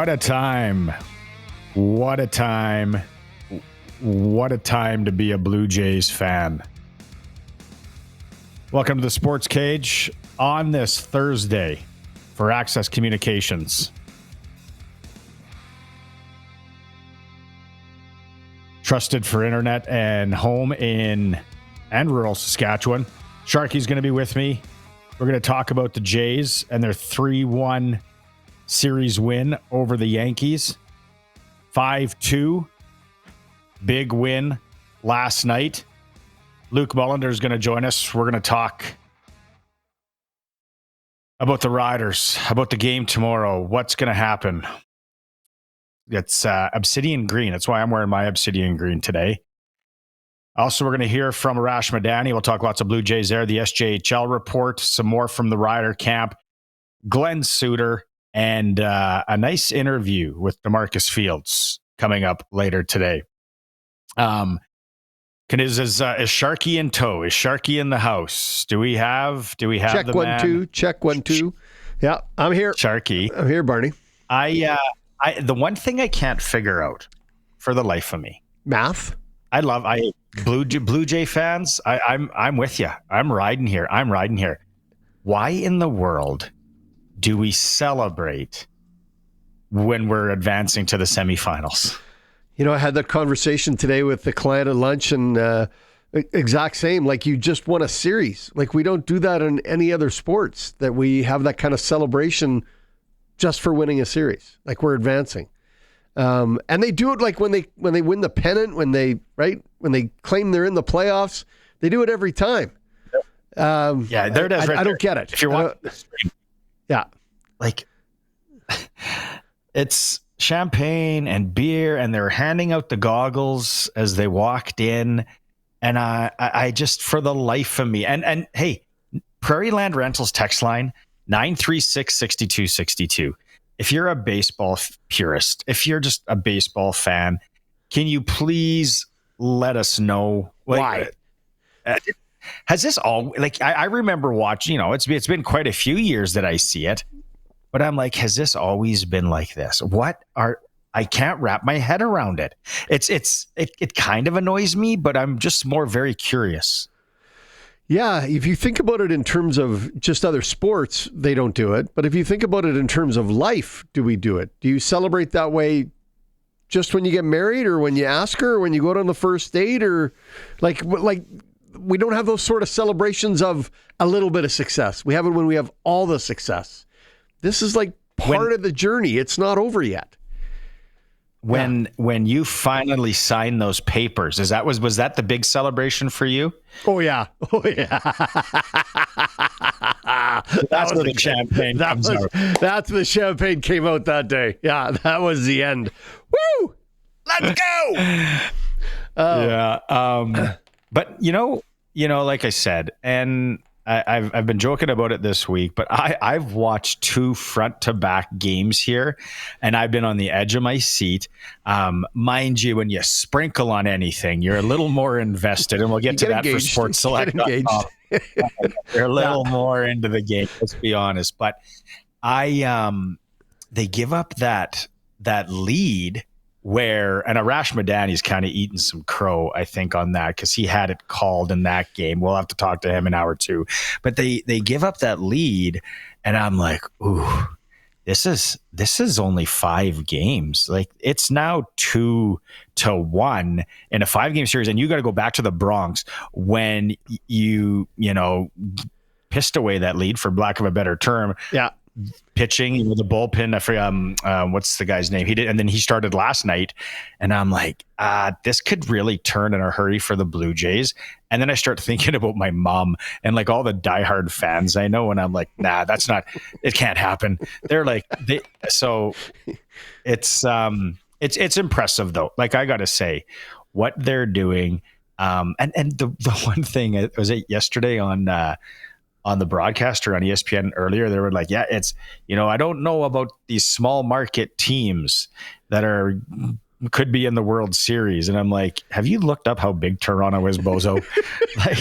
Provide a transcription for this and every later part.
What a time. What a time. What a time to be a Blue Jays fan. Welcome to the Sports Cage on this Thursday for Access Communications. Trusted for internet and home in and rural Saskatchewan. Sharky's going to be with me. We're going to talk about the Jays and their 3-1 series win over the Yankees. 5-2. Big win last night. Luke Mullinder is going to join us. We're going to talk about the Riders, about the game tomorrow, what's going to happen. It's obsidian green. That's why I'm wearing my obsidian green today. Also, we're going to hear from Arash Madani. We'll talk lots of Blue Jays there. The SJHL report, some more from the Rider camp, Glen Suitor, and a nice interview with DeMarcus Fields coming up later today. Is Sharky in tow? Is Sharky in the house? Do we have check the 1 man? 2? Check 1 2. Yeah, I'm here. Sharky. I'm here, Barney. I the one thing I can't figure out for the life of me. Math. Blue Jay fans. I'm with you. I'm riding here. Why in the world do we celebrate when we're advancing to the semifinals? You know, I had that conversation today with the client at lunch, and exact same. Like, you just won a series. Like, we don't do that in any other sports, that we have that kind of celebration just for winning a series. Like, we're advancing. And they do it like when they win the pennant, when they claim they're in the playoffs, they do it every time. Yeah, there it is. I don't get it. If you're watching the stream, yeah, like it's champagne and beer, and they're handing out the goggles as they walked in, and I just, for the life of me, and hey, Prairie Land Rentals text line 936-6262. If you're a baseball purist, if you're just a baseball fan, can you please let us know why? Has this all, like, I remember watching, it's been quite a few years that I see it, but I'm like, has this always been like this? I can't wrap my head around it. It kind of annoys me, but I'm just more very curious. Yeah, if you think about it in terms of just other sports, they don't do it. But if you think about it in terms of life, do we do it? Do you celebrate that way just when you get married, or when you ask her, or when you go out on the first date, or like we don't have those sort of celebrations of a little bit of success. We have it when we have all the success. This is like part of the journey. It's not over yet. When you finally signed those papers, was that the big celebration for you? Oh yeah. That's where the champagne comes out. That's the champagne came out that day. Yeah, that was the end. Woo! Let's go. Yeah. But like I said, and I've been joking about it this week, but I've watched 2 front-to-back games here, and I've been on the edge of my seat. Mind you, when you sprinkle on anything, you're a little more invested, and we'll get to that for Sports Select. You're a little more into the game, let's be honest. But they give up that lead where, and Arash Madani's kind of eating some crow, I think, on that, because he had it called in that game. We'll have to talk to him in hour 2. But they give up that lead, and I'm like, ooh, this is only 5 games. Like, it's now 2-1 in a 5-game series, and you got to go back to the Bronx when you pissed away that lead, for lack of a better term. Yeah. Pitching with the bullpen. I forget what's the guy's name. He did, and then he started last night, and I'm like, this could really turn in a hurry for the Blue Jays. And then I start thinking about my mom and like all the diehard fans I know, and I'm like, nah, that's not. It can't happen. They're like, so it's impressive though. Like, I gotta say, what they're doing. And the one thing, it was yesterday on the broadcaster on ESPN earlier, they were like, yeah, it's, I don't know about these small market teams that could be in the World Series. And I'm like, have you looked up how big Toronto is, bozo? Like,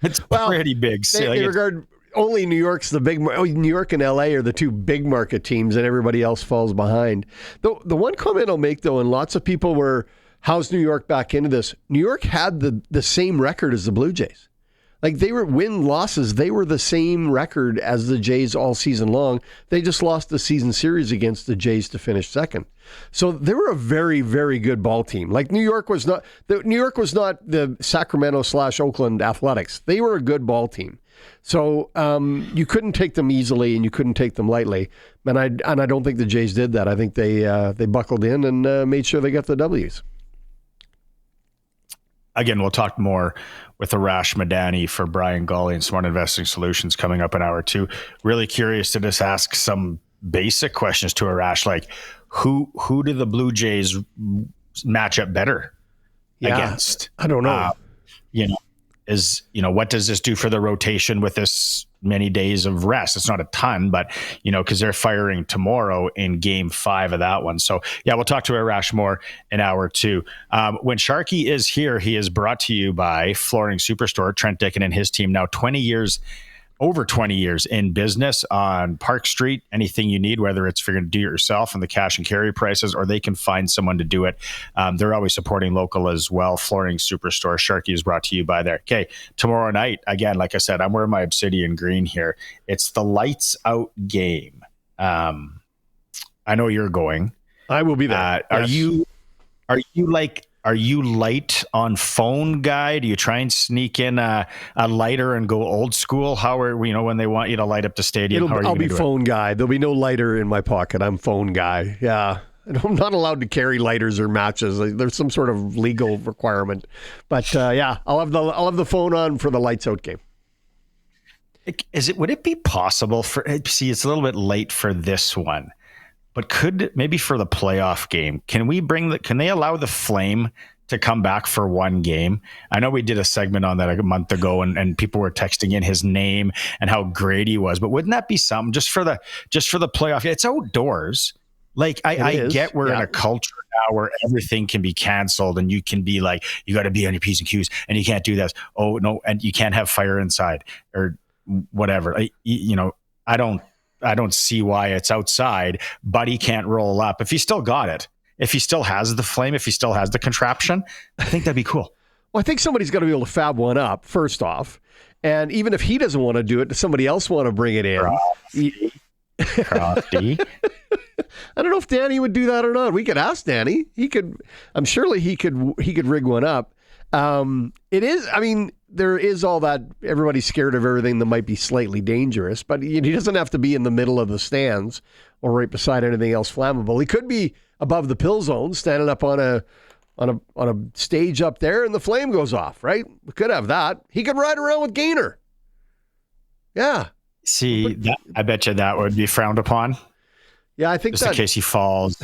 it's pretty big. They regard only New York's the big. New York and LA are the two big market teams, and everybody else falls behind. The one comment I'll make though, and lots of people were, "How's New York back into this?" New York had the same record as the Blue Jays. Like they were win-losses, they were the same record as the Jays all season long. They just lost the season series against the Jays to finish second. So they were a very, very good ball team. Like New York was not the Sacramento/Oakland Athletics. They were a good ball team. So you couldn't take them easily and you couldn't take them lightly. And I don't think the Jays did that. I think they buckled in and made sure they got the W's. Again, we'll talk more with Arash Madani for Brian Gawley and Smart Investing Solutions coming up in hour 2. Really curious to just ask some basic questions to Arash, like who do the Blue Jays match up better against? I don't know. What does this do for the rotation with this many days of rest? It's not a ton, but because they're firing tomorrow in game 5 of that one. So yeah, we'll talk to Arash more in hour 2. When Sharky is here, he is brought to you by Flooring Superstore, Trent Dickin and his team. Now over 20 years in business on Park Street. Anything you need, whether it's for you to do it yourself and the cash and carry prices, or they can find someone to do it. They're always supporting local as well. Flooring Superstore. Sharky is brought to you by there. Okay, tomorrow night, again, like I said, I'm wearing my Obsidian green here. It's the lights out game. I know you're going. I will be there. Yes. Are you light on phone guy? Do you try and sneak in a lighter and go old school? How are we, when they want you to light up the stadium? I'll be phone guy. There'll be no lighter in my pocket. I'm phone guy. Yeah. I'm not allowed to carry lighters or matches. There's some sort of legal requirement. But yeah, I'll have the phone on for the lights out game. Would it be possible it's a little bit late for this one, but maybe for the playoff game, can they allow the Flame to come back for one game? I know we did a segment on that a month ago and people were texting in his name and how great he was, but wouldn't that be something just for the playoff? It's outdoors. Like I get we're in a culture now where everything can be canceled and you can be like, you got to be on your P's and Q's and you can't do this. Oh no. And you can't have fire inside or whatever. I don't see why it's outside, but he can't roll up. If he still got it, if he still has the Flame, if he still has the contraption, I think that'd be cool. Well, I think somebody's got to be able to fab one up, first off. And even if he doesn't want to do it, does somebody else want to bring it in? Crafty. I don't know if Danny would do that or not. We could ask Danny. I'm surely he could rig one up. There is all that, everybody's scared of everything that might be slightly dangerous, but he doesn't have to be in the middle of the stands or right beside anything else flammable. He could be above the pill zone, standing up on a stage up there, and the flame goes off, right? We could have that. He could ride around with Gainer. Yeah. See, I bet you that would be frowned upon. Yeah, I think just in case he falls.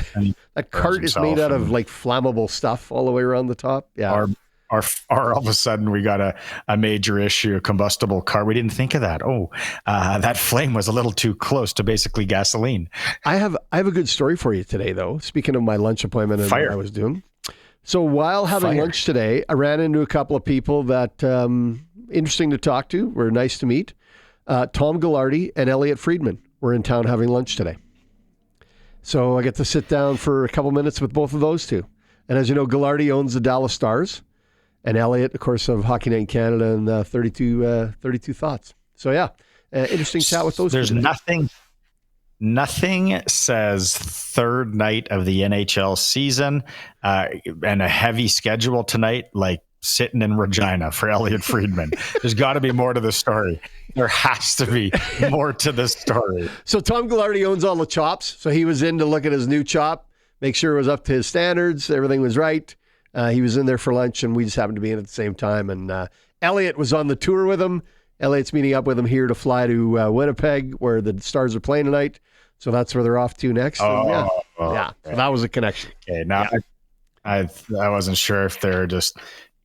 That cart is made out of like flammable stuff all the way around the top. Yeah. Or all of a sudden we got a major issue, a combustible car. We didn't think of that. That flame was a little too close to basically gasoline. I have a good story for you today, though. Speaking of my lunch appointment and what I was doing. So while having lunch today, I ran into a couple of people that interesting to talk to, were nice to meet. Tom Ghilardi and Elliot Friedman were in town having lunch today. So I get to sit down for a couple minutes with both of those two. And as you know, Ghilardi owns the Dallas Stars. And Elliot, of course, of Hockey Night in Canada and 32 Thoughts. So, yeah, interesting chat with those. There's nothing says third night of the NHL season and a heavy schedule tonight like sitting in Regina for Elliot Friedman. There's got to be more to the story. There has to be more to the story. So Tom Ghilardi owns all the chops. So he was in to look at his new chop, make sure it was up to his standards, everything was right. He was in there for lunch, and we just happened to be in at the same time. And Elliot was on the tour with him. Elliot's meeting up with him here to fly to Winnipeg, where the Stars are playing tonight. So that's where they're off to next. Yeah. So that was a connection. Okay, now I wasn't sure if they're just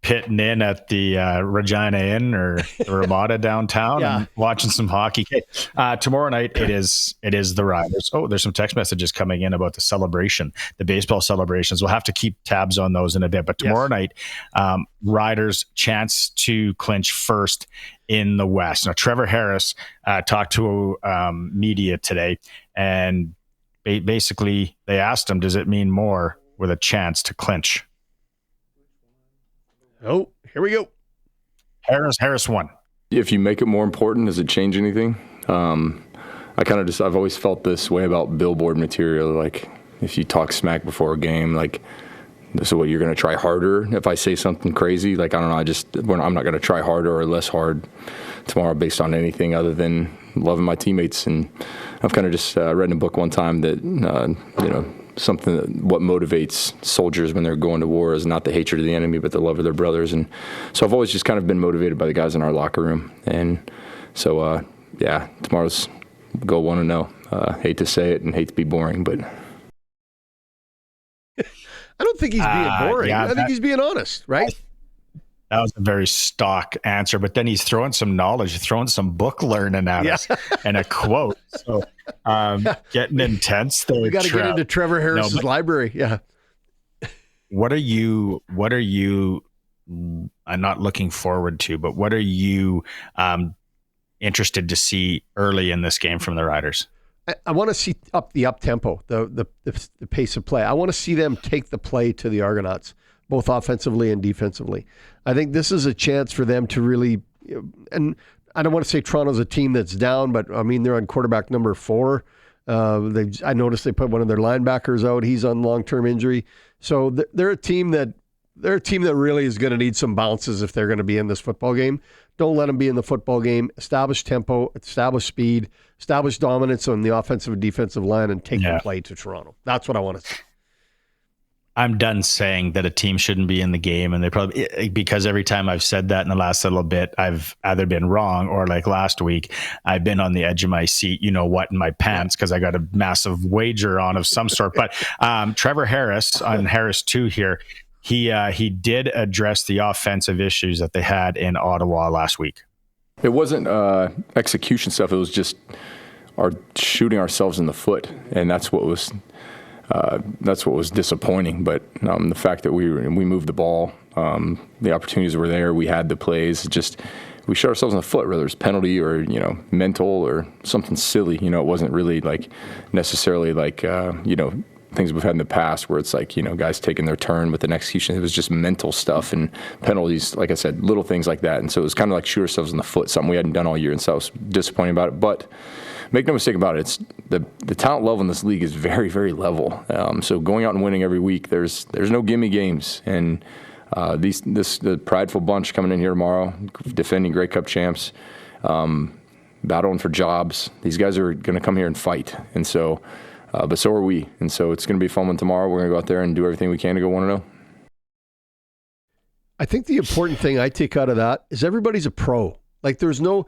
pitting in at the Regina Inn or the Ramada downtown and watching some hockey. Tomorrow night it is the Riders. Oh, there's some text messages coming in about the celebration, the baseball celebrations. We'll have to keep tabs on those in a bit. But tomorrow night, Riders chance to clinch first in the West. Now, Trevor Harris talked to media today, and basically they asked him, does it mean more with a chance to clinch? Oh, here we go. Harris won. If you make it more important, does it change anything? I've always felt this way about billboard material. Like, if you talk smack before a game, like, so what, you're going to try harder if I say something crazy? Like, I don't know, I'm not going to try harder or less hard tomorrow based on anything other than loving my teammates. And I've kind of just read in a book one time that, something that what motivates soldiers when they're going to war is not the hatred of the enemy, but the love of their brothers. And so I've always just kind of been motivated by the guys in our locker room. And so, tomorrow's go 1-0. Hate to say it and hate to be boring, but I don't think he's being boring. I think he's being honest, right? That was a very stock answer, but then he's throwing some knowledge, throwing some book learning at us and a quote. So getting intense there. We got to get into Trevor Harris's library. Yeah. What are you I'm not looking forward to, but what are you interested to see early in this game from the Riders? I want to see up tempo, the pace of play. I want to see them take the play to the Argonauts, both offensively and defensively. I think this is a chance for them to really, and I don't want to say Toronto's a team that's down, but I mean, they're on quarterback number 4. I noticed they put one of their linebackers out. He's on long-term injury. So they're a team that really is going to need some bounces if they're going to be in this football game. Don't let them be in the football game. Establish tempo, establish speed, establish dominance on the offensive and defensive line, and take the play to Toronto. That's what I want to see. I'm done saying that a team shouldn't be in the game, and they probably, because every time I've said that in the last little bit, I've either been wrong or, like last week, I've been on the edge of my seat, in my pants, because I got a massive wager on of some sort. But Trevor Harris on Harris 2 here, he did address the offensive issues that they had in Ottawa last week. It wasn't execution stuff. It was just shooting ourselves in the foot, and that's what was disappointing. But the fact that we moved the ball, the opportunities were there, we had the plays. Just we shot ourselves in the foot, whether it's penalty or mental or something silly. It wasn't really like necessarily like things we've had in the past where it's like guys taking their turn with an execution. It was just mental stuff and penalties, like I said, little things like that. And so it was kind of like shoot ourselves in the foot, something we hadn't done all year. And so I was disappointed about it. But make no mistake about it, it's the talent level in this league is very, very level. So going out and winning every week, there's no gimme games. And the prideful bunch coming in here tomorrow, defending Grey Cup champs, battling for jobs. These guys are going to come here and fight. And so, but so are we. And so it's going to be a fun one tomorrow. We're going to go out there and do everything we can to go 1-0. I think the important thing I take out of that is everybody's a pro. Like it's not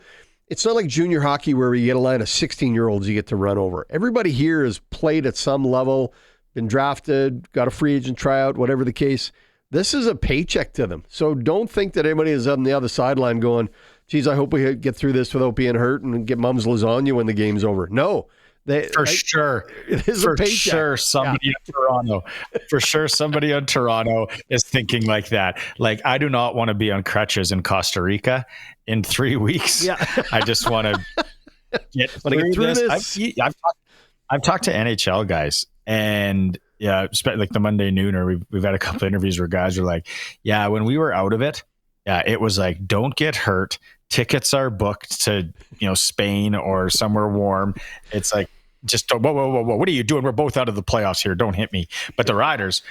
like junior hockey where you get a line of 16-year-olds you get to run over. Everybody here has played at some level, been drafted, got a free agent tryout, whatever the case. This is a paycheck to them. So don't think that anybody is on the other sideline going, geez, I hope we get through this without being hurt and get Mum's lasagna when the game's over. No. Sure. It is a paycheck. For sure somebody in Toronto is thinking like that. Like, I do not want to be on crutches in Costa Rica in 3 weeks. Yeah. I just want to get through this. I've talked to NHL guys, and like the Monday Nooner, we've had a couple of interviews where guys are like, yeah, when we were out of it, it was like, don't get hurt. Tickets are booked to, Spain or somewhere warm. It's like, just whoa, what are you doing? We're both out of the playoffs here. Don't hit me. But the Riders,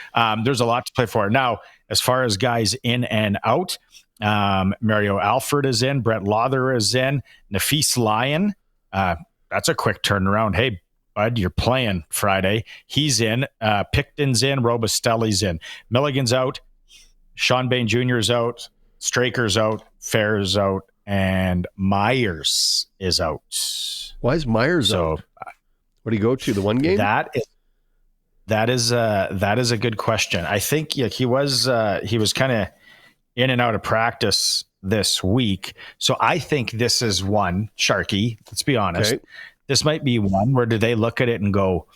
there's a lot to play for. Now, as far as guys in and out, Mario Alford is in, Brett Lawther is in, Nafis Lyon. That's a quick turnaround. Hey, bud, you're playing Friday. He's in. Picton's in. Robustelli's in. Milligan's out. Sean Bain Jr. is out. Straker's out. Fair's out. And Myers is out. Why is Myers out? What do you go to? The one game? That is a good question. I think he was kind of in and out of practice this week. So I think this is one, Sharky, let's be honest. Okay. This might be one where do they look at it and go,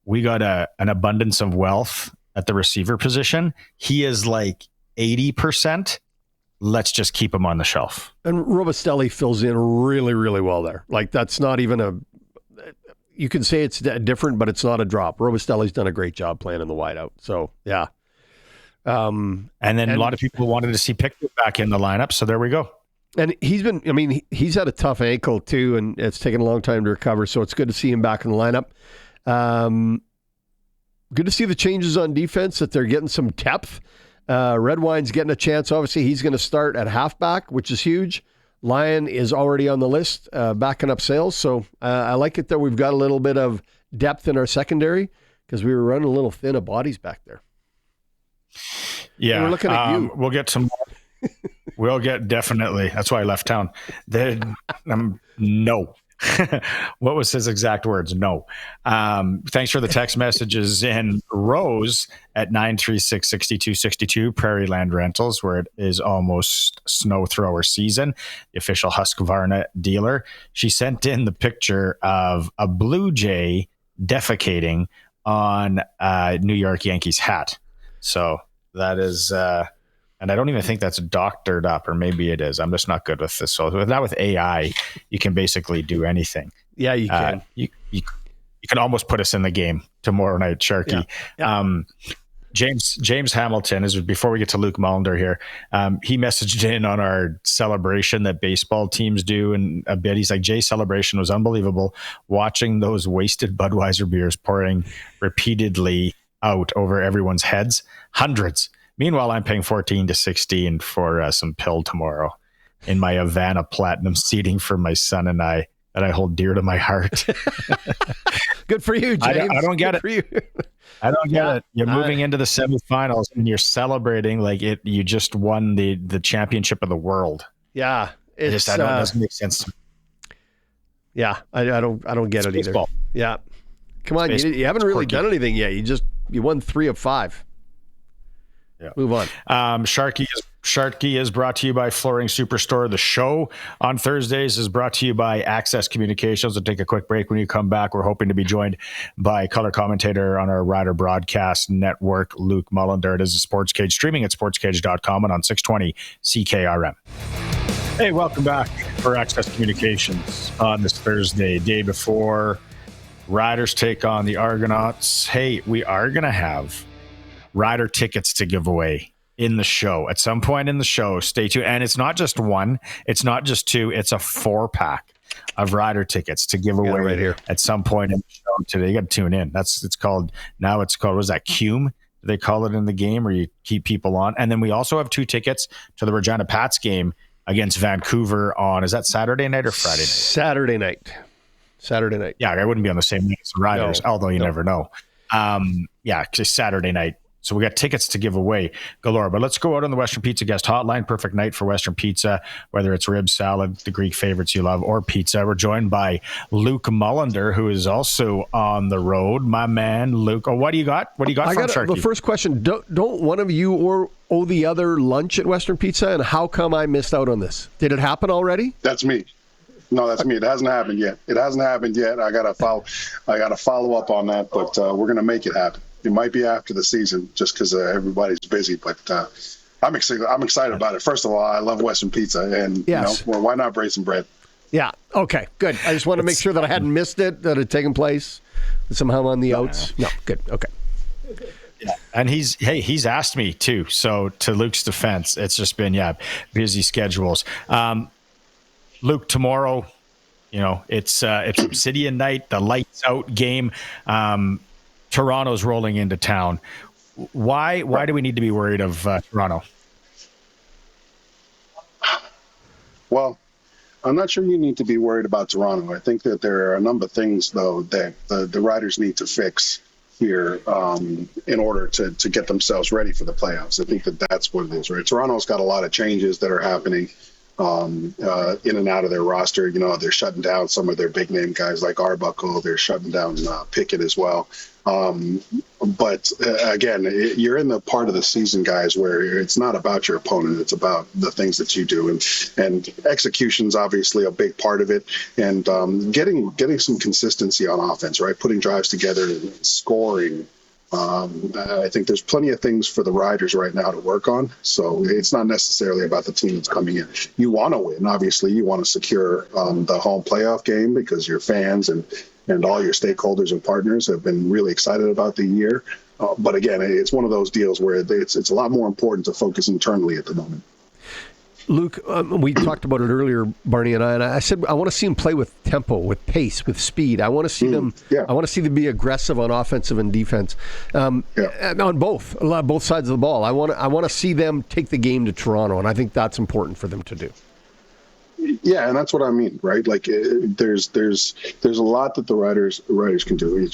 we got an abundance of wealth at the receiver position. He is like 80%. Let's just keep him on the shelf. And Robustelli fills in really, really well there. Like that's not even you can say it's different, but it's not a drop. Robustelli's done a great job playing in the wideout. So, yeah. And a lot of people wanted to see Pickett back in the lineup. So there we go. And he's had a tough ankle too, and it's taken a long time to recover. So it's good to see him back in the lineup. Good to see the changes on defense, that they're getting some depth. Redwine's getting a chance. Obviously, he's going to start at halfback, which is huge. Lyon is already on the list, backing up Sales. So I like it that we've got a little bit of depth in our secondary, because we were running a little thin of bodies back there. Yeah. And we're looking at you. We'll get some more. We'll get, definitely. That's why I left town. No. What was his exact words? No. Thanks for the text messages. And Rose at 936-6262, Prairie Land Rentals, where it is almost snow thrower season, the official Husqvarna dealer. She sent in the picture of a Blue Jay defecating on a New York Yankees hat. So that is... and I don't even think that's doctored up, or maybe it is. I'm just not good with this. So now with AI, you can basically do anything. Yeah, you can. You can almost put us in the game tomorrow night, Sharky. Yeah. James Hamilton, is before we get to Luke Mullinder here, he messaged in on our celebration that baseball teams do, and a bit. He's like, Jay's celebration was unbelievable. Watching those wasted Budweiser beers pouring repeatedly out over everyone's heads, hundreds. Meanwhile, I'm paying $14 to $16 for some pill tomorrow in my Havana Platinum seating for my son and I, that I hold dear to my heart. Good for you, James. I don't get it. I don't get it. You're moving into the semifinals and you're celebrating like you just won the championship of the world. Yeah, it doesn't make sense. Yeah, I don't get it either. Yeah, come on, you haven't really done anything yet. You won 3 of 5. Yeah. Move on. Sharky is brought to you by Flooring Superstore. The show on Thursdays is brought to you by Access Communications. We'll take a quick break. When you come back, we're hoping to be joined by color commentator on our Rider Broadcast Network, Luke Mullinder. It is a SportsCage, streaming at sportscage.com and on 620 CKRM. Hey, welcome back for Access Communications on this Thursday, day before Riders take on the Argonauts. Hey, we are going to have Rider tickets to give away in the show at some point in the show. Stay tuned. And it's not just one, it's not just two, it's a 4-pack of Rider tickets to give away right here at some point in the show today. You got to tune in. It's called what is that, Cume? Do they call it in the game, or you keep people on? And then we also have 2 tickets to the Regina Pats game against Vancouver on, is that Saturday night or Friday night? Saturday night. Yeah, I wouldn't be on the same night as the Riders, although you never know. Just Saturday night. So we got tickets to give away galore. But let's go out on the Western Pizza guest hotline. Perfect night for Western Pizza, whether it's rib salad, the Greek favorites you love, or pizza. We're joined by Luke Mullinder, who is also on the road. My man, Luke. Oh, what do you got? What do you got from Sharky? The first question, don't one of you owe the other lunch at Western Pizza? And how come I missed out on this? Did it happen already? That's me. No, that's me. It hasn't happened yet. I got to follow up on that, but we're going to make it happen. It might be after the season, just because everybody's busy. But I'm excited about it. First of all, I love Western Pizza, and why not break some bread? Yeah. Okay. Good. I just want to make sure that I hadn't missed it, that it had taken place. Somehow on the outs. No. Good. Okay. Yeah. And he's asked me too. So to Luke's defense, it's just been busy schedules. Luke, tomorrow, it's Obsidian night, the lights out game. Toronto's rolling into town. Why do we need to be worried of Toronto? Well, I'm not sure you need to be worried about Toronto. I think that there are a number of things, though, that the Riders need to fix here in order to get themselves ready for the playoffs. I think that's what it is, right? Toronto's got a lot of changes that are happening in and out of their roster. They're shutting down some of their big name guys like Arbuckle. They're shutting down Pickett as well. But again, you're in the part of the season, guys, where it's not about your opponent; it's about the things that you do, and execution's obviously a big part of it, and getting some consistency on offense, right? Putting drives together, scoring. I think there's plenty of things for the Riders right now to work on. So it's not necessarily about the team that's coming in. You want to win, obviously. You want to secure the home playoff game because your fans and all your stakeholders and partners have been really excited about the year. But again, it's one of those deals where it's a lot more important to focus internally at the moment. Luke, we talked about it earlier, Barney and I said I want to see them play with tempo, with pace, with speed. I want to see them. Yeah. I want to see them be aggressive on offensive and defense, on both sides of the ball. I want to see them take the game to Toronto, and I think that's important for them to do. Yeah, and that's what I mean, right? Like, there's a lot that the Riders can do.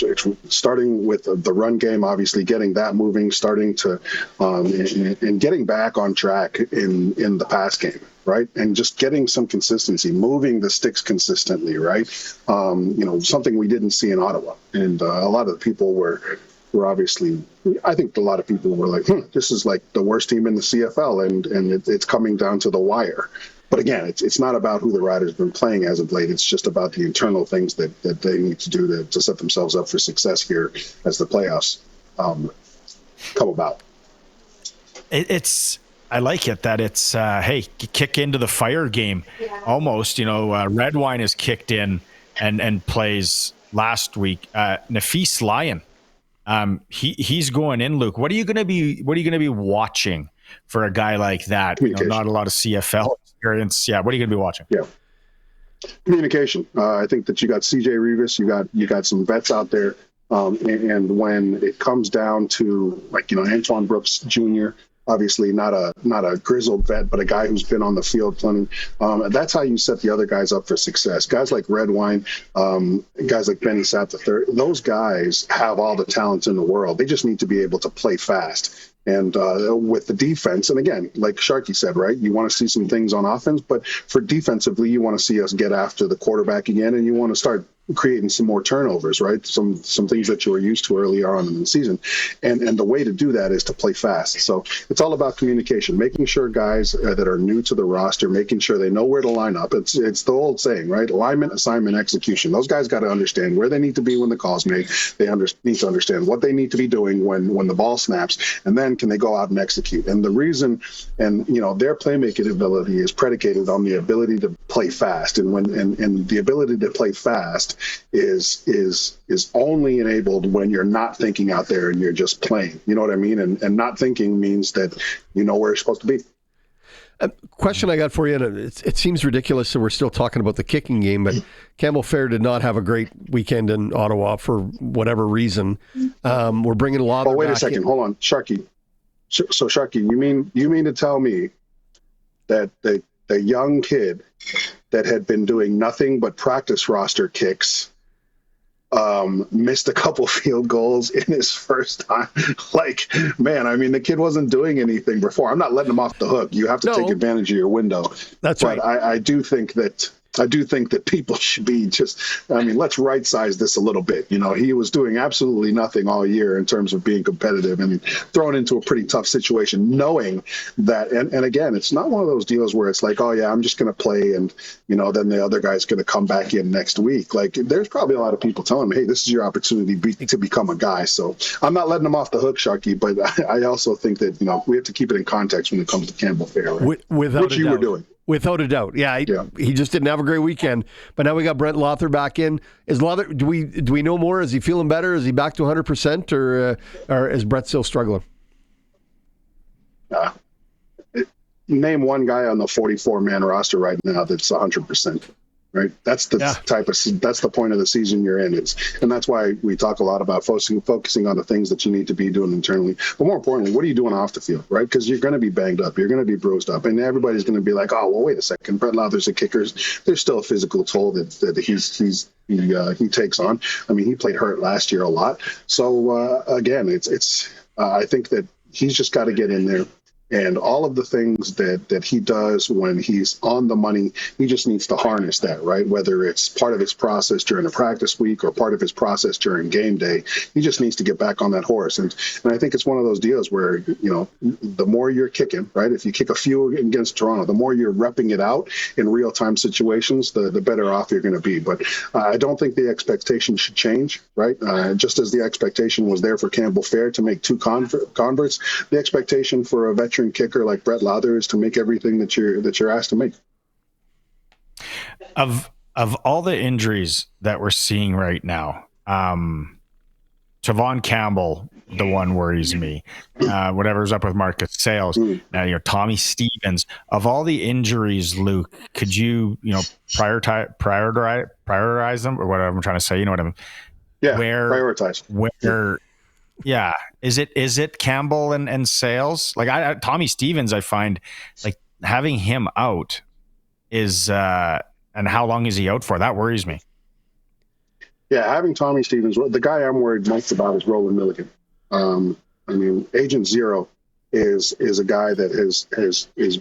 Starting with the run game, obviously getting that moving, starting to and getting back on track in the pass game, right? And just getting some consistency, moving the sticks consistently, right? Something we didn't see in Ottawa, and a lot of the people were obviously. I think a lot of people were like, "This is like the worst team in the CFL," and it's coming down to the wire. But again, it's not about who the Riders have been playing as of late. It's just about the internal things that they need to do to set themselves up for success here as the playoffs come about. I like it that it's, hey, kick into the fire game almost. Red Wine is kicked in and plays last week. Nafis Lyon, he's going in, Luke. What are you going to be watching for a guy like that? Not a lot of CFL experience. Yeah, what are you going to be watching? Yeah, communication. I think that you got CJ Revis, you got some vets out there, and when it comes down to Antoine Brooks Jr., obviously not a grizzled vet, but a guy who's been on the field plenty. That's how you set the other guys up for success. Guys like Red Wine, guys like Benny Sapp III, those guys have all the talent in the world. They just need to be able to play fast. And with the defense, and again, like Sharky said, right, you want to see some things on offense, but for defensively, you want to see us get after the quarterback again, and you want to start creating some more turnovers, right? Some things that you were used to earlier on in the season. And the way to do that is to play fast. So it's all about communication, making sure guys that are new to the roster, making sure they know where to line up. It's the old saying, right? Alignment, assignment, execution. Those guys got to understand where they need to be when the call's made. They need to understand what they need to be doing when the ball snaps, and then can they go out and execute. And the reason, their playmaking ability is predicated on the ability to play fast. And the ability to play fast is only enabled when you're not thinking out there and you're just playing. You know what I mean? And not thinking means that you know where you're supposed to be. A question I got for you, and it seems ridiculous that we're still talking about the kicking game, but Campbell Fair did not have a great weekend in Ottawa for whatever reason. We're bringing a lot. Oh, wait a second. Hold on, Sharky. So Sharky, you mean to tell me that the young kid that had been doing nothing but practice roster kicks missed a couple field goals in his first time? Like, man, I mean, the kid wasn't doing anything before. I'm not letting him off the hook. You have to take advantage of your window. That's right. I do think that people should be let's right size this a little bit. He was doing absolutely nothing all year in terms of being competitive and thrown into a pretty tough situation, knowing that, and again, it's not one of those deals where it's like, oh yeah, I'm just going to play and, then the other guy's going to come back in next week. Like, there's probably a lot of people telling me, hey, this is your opportunity to become a guy. So I'm not letting him off the hook, Sharky, but I also think that, we have to keep it in context when it comes to Campbell Fair, right? Which you were doing. Without a doubt. Yeah, he just didn't have a great weekend. But now we got Brent Lothar back in. Is Lothar, do we know more? Is he feeling better? Is he back to 100%, or is Brett still struggling? Name one guy on the 44-man roster right now that's 100%. Right, that's that's the point of the season you're in. And that's why we talk a lot about focusing on the things that you need to be doing internally. But more importantly, what are you doing off the field, right? Because you're going to be banged up, you're going to be bruised up, and everybody's going to be like, oh, well, wait a second, Brett Lothar's a kicker. There's still a physical toll that he takes on. I mean, he played hurt last year a lot. So again, I think that he's just got to get in there. And all of the things that he does when he's on the money, he just needs to harness that, right? Whether it's part of his process during a practice week or part of his process during game day, he just needs to get back on that horse. And I think it's one of those deals where, the more you're kicking, right? If you kick a few against Toronto, the more you're repping it out in real-time situations, the better off you're going to be. But I don't think the expectation should change, right? Just as the expectation was there for Campbell Fair to make 2 converts, the expectation for a veteran kicker like Brett Lowther is to make everything that you're asked to make. Of all the injuries that we're seeing right now, Tavon Campbell, the one worries me. Whatever's up with Marcus Sales. Now, Tommy Stevens. Of all the injuries, Luke, could you prioritize them, or whatever I'm trying to say? You know what I mean? Yeah, prioritize. Where yeah. Is it Campbell and Sales? Like Tommy Stevens, I find like having him out is and how long is he out for? That worries me. Yeah, having Tommy Stevens, the guy I'm worried most about is Roland Milligan. Agent Zero is a guy that has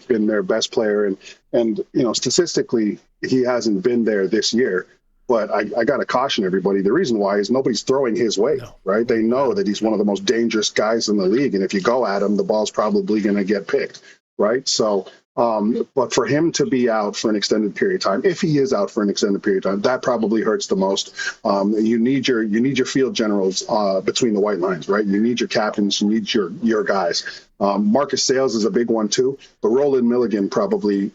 been their best player, and statistically he hasn't been there this year. But I got to caution everybody. The reason why is nobody's throwing his way, right? They know that he's one of the most dangerous guys in the league. And if you go at him, the ball's probably going to get picked, right? So, but for him to be out for an extended period of time, if he is out for an extended period of time, that probably hurts the most. You need your field generals between the white lines, right? You need your captains, you need your guys. Marcus Sales is a big one too, but Roland Milligan probably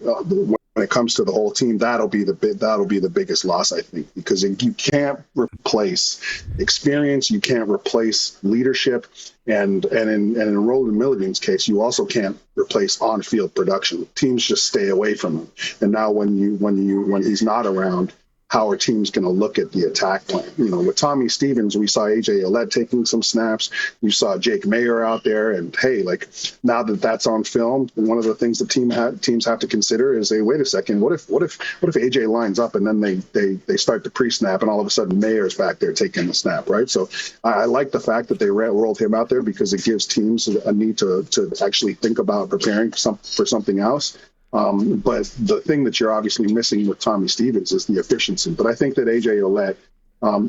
when it comes to the whole team, that'll be the biggest loss, I think, because you can't replace experience, you can't replace leadership, and in Roland Milligan's case, you also can't replace on-field production. Teams just stay away from him. And now when he's not around, how are teams going to look at the attack plan? With Tommy Stevens, we saw AJ Ouellette taking some snaps. You saw Jake Mayer out there, and hey, like now that that's on film, one of the things the teams have to consider is, hey, wait a second, what if AJ lines up and then they start the pre-snap and all of a sudden Mayer's back there taking the snap, right? So I like the fact that they rolled him out there because it gives teams a need to actually think about preparing for something else. But the thing that you're obviously missing with Tommy Stevens is the efficiency. But I think that AJ Ouellette,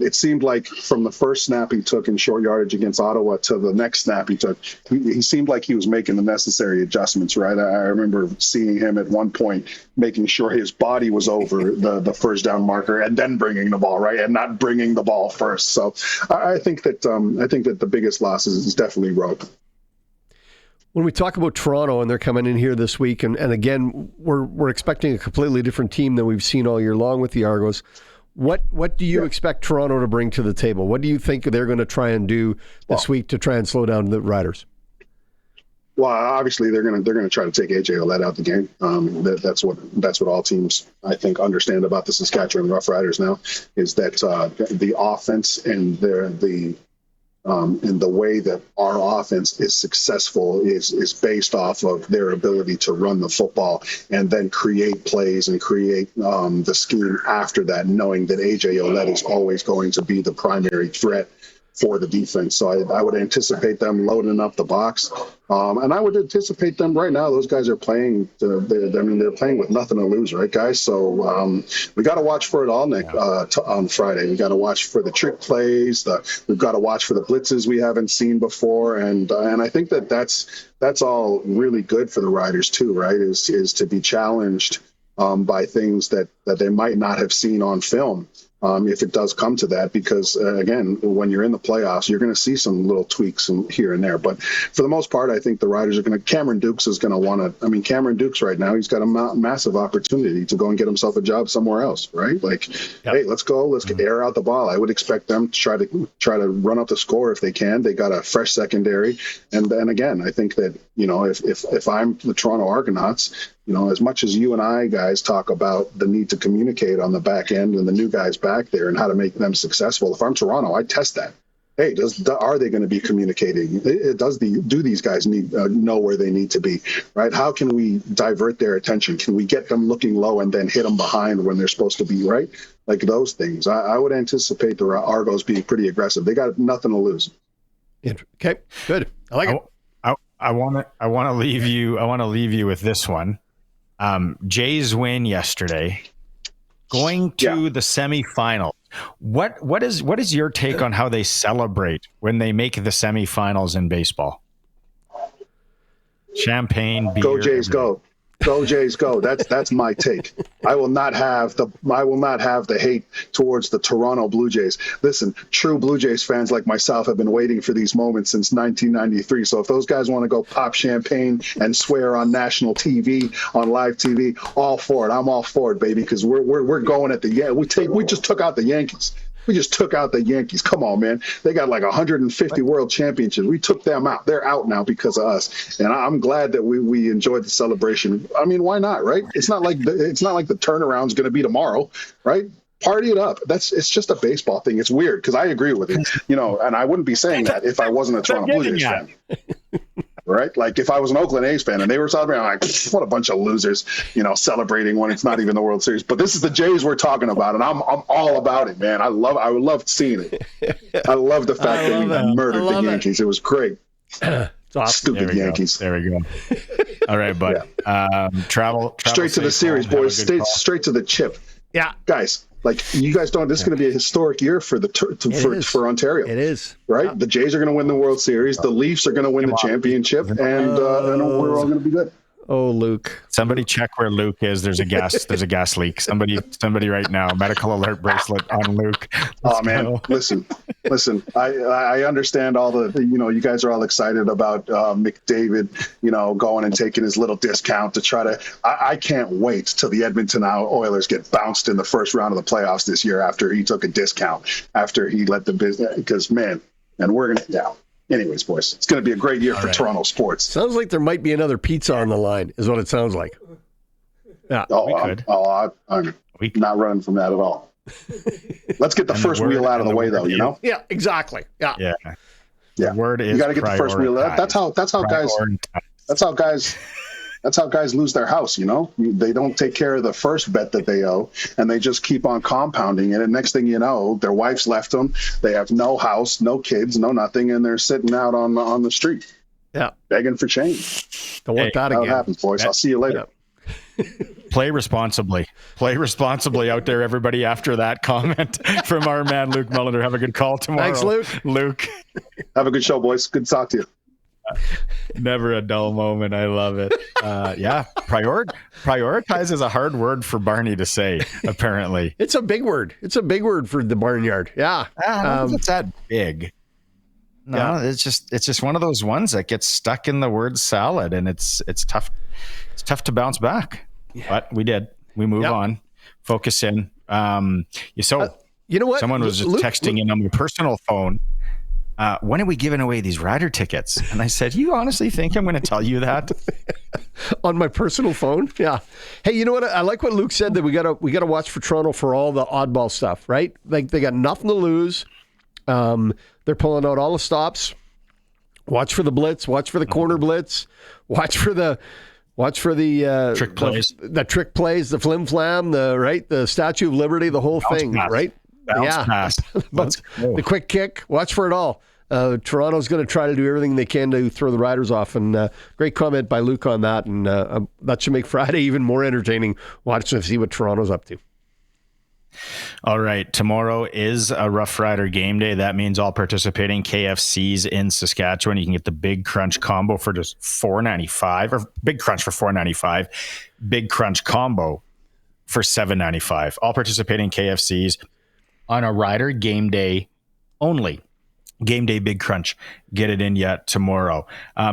it seemed like from the first snap he took in short yardage against Ottawa to the next snap he took, he seemed like he was making the necessary adjustments, right? I remember seeing him at one point making sure his body was over the first down marker and then bringing the ball, right, and not bringing the ball first. So I think that the biggest loss is definitely Rogue. When we talk about Toronto and they're coming in here this week, and again, we're expecting a completely different team than we've seen all year long with the Argos. What do you expect Toronto to bring to the table? What do you think they're going to try and do this week to try and slow down the Riders? Well, obviously they're going to try to take AJ Ouellette out the game. That's what all teams, I think, understand about the Saskatchewan Roughriders now, is that the offense and the way that our offense is successful is based off of their ability to run the football and then create plays and create the scheme after that, knowing that AJ Ouellette is always going to be the primary threat for the defense. So I would anticipate them loading up the box. And I would anticipate them right now. Those guys are playing. They're playing with nothing to lose, right, guys? So we got to watch for it all, Nick, on Friday. We got to watch for the trick plays. We've got to watch for the blitzes we haven't seen before. And I think that's all really good for the Riders too, right? Is to be challenged by things that they might not have seen on film. If it does come to that, because again, when you're in the playoffs, you're going to see some little tweaks here and there. But for the most part, I think the Riders are going to. Cameron Dukes is going to want to. I mean, Cameron Dukes right now, he's got a massive opportunity to go and get himself a job somewhere else, right? Like, hey, let's go, let's get air out the ball. I would expect them to try to run up the score if they can. They got a fresh secondary, and again, I think that if I'm the Toronto Argonauts. As much as you and I guys talk about the need to communicate on the back end and the new guys back there and how to make them successful, if I'm Toronto, I test that. Hey, are they going to be communicating? Do these guys know where they need to be, right? How can we divert their attention? Can we get them looking low and then hit them behind when they're supposed to be, right? Like those things. I would anticipate the Argos being pretty aggressive. They got nothing to lose. Okay, good. I like it. I want to leave you with this one. Jays win yesterday, going to the semifinals. What is your take on how they celebrate when they make the semifinals in baseball? Champagne, beer. Go Jays, go. Go Jays, go. That's my take. I will not have the hate towards the Toronto Blue Jays. Listen, true Blue Jays fans like myself have been waiting for these moments since 1993. So if those guys want to go pop champagne and swear on national TV, on live TV, all for it. I'm all for it, baby, because we're going at the we just took out the Yankees. We just took out the Yankees. Come on, man. They got like 150 world championships. We took them out. They're out now because of us. And I'm glad that we enjoyed the celebration. I mean, why not, right? It's not like the turnaround's going to be tomorrow, right? Party it up. It's just a baseball thing. It's weird because I agree with it, and I wouldn't be saying that if I wasn't a Toronto Blue Jays fan. Right? Like if I was an Oakland A's fan and they were celebrating, I'm like, what a bunch of losers, celebrating when it's not even the World Series. But this is the Jays we're talking about, and I'm all about it, man. I loved seeing it. I love the fact that we murdered the Yankees. It was great. It's awesome. Stupid Yankees. There we go. All right, bud. Travel straight to the series, boys. Straight to the chip. Yeah, guys. Like you guys don't. This is going to be a historic year for for Ontario. It is, right? Yeah. The Jays are going to win the World Series. The Leafs are going to win the championship, and we're all going to be good. Oh, Luke! Somebody check where Luke is. There's a gas leak. Somebody right now. Medical alert bracelet on Luke. Let's man, listen. I understand all the. You guys are all excited about McDavid. Going and taking his little discount to try to. I can't wait till the Edmonton Oilers get bounced in the first round of the playoffs this year after he took a discount after he let the business because and we're gonna down. Anyways, boys, it's going to be a great year for Toronto sports. Sounds like there might be another pizza on the line, is what it sounds like. Yeah, I'm not running from that at all. Let's get the first wheel out of the way, though. Yeah, exactly. Yeah. The word is you got to get the first wheel out. That's how guys lose their house. They don't take care of the first bet that they owe, and they just keep on compounding it. And next thing you know, their wife's left them. They have no house, no kids, no nothing, and they're sitting out on the street, begging for change. Don't want that again. That happens, boys. I'll see you later. Play responsibly. Play responsibly out there, everybody. After that comment from our man Luke Mullinder, have a good call tomorrow. Thanks, Luke. Luke, have a good show, boys. Good to talk to you. Never a dull moment. I love it. Prioritize is a hard word for Barney to say, apparently. It's a big word. It's a big word for the barnyard. Yeah. I don't think it's that big. No, it's just one of those ones that gets stuck in the word salad, and it's tough. It's tough to bounce back. Yeah. But we did. We move on. Focus in. You know what? Someone was just texting in on my personal phone. When are we giving away these rider tickets? And I said, you honestly think I'm going to tell you that? On my personal phone? Yeah. Hey, you know what? I like what Luke said, that we gotta watch for Toronto for all the oddball stuff, right? Like they got nothing to lose. They're pulling out all the stops. Watch for the blitz. Watch for the corner blitz. Watch for the trick plays. The trick plays, the flim flam, the Statue of Liberty, the whole thing, right? Pass. The quick kick. Watch for it all. Toronto's going to try to do everything they can to throw the Riders off. And great comment by Luke on that. And that should make Friday even more entertaining. Watch to see what Toronto's up to. All right. Tomorrow is a Rough Rider game day. That means all participating KFCs in Saskatchewan. You can get the Big Crunch combo for just $4.95, or Big Crunch for $4.95. Big Crunch combo for $7.95. All participating KFCs on a Rider game day only. Game day Big Crunch. Get it in yet tomorrow.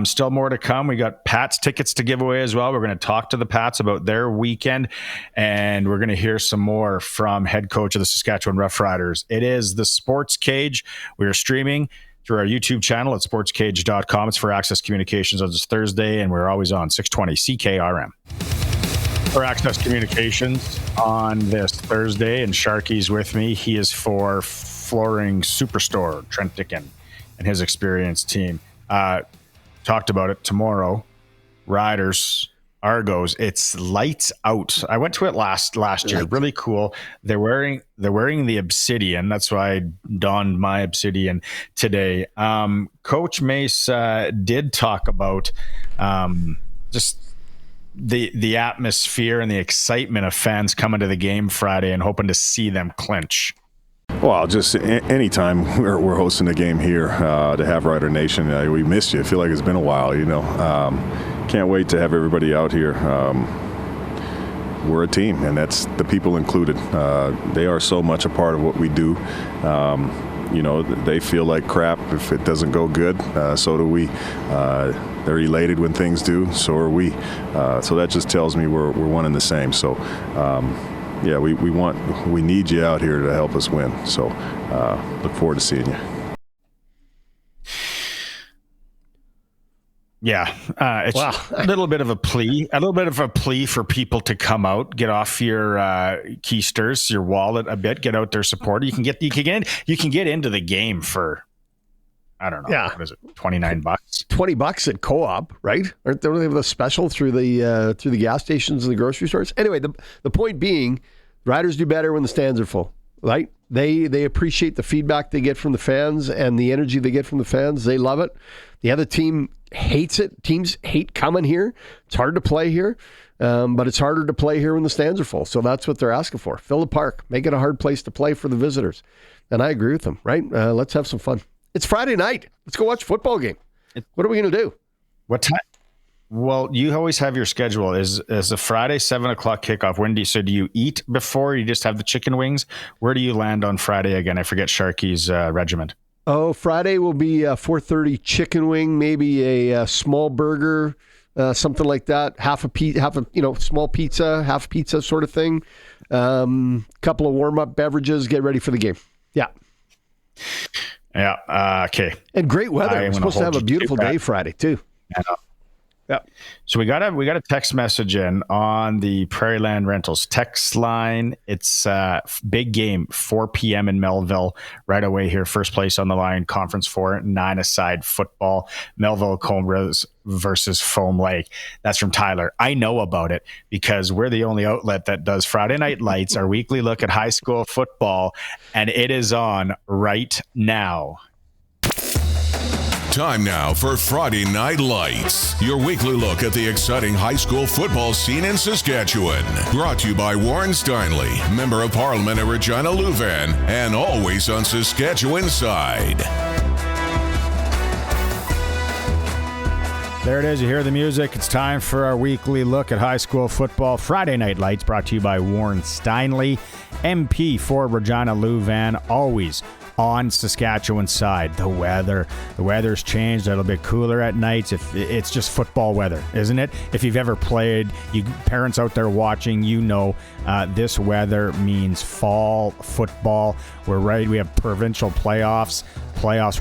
Still more to come. We got Pats tickets to give away as well. We're going to talk to the Pats about their weekend, and we're going to hear some more from head coach of the Saskatchewan Roughriders. It is the Sports Cage. We are streaming through our YouTube channel at sportscage.com. It's for Access Communications on this Thursday, and we're always on 620 CKRM. For Access Communications on this Thursday, and Sharky's with me. He is for Flooring Superstore, Trent Dickin and his experienced team. Talked about it tomorrow. Riders Argos. It's lights out. I went to it last year. Really cool. They're wearing the Obsidian. That's why I donned my Obsidian today. Coach Mace did talk about just the atmosphere and the excitement of fans coming to the game Friday and hoping to see them clinch. Well, just anytime we're hosting a game here to have Rider Nation, we missed you. I feel like it's been a while, Can't wait to have everybody out here. We're a team, and that's the people included. They are so much a part of what we do. They feel like crap if it doesn't go good. So do we. They're elated when things do. So are we. So that just tells me we're one and the same. So, we need you out here to help us win. So look forward to seeing you. Yeah, it's a little bit of a plea for people to come out, get off your keisters, your wallet a bit, get out there, support. You can get into the game for, I don't know, what is it, $29? $20 at Co-op, right? Don't they have a special through the gas stations and the grocery stores? Anyway, the point being, Riders do better when the stands are full, right? They appreciate the feedback they get from the fans and the energy they get from the fans. They love it. The other team hates it. Teams hate coming here. It's hard to play here, but it's harder to play here when the stands are full. So that's what they're asking for. Fill the park. Make it a hard place to play for the visitors. And I agree with them, right? Let's have some fun. It's Friday night. Let's go watch a football game. What are we going to do? What time? Well, you always have your schedule. Is a Friday 7:00 kickoff. Do you eat before? Or you just have the chicken wings? Where do you land on Friday again? I forget Sharky's regiment. Oh, Friday will be a 4:30 chicken wing, maybe a small burger, something like that. Small pizza, half pizza sort of thing. Couple of warm-up beverages. Get ready for the game. Yeah. Yeah. Okay. And great weather. We're supposed to have a beautiful day Friday too. Yeah. Yeah. So we got a text message in on the Prairie Land Rentals text line. It's big game, 4 p.m. in Melville right away here. First place on the line, Conference 4, 9-a-side football. Melville Cobras versus Foam Lake. That's from Tyler. I know about it because we're the only outlet that does Friday Night Lights, our weekly look at high school football, and it is on right now. Time now for Friday Night Lights, your weekly look at the exciting high school football scene in Saskatchewan. Brought to you by Warren Steinley, Member of Parliament at Regina Louvain, and always on Saskatchewan side. There it is. You hear the music. It's time for our weekly look at high school football. Friday Night Lights brought to you by Warren Steinley, MP for Regina Louvain, always on Saskatchewan side. The weather's changed a little bit cooler at nights. If it's just football weather, isn't it? If you've ever played, you parents out there watching, this weather means fall football. We have provincial playoffs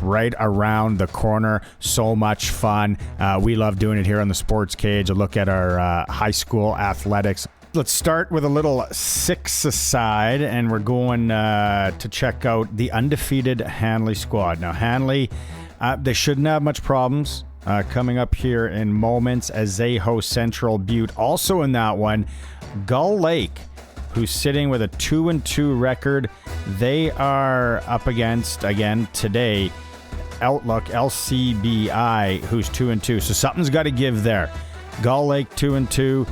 right around the corner. So much fun. We love doing it here on the Sports Cage. A look at our high school athletics. Let's start with a little six-a-side, and we're going to check out the undefeated Hanley squad. Now, Hanley, they shouldn't have much problems coming up here in moments as they host Central Butte. Also in that one, Gull Lake, who's sitting with a 2-2 record. They are up against, again, today, Outlook LCBI, who's 2-2. So something's got to give there. Gull Lake 2-2.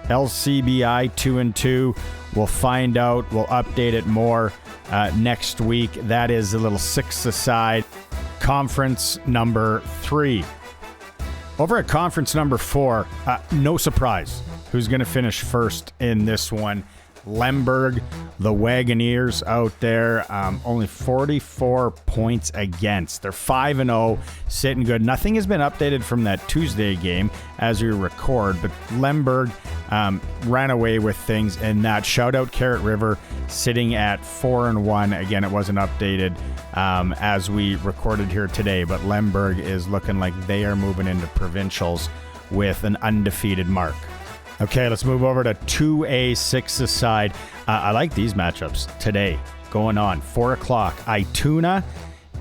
LCBI 2-2. We'll find out. We'll update it more next week. That is a little six-a-side. Conference number 3. Over at conference number 4, no surprise who's going to finish first in this one. Lemberg, the Wagoneers out there, only 44 points against. They're 5-0, sitting good. Nothing has been updated from that Tuesday game as we record, but Lemberg ran away with things in that. Shout out Carrot River, sitting at 4-1. Again, it wasn't updated as we recorded here today, but Lemberg is looking like they are moving into provincials with an undefeated mark. Okay, let's move over to 2A, 6-a-side. I like these matchups today going on. 4 o'clock. Ituna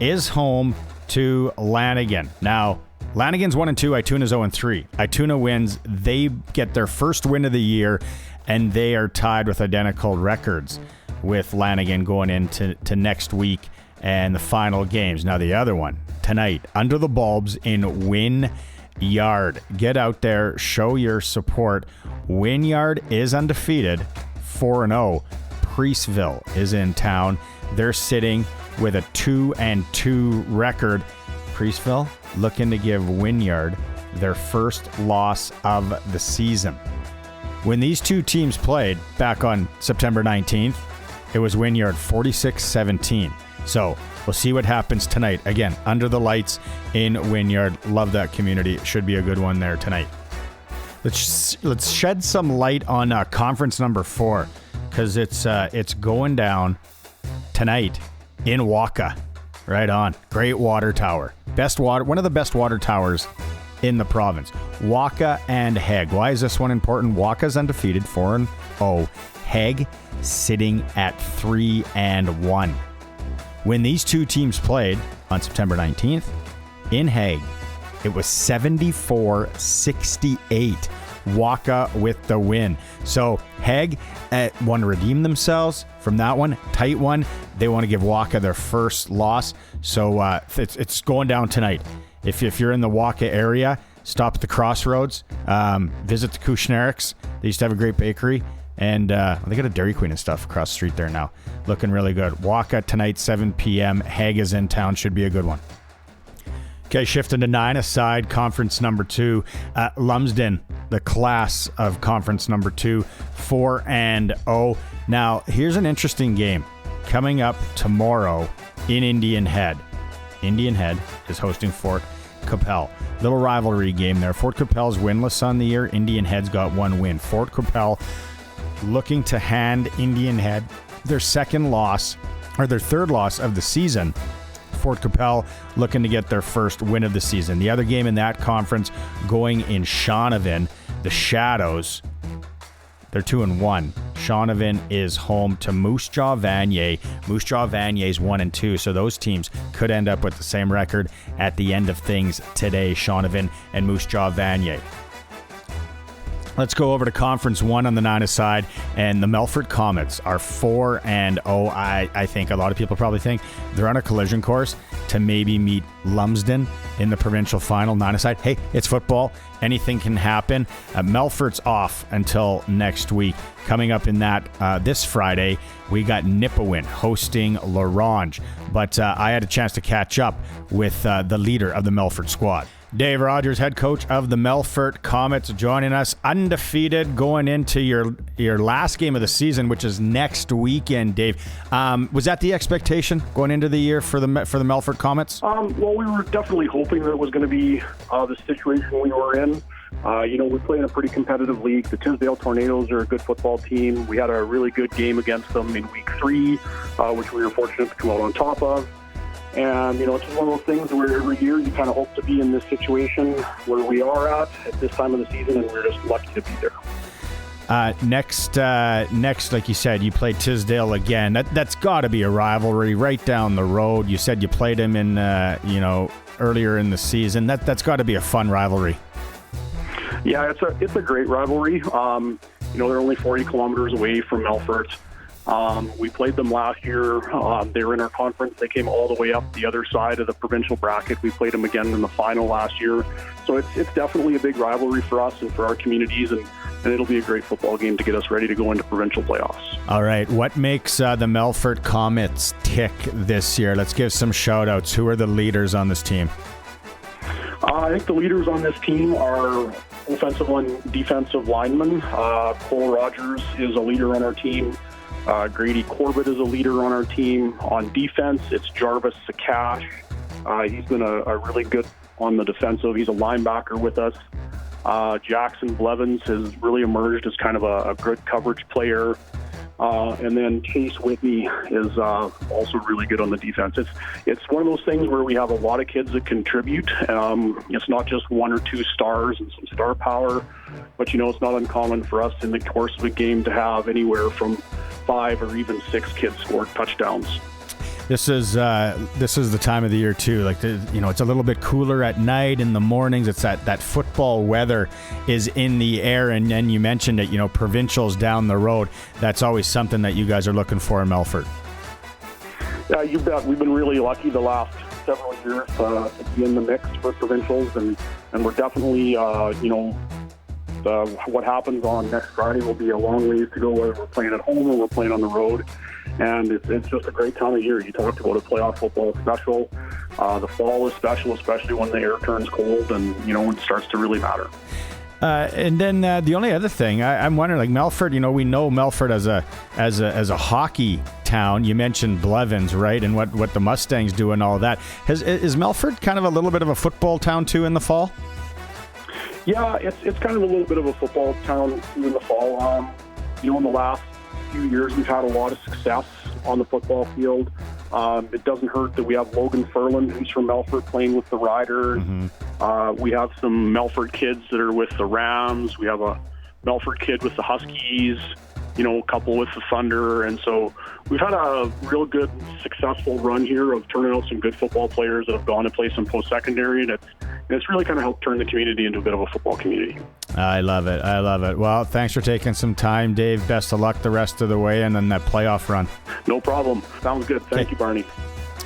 is home to Lanigan. Now, Lanigan's 1-2. Ituna's 0-3. Ituna wins. They get their first win of the year, and they are tied with identical records with Lanigan going into next week and the final games. Now the other one tonight, under the bulbs in Wynyard. Get out there, show your support. Wynyard is undefeated, 4-0. Priestville is in town. They're sitting with a 2-2 record. Priestville looking to give Wynyard their first loss of the season. When these two teams played back on September 19th, it was Wynyard 46-17. So we'll see what happens tonight. Again, under the lights in Wynyard. Love that community. It should be a good one there tonight. Let's shed some light on conference number 4, because it's going down tonight in Waka. Right on. Great water tower. One of the best water towers in the province. Waka and Heg. Why is this one important? Waka's undefeated, 4-0. Heg sitting at 3-1. When these two teams played on September 19th in Heg, it was 74-68. Waka with the win. So Heg want to redeem themselves from that one. Tight one. They want to give Waka their first loss. So it's going down tonight. If you're in the Waka area, stop at the Crossroads. Visit the Kushneriks. They used to have a great bakery. And they got a Dairy Queen and stuff across the street there now. Looking really good. Waka tonight, 7 p.m. Heg is in town. Should be a good one. Okay, shifting to 9 aside, conference number 2. Lumsden, the class of conference number 2, 4-0. Now, here's an interesting game coming up tomorrow in Indian Head. Indian Head is hosting Fort Capel. Little rivalry game there. Fort Capel's winless on the year. Indian Head's got 1 win. Fort Capel looking to hand Indian Head their third loss of the season. Fort Capel looking to get their first win of the season. The other game in that conference going in Shaunavon, the Shadows, they're 2-1. Shaunavon is home to Moose Jaw Vanier. Moose Jaw Vanier's 1-2, so those teams could end up with the same record at the end of things today, Shaunavon and Moose Jaw Vanier. Let's go over to Conference 1 on the 9 side, and the Melfort Comets are 4-0. I think a lot of people probably think they're on a collision course to maybe meet Lumsden in the provincial final. 9 side, hey, it's football. Anything can happen. Melfort's off until next week. Coming up in that this Friday, we got Nipawin hosting Larange. But I had a chance to catch up with the leader of the Melfort squad. Dave Rogers, head coach of the Melfort Comets, joining us undefeated going into your last game of the season, which is next weekend. Dave, was that the expectation going into the year for the Melfort Comets? Well, we were definitely hoping that it was going to be the situation we were in. We play in a pretty competitive league. The Tisdale Tornadoes are a good football team. We had a really good game against them in week 3, which we were fortunate to come out on top of. And, it's just one of those things where every year you kind of hope to be in this situation where we are at this time of the season, and we're just lucky to be there. Next, like you said, you play Tisdale again. That's got to be a rivalry right down the road. You said you played him in, earlier in the season. That's got to be a fun rivalry. Yeah, it's a great rivalry. They're only 40 kilometers away from Melfort. We played them last year. They were in our conference. They came all the way up the other side of the provincial bracket. We played them again in the final last year. So it's definitely a big rivalry for us and for our communities, and it'll be a great football game to get us ready to go into provincial playoffs. All right. What makes the Melfort Comets tick this year? Let's give some shout-outs. Who are the leaders on this team? I think the leaders on this team are offensive and defensive linemen. Cole Rogers is a leader on our team. Grady Corbett is a leader on our team. On defense, it's Jarvis Sakash. He's been a really good on the defensive. He's a linebacker with us. Jackson Blevins has really emerged as kind of a good coverage player. And then Chase Whitney is also really good on the defense. It's one of those things where we have a lot of kids that contribute. It's not just 1 or 2 stars and some star power, but it's not uncommon for us in the course of a game to have anywhere from 5 or even 6 kids score touchdowns. This is the time of the year too. Like it's a little bit cooler at night. In the mornings, it's that football weather is in the air. And then you mentioned it. Provincials down the road. That's always something that you guys are looking for in Melfort. Yeah, you bet. We've been really lucky the last several years to be in the mix for provincials, and we're definitely what happens on next Friday will be a long ways to go, whether we're playing at home or we're playing on the road. And it's just a great time of year. You talked about a playoff football special. The fall is special, especially when the air turns cold and, it starts to really matter. And then the only other thing I'm wondering, like Melfort, we know Melfort as a hockey town. You mentioned Blevins, right? And what the Mustangs do and all that. Is Melfort kind of a little bit of a football town too in the fall? Yeah, it's kind of a little bit of a football town too in the fall. In the last few years, we've had a lot of success on the football field. It doesn't hurt that we have Logan Furlan, who's from Melfort, playing with the Riders. Mm-hmm. We have some Melfort kids that are with the Rams. We have a Melfort kid with the Huskies, a couple with the Thunder. And so we've had a real good, successful run here of turning out some good football players that have gone to play some post-secondary. And it's really kind of helped turn the community into a bit of a football community. I love it. Well, thanks for taking some time, Dave. Best of luck the rest of the way and then that playoff run. No problem. Sounds good. Thank you, Barney.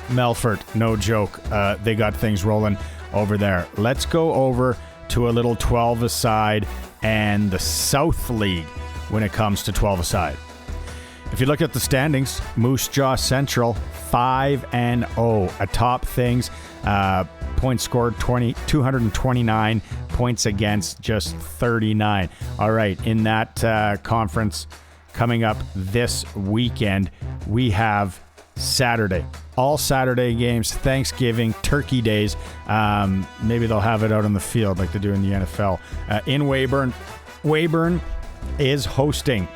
Melfort, no joke. They got things rolling over there. Let's go over to a little 12-a-side and the South League when it comes to 12-a-side. If you look at the standings, Moose Jaw Central 5-0 atop things. Points scored 229, points against just 39. All right, in that conference coming up this weekend, we have Saturday. All Saturday games, Thanksgiving, Turkey Days. Maybe they'll have it out on the field like they do in the NFL. In Weyburn. Weyburn is hosting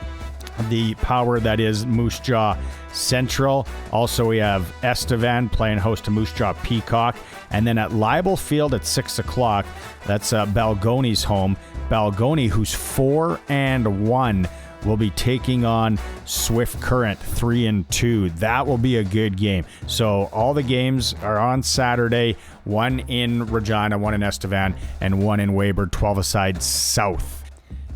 the power that is Moose Jaw Central. Also, we have Estevan playing host to Moose Jaw Peacock. And then at Libel Field at 6 o'clock, that's Balgonie's home. Balgonie, who's 4-1, will be taking on Swift Current 3-2. That will be a good game. So all the games are on Saturday, one in Regina, one in Estevan, and one in Weyburn, 12-a-side South.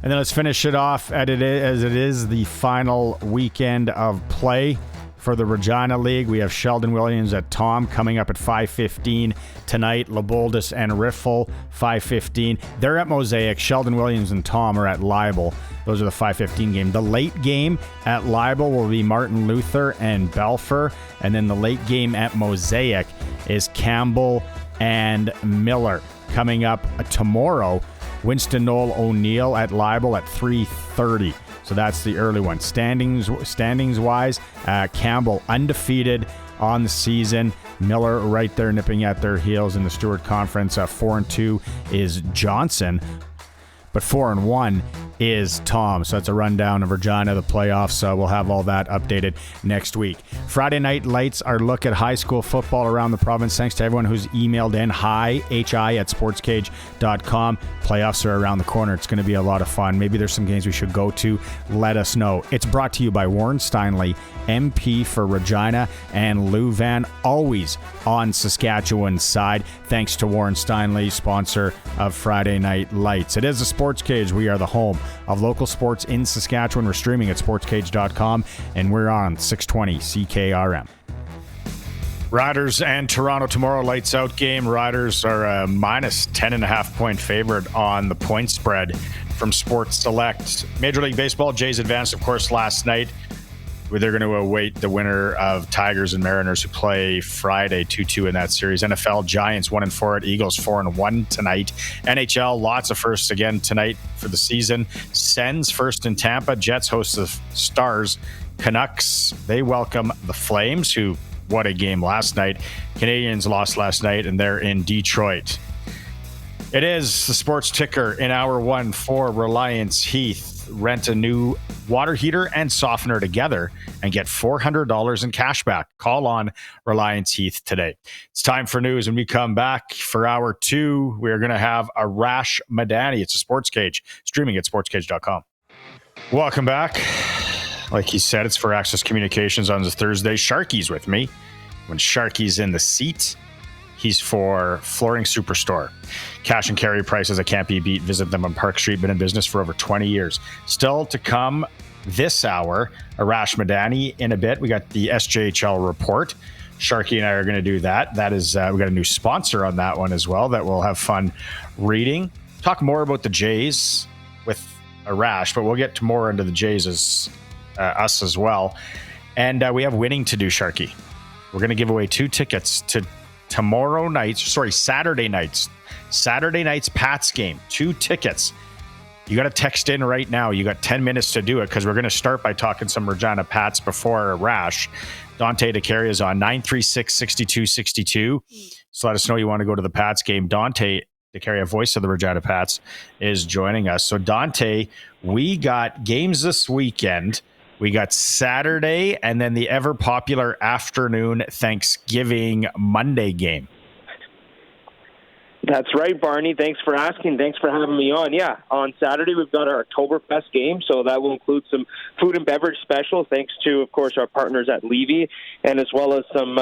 And then let's finish it off as it is the final weekend of play for the Regina League. We have Sheldon Williams at Tom coming up at 5:15 tonight. Leboldus and Riffle, 5:15. They're at Mosaic. Sheldon Williams and Tom are at Libel. Those are the 5:15 game. The late game at Libel will be Martin Luther and Belfer. And then the late game at Mosaic is Campbell and Miller. Coming up tomorrow, Winston Knoll O'Neill at Libel at 3:30. So that's the early one. Standings wise, Campbell undefeated on the season. Miller right there nipping at their heels in the Stewart Conference. 4-2 is Johnson, but 4-1 is Tom. So that's a rundown of Regina, the playoffs. We'll have all that updated next week. Friday Night Lights, our look at high school football around the province. Thanks to everyone who's emailed in. hi at sportscage.com. Playoffs are around the corner. It's going to be a lot of fun. Maybe there's some games we should go to. Let us know. It's brought to you by Warren Steinley, MP for Regina and Louvain, always on Saskatchewan's side. Thanks to Warren Steinley, sponsor of Friday Night Lights. It is a Sports Cage. We are the home of local sports in Saskatchewan. We're streaming at sportscage.com, and we're on 620 CKRM. Riders and Toronto tomorrow, lights out game. Riders are a minus 10.5 point favorite on the point spread from Sports Select. Major League Baseball, Jays advanced, of course, last night. They're going to await the winner of Tigers and Mariners, who play Friday 2-2 in that series. NFL, Giants 1-4 at Eagles, 4-1 tonight. NHL, lots of firsts again tonight for the season. Sens first in Tampa. Jets host the Stars. Canucks, they welcome the Flames, who, what a game last night. Canadians lost last night, and they're in Detroit. It is the Sports Ticker in hour one for Reliance Heath. Rent a new water heater and softener together and get $400 in cash back. Call on Reliance Heath today. It's time for news. When we come back for hour two, we're going to have Arash Madani. It's a Sports Cage, streaming at sportscage.com. Welcome back. Like he said, it's for Access Communications on this Thursday. Sharky's with me. When Sharky's in the seat, he's for Flooring Superstore. Cash and carry prices that can't be beat. Visit them on Park Street. Been in business for over 20 years. Still to come this hour, Arash Madani in a bit. We got the SJHL report. Sharky and I are going to do that. That is, we got a new sponsor on that one as well that we'll have fun reading. Talk more about the Jays with Arash, but we'll get to more into the Jays as us as well. And we have winning to do, Sharky. We're going to give away 2 tickets to Saturday night's Pats game. 2 tickets. You got to text in right now. You got 10 minutes to do it because we're going to start by talking some Regina Pats before Arash. Dante to Caria is on 936-6262. So let us know you want to go to the Pats game. Dante to Caria, voice of the Regina Pats, is joining us. So Dante, we got games this weekend. We got Saturday and then the ever popular afternoon Thanksgiving Monday game. That's right, Barney. Thanks for asking. Thanks for having me on. Yeah, on Saturday we've got our Oktoberfest game, so that will include some food and beverage special, thanks to, of course, our partners at Levy, and as well as some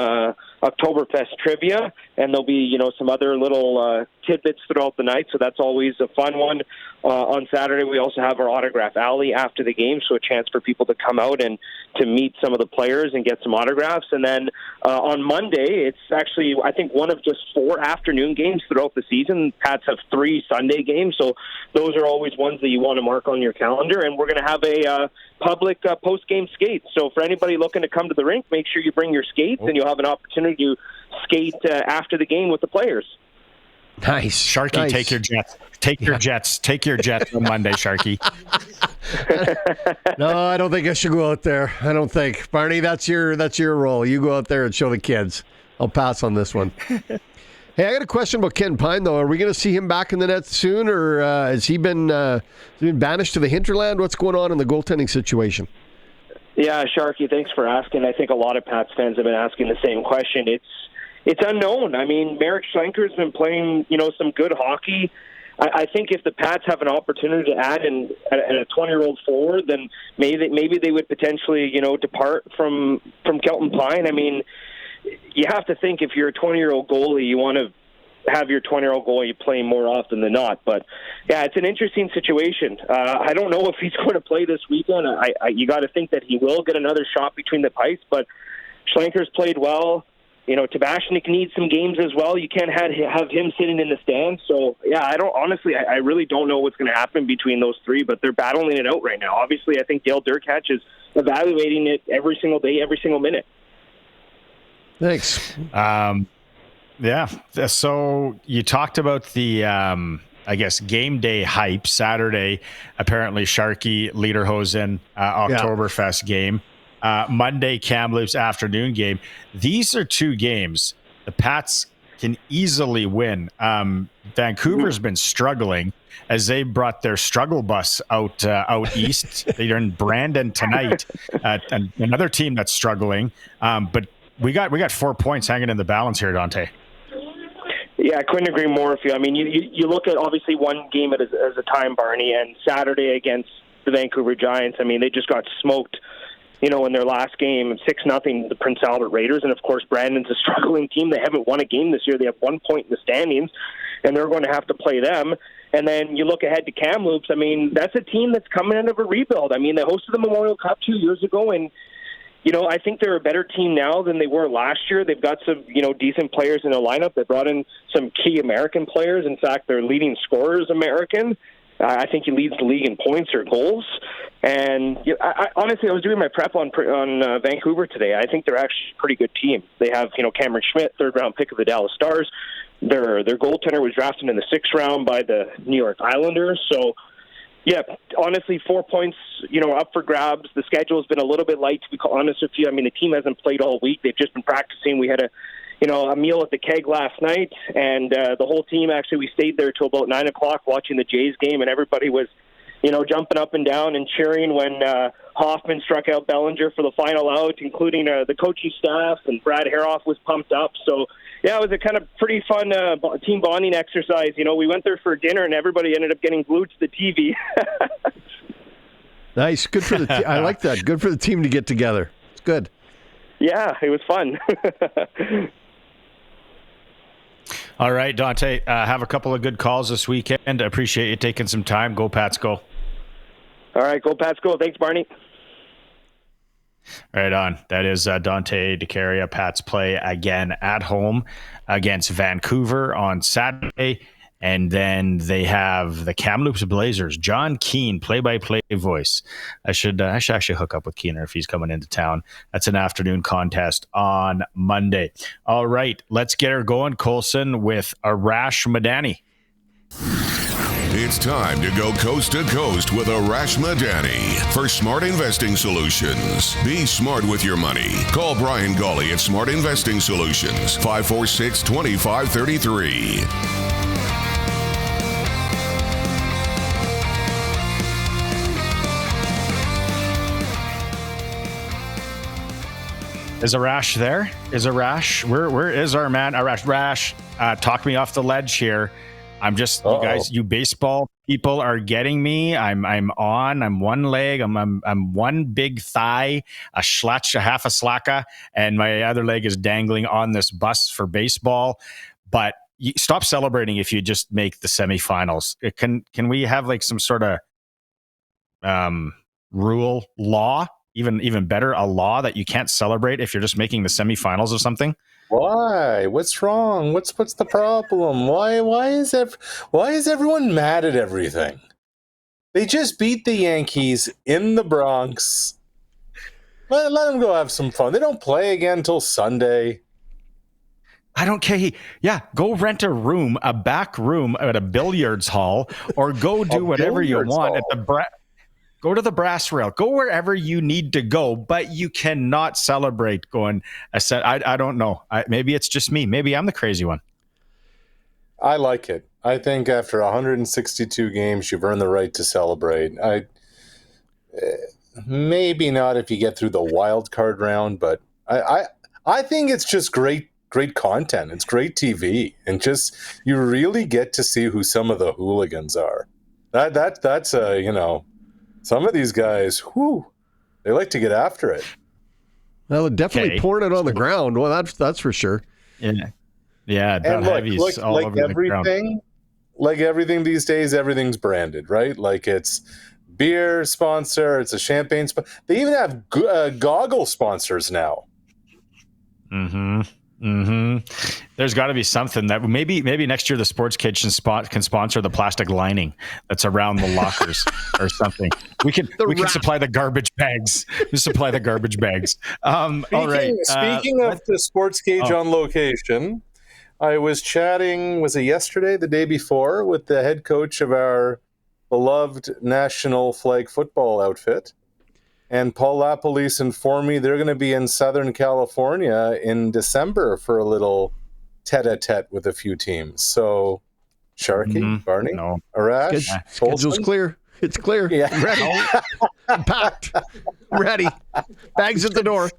Oktoberfest trivia, and there'll be, some other little tidbits throughout the night, so that's always a fun one. On Saturday, we also have our autograph alley after the game, so a chance for people to come out and to meet some of the players and get some autographs. And then on Monday, it's actually, I think, one of just 4 afternoon games throughout the season. Pats have 3 Sunday games, so those are always ones that you want to mark on your calendar. And we're going to have a public post-game skate. So for anybody looking to come to the rink, make sure you bring your skates, and you'll have an opportunity to skate after the game with the players. Nice. Sharky, nice. Take your jets. Take your jets on Monday, Sharky. No, I don't think I should go out there. I don't think. Barney, that's your role. You go out there and show the kids. I'll pass on this one. Hey, I got a question about Ken Pine, though. Are we going to see him back in the net soon, or has he been banished to the hinterland? What's going on in the goaltending situation? Yeah, Sharky, thanks for asking. I think a lot of Pats fans have been asking the same question. It's unknown. I mean, Marek Schlenker's been playing, some good hockey. I think if the Pats have an opportunity to add a 20-year-old forward, then maybe they would potentially, depart from Kelton Pine. I mean, you have to think if you're a 20-year-old goalie, you want to have your 20-year-old goalie playing more often than not. But, yeah, it's an interesting situation. I don't know if he's going to play this weekend. You got to think that he will get another shot between the pipes, but Schlenker's played well. Tabashnik needs some games as well. You can't have him sitting in the stands. So, yeah, I really don't know what's going to happen between those 3, but they're battling it out right now. Obviously, I think Dale Durkach is evaluating it every single day, every single minute. Thanks. Yeah. So you talked about the, game day hype. Saturday, apparently Sharky, Lederhosen, Oktoberfest game. Monday, Kamloops afternoon game. These are 2 games the Pats can easily win. Vancouver's been struggling as they brought their struggle bus out east. They're in Brandon tonight. And another team that's struggling. But we got 4 points hanging in the balance here, Dante. Yeah, I couldn't agree more with you. I mean, you look at obviously one game as a time, Barney, and Saturday against the Vancouver Giants. I mean, they just got smoked. In their last game, 6-0, the Prince Albert Raiders. And, of course, Brandon's a struggling team. They haven't won a game this year. They have 1 point in the standings, and they're going to have to play them. And then you look ahead to Kamloops. I mean, that's a team that's coming out of a rebuild. I mean, they hosted the Memorial Cup 2 years ago, and, I think they're a better team now than they were last year. They've got some, decent players in their lineup. They brought in some key American players. In fact, their leading scorer is American. I think he leads the league in points or goals. And honestly, I was doing my prep on Vancouver today. I think they're actually a pretty good team. They have, Cameron Schmidt, 3rd-round pick of the Dallas Stars. Their goaltender was drafted in the 6th round by the New York Islanders. So, yeah, honestly, 4 points, up for grabs. The schedule has been a little bit light, to be honest with you. I mean, the team hasn't played all week. They've just been practicing. We had a meal at the Keg last night, and the whole team, actually, we stayed there till about 9 o'clock watching the Jays game, and everybody was, jumping up and down and cheering when Hoffman struck out Bellinger for the final out, including the coaching staff, and Brad Haroff was pumped up. So, yeah, it was a kind of pretty fun team bonding exercise. We went there for dinner, and everybody ended up getting glued to the TV. Nice. Good for the I like that. Good for the team to get together. It's good. Yeah, it was fun. All right, Dante, have a couple of good calls this weekend. I appreciate you taking some time. Go Pats, go. All right, go Pats, go. Thanks, Barney. Right on. That is Dante Caria. Pats play again at home against Vancouver on Saturday. And then they have the Kamloops Blazers. John Keane, play-by-play voice. I should actually hook up with Keener if he's coming into town. That's an afternoon contest on Monday. All right, let's get her going, Colson, with Arash Madani. It's time to go coast to coast with Arash Madani for Smart Investing Solutions. Be smart with your money. Call Brian Gawley at Smart Investing Solutions, 546-2533. Is Arash there? Is Arash? Where is our man? Arash, talk me off the ledge here. I'm just, you guys, you baseball people are getting me. I'm on. I'm one leg. I'm one big thigh, a schlach, a half a slacka, and my other leg is dangling on this bus for baseball. But stop celebrating if you just make the semifinals. Can we have like some sort of rule law? Even better, a law that you can't celebrate if you're just making the semifinals of something. Why? What's wrong? What's the problem? Why is everyone mad at everything? They just beat the Yankees in the Bronx. Let them go have some fun. They don't play again until Sunday. I don't care. Yeah, go rent a room, a back room at a billiards hall, or go do whatever you want at the go to the brass rail. Go wherever you need to go, but you cannot celebrate going. I don't know. Maybe it's just me. Maybe I'm the crazy one. I like it. I think after 162 games, you've earned the right to celebrate. Maybe not if you get through the wild card round, but I think it's just great content. It's great TV, and just you really get to see who some of the hooligans are. That's some of these guys, they like to get after it. Well, definitely pouring it on the ground. Well, that's for sure. Yeah. And like everything these days, everything's branded, right? Like it's beer sponsor, it's a champagne sponsor. They even have goggle sponsors now. There's got to be something that maybe next year the SportsCage can sponsor the plastic lining that's around the lockers or something. We can supply the garbage bags. All right. Speaking of the SportsCage on location, I was chatting, was it yesterday, the day before, with the head coach of our beloved national flag football outfit. And Paul LaPolice informed me they're going to be in Southern California in December for a little tete-a-tete with a few teams. So, Sharky, Barney, Arash, schedule's clear. It's clear. Yeah. Ready. Packed. Ready. Bags at the door.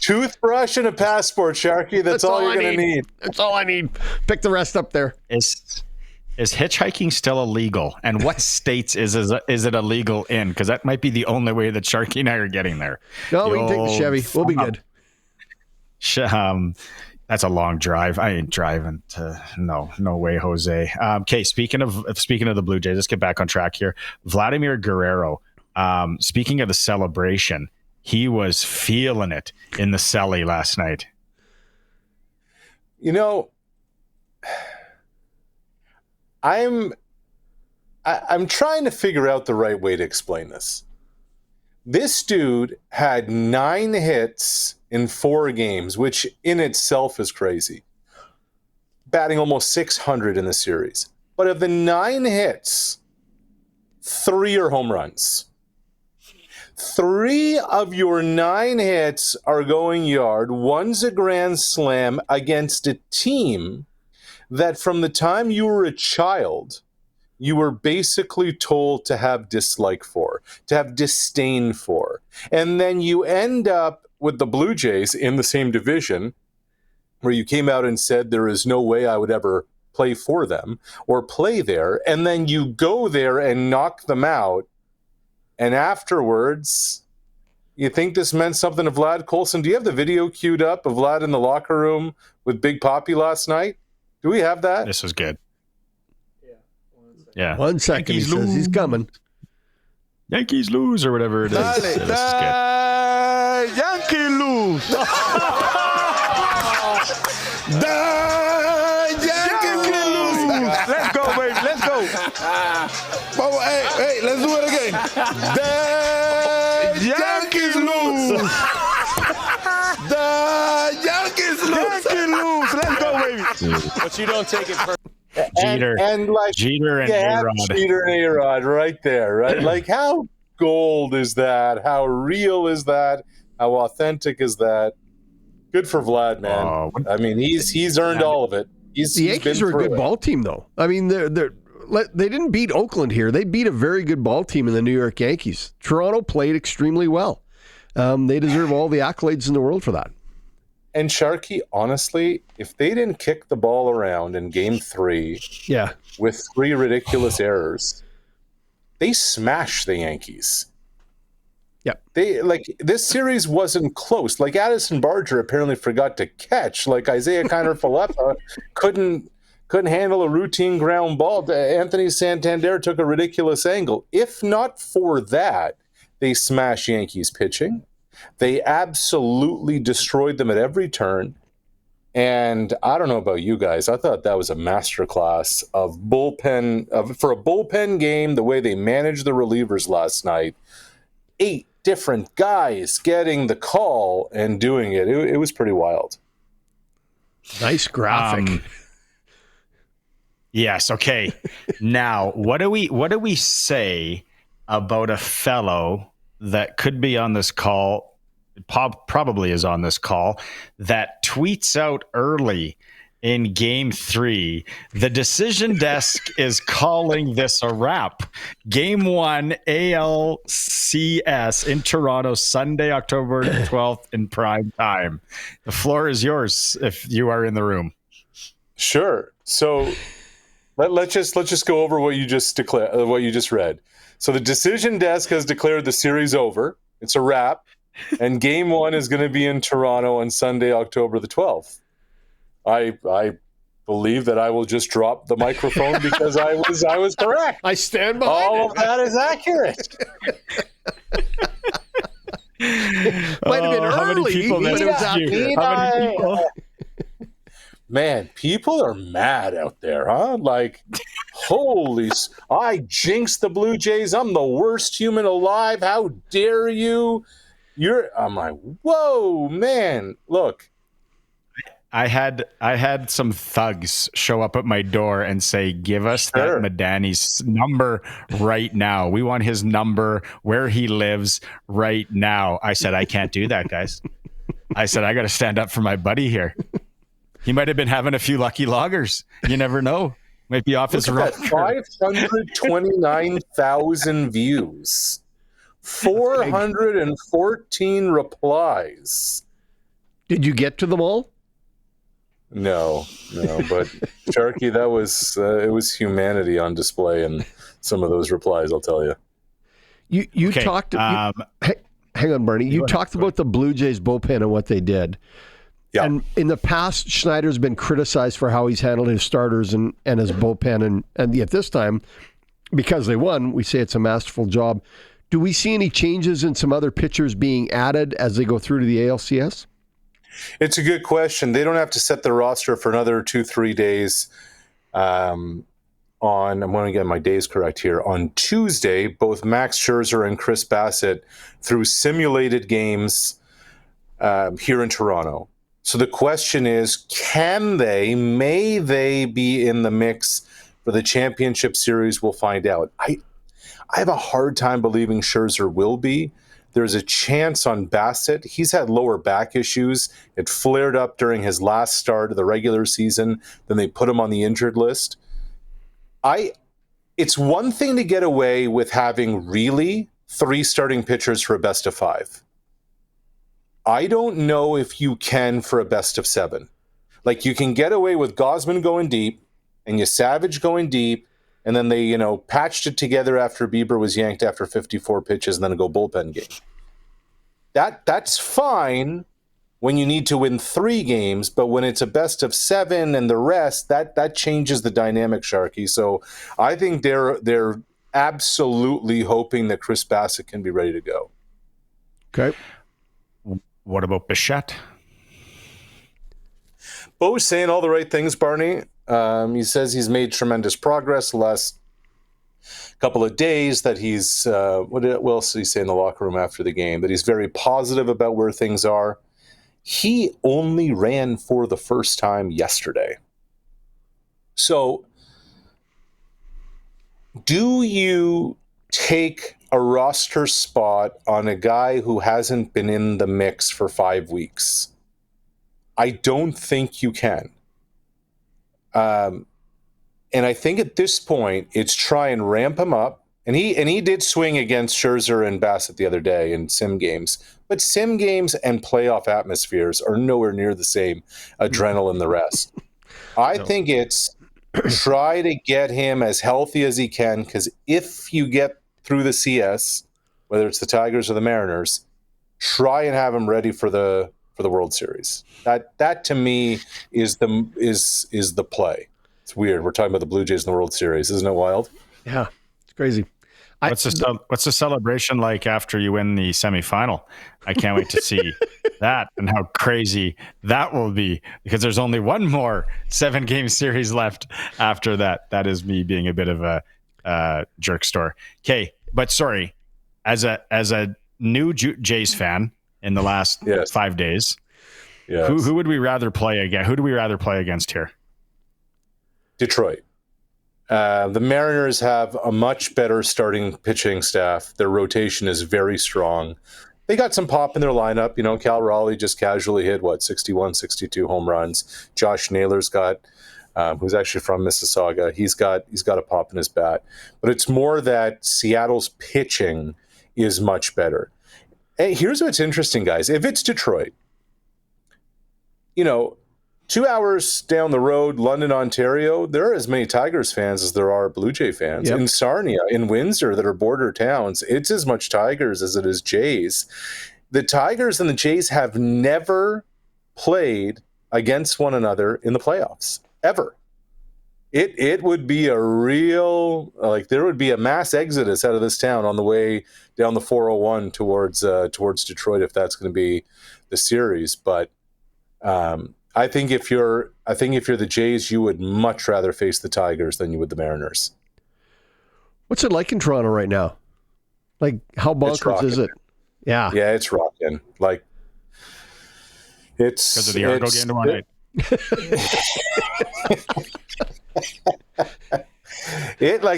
Toothbrush and a passport, Sharky. That's all you're going to need. That's all I need. Pick the rest up there. Is hitchhiking still illegal? And what states is it illegal in? Because that might be the only way that Sharky and I are getting there. No, we can take the Chevy. We'll be good. That's a long drive. I ain't driving to no way, Jose. Okay, speaking of the Blue Jays, let's get back on track here. Vladimir Guerrero. Speaking of the celebration, he was feeling it in the celly last night. You know, I'm trying to figure out the right way to explain this. This dude had 9 hits in 4 games, which in itself is crazy. Batting almost 600 in the series. But of the 9 hits, 3 are home runs. 3 of your 9 hits are going yard. 1's a grand slam against a team that from the time you were a child, you were basically told to have dislike for, to have disdain for. And then you end up with the Blue Jays in the same division where you came out and said there is no way I would ever play for them or play there. And then you go there and knock them out. And afterwards, You think this meant something to Vlad Colson? Do you have the video queued up of Vlad in the locker room with Big Poppy last night? Do we have that? This was good. Yeah. 1 second. He says he's coming. Yankees lose or whatever it is. Dale, This is good. Yankee lose. Yankee lose. Let's go, baby. Let's go. Hey, let's do it again. The Yankees lose. The Yankees lose. Yankees lose. Let's go, baby. But you don't take it personally. Jeter and A-Rod. Jeter and A-Rod right there, right? Like, how gold is that? How real is that? How authentic is that? Good for Vlad, man. I mean, he's earned all of it. The Yankees are a good ball team, though. I mean, they didn't beat Oakland here. They beat a very good ball team in the New York Yankees. Toronto played extremely well. They deserve all the accolades in the world for that. And Sharky, honestly, if they didn't kick the ball around in Game 3 with 3 ridiculous errors, they smashed the Yankees. Yeah. This series wasn't close. Like, Addison Barger apparently forgot to catch. Like, Isaiah Kiner-Falefa couldn't handle a routine ground ball. Anthony Santander took a ridiculous angle. If not for that, they smashed Yankees pitching. They absolutely destroyed them at every turn. And I don't know about you guys. I thought that was a masterclass of bullpen for a bullpen game, the way they managed the relievers last night. 8 different guys getting the call and doing it. It was pretty wild. Nice graphic. Yes. Okay. Now, what do we say about a fellow that could be on this call, probably is on this call, that tweets out early in Game 3, the decision desk is calling this a wrap. Game 1 ALCS in Toronto, Sunday, October 12th in prime time. The floor is yours if you are in the room. Sure. So let's just go over what you just read. So the decision desk has declared the series over. It's a wrap. And Game 1 is going to be in Toronto on Sunday, October the 12th. I believe that I will just drop the microphone because I was correct. I stand behind all of that is accurate. Might have been early. How many people Man, people are mad out there, huh? Like, I jinxed the Blue Jays. I'm the worst human alive. How dare you? I'm like, whoa, man. Look. I had some thugs show up at my door and say, give us that Madani's number right now. We want his number, where he lives right now. I said, I can't do that, guys. I said, I got to stand up for my buddy here. He might have been having a few lucky loggers. You never know. Might be off his rocker. 529,000 views. 414 replies. Did you get to them all? No, but Sharky, that was it was humanity on display in some of those replies, I'll tell you. You okay. talked hang on, Barney. You talked about the Blue Jays bullpen and what they did. Yeah. And in the past, Schneider's been criticized for how he's handled his starters and his bullpen, and yet this time, because they won, we say it's a masterful job. Do we see any changes in some other pitchers being added as they go through to the ALCS? It's a good question. They don't have to set the roster for another 2-3 days. I'm going to get my days correct here. On Tuesday, both Max Scherzer and Chris Bassett threw simulated games here in Toronto. So the question is, may they be in the mix for the championship series? We'll find out. I have a hard time believing Scherzer will be. There's a chance on Bassett. He's had lower back issues. It flared up during his last start of the regular season. Then they put him on the injured list. It's one thing to get away with having really 3 starting pitchers for a best of 5. I don't know if you can for a best of 7. Like, you can get away with Gausman going deep and Savage going deep, and then they, patched it together after Bieber was yanked after 54 pitches and then a go bullpen game. That's fine when you need to win 3 games, but when it's a best of 7 and the rest, that changes the dynamic, Sharky. So I think they're absolutely hoping that Chris Bassett can be ready to go. Okay. What about Bichette? Bo's saying all the right things, Barney. He says he's made tremendous progress the last couple of days, that he's, what else did he say in the locker room after the game? That he's very positive about where things are. He only ran for the first time yesterday. So, do you take a roster spot on a guy who hasn't been in the mix for 5 weeks? I don't think you can. And I think at this point, it's try and ramp him up. And he did swing against Scherzer and Bassett the other day in sim games. But sim games and playoff atmospheres are nowhere near the same adrenaline the rest. I think it's try to get him as healthy as he can, because if you get through the CS, whether it's the Tigers or the Mariners, try and have him ready for the World Series. That to me is the play. It's weird. We're talking about the Blue Jays in the World Series. Isn't it wild? Yeah, it's crazy. What's the celebration like after you win the semifinal? I can't wait to see that and how crazy that will be, because there's only one more 7-game series left after that. That is me being a bit of a jerk store. Okay, but sorry, as a new Jays fan in the last 5 days, who would we rather play against? Who do we rather play against here? Detroit. The Mariners have a much better starting pitching staff. Their rotation is very strong. They got some pop in their lineup. You know, Cal Raleigh just casually hit, 61, 62 home runs. Josh Naylor's got, who's actually from Mississauga, he's got a pop in his bat. But it's more that Seattle's pitching is much better. Hey, here's what's interesting, guys. If it's Detroit, 2 hours down the road, London, Ontario, there are as many Tigers fans as there are Blue Jay fans. Yep. In Sarnia, in Windsor, that are border towns, it's as much Tigers as it is Jays. The Tigers and the Jays have never played against one another in the playoffs, ever. It would be a real, there would be a mass exodus out of this town on the way down the 401 towards Detroit, if that's going to be the series. But I think if you're the Jays, you would much rather face the Tigers than you would the Mariners. What's it like in Toronto right now? Like, how bonkers is it? Yeah. Yeah, it's rocking. It's because of the Argo game tomorrow night.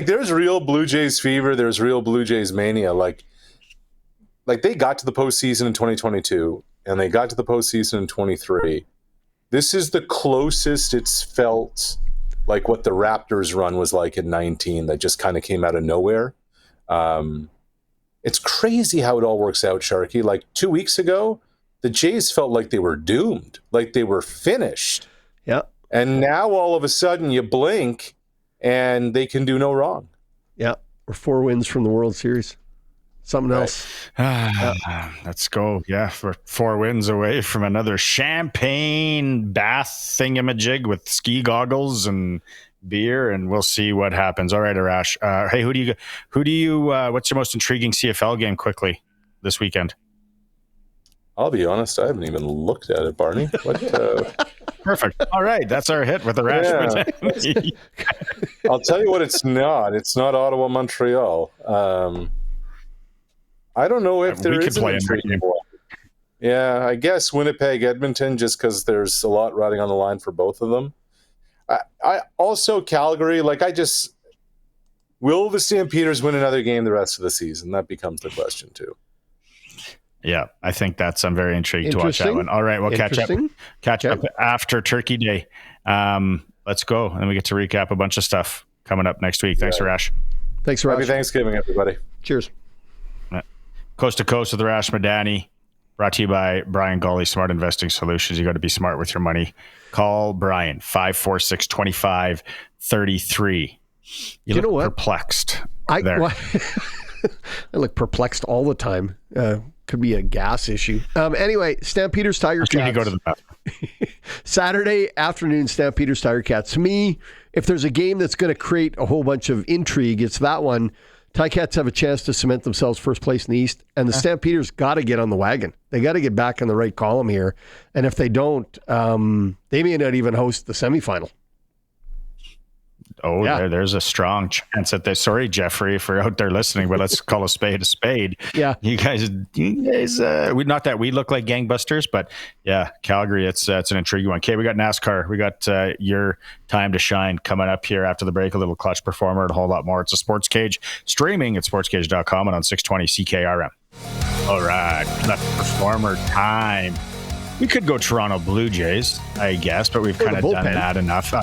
There's real Blue Jays fever. There's real Blue Jays mania. Like they got to the postseason in 2022, and they got to the postseason in 23. This is the closest it's felt like what the Raptors run was like in 19, that just kind of came out of nowhere. It's crazy how it all works out, Sharky. 2 weeks ago, the Jays felt like they were doomed, like they were finished. Yeah. And now all of a sudden you blink and they can do no wrong. Yeah. We're 4 wins from the World Series. Something else. Let's go. Yeah, we're 4 wins away from another champagne bath thingamajig with ski goggles and beer, and we'll see what happens. All right, Arash. Hey, who do you? What's your most intriguing CFL game quickly this weekend? I'll be honest, I haven't even looked at it, Barney. Perfect. All right, that's our hit with Arash Madani. I'll tell you what, it's not. It's not Ottawa, Montreal. I don't know if there is an intriguing one. Yeah, I guess Winnipeg, Edmonton, just because there's a lot riding on the line for both of them. I also Calgary. Will the Stampeders win another game the rest of the season? That becomes the question too. Yeah, I think I'm very intrigued to watch that one. All right, we'll catch up after Turkey Day. Let's go, and we get to recap a bunch of stuff coming up next week. Thanks, Arash. Thanks, Arash. Happy Thanksgiving, everybody. Cheers. Coast to Coast with Arash Madani, brought to you by Brian Gawley, Smart Investing Solutions. You got to be smart with your money. Call Brian, 546-2533. You look perplexed there. I look perplexed all the time. Could be a gas issue. Anyway, Stampeders Tiger Cats. You need to go to the bathroom. Saturday afternoon, Stampeders Tiger Cats. To me, if there's a game that's going to create a whole bunch of intrigue, it's that one. Ticats have a chance to cement themselves first place in the East, and the Stampeders got to get on the wagon. They got to get back in the right column here, and if they don't, they may not even host the semifinal. Oh, yeah. There's a strong chance that sorry, Jeffrey, if you're out there listening, but let's call a spade a spade. Yeah. You guys, not that we look like gangbusters, but yeah, Calgary, it's an intriguing one. Okay, we got NASCAR. We got your time to shine coming up here after the break, a little clutch performer and a whole lot more. It's a Sports Cage, streaming at sportscage.com and on 620 CKRM. All right, clutch performer time. We could go Toronto Blue Jays, I guess, but we've kind of done that enough.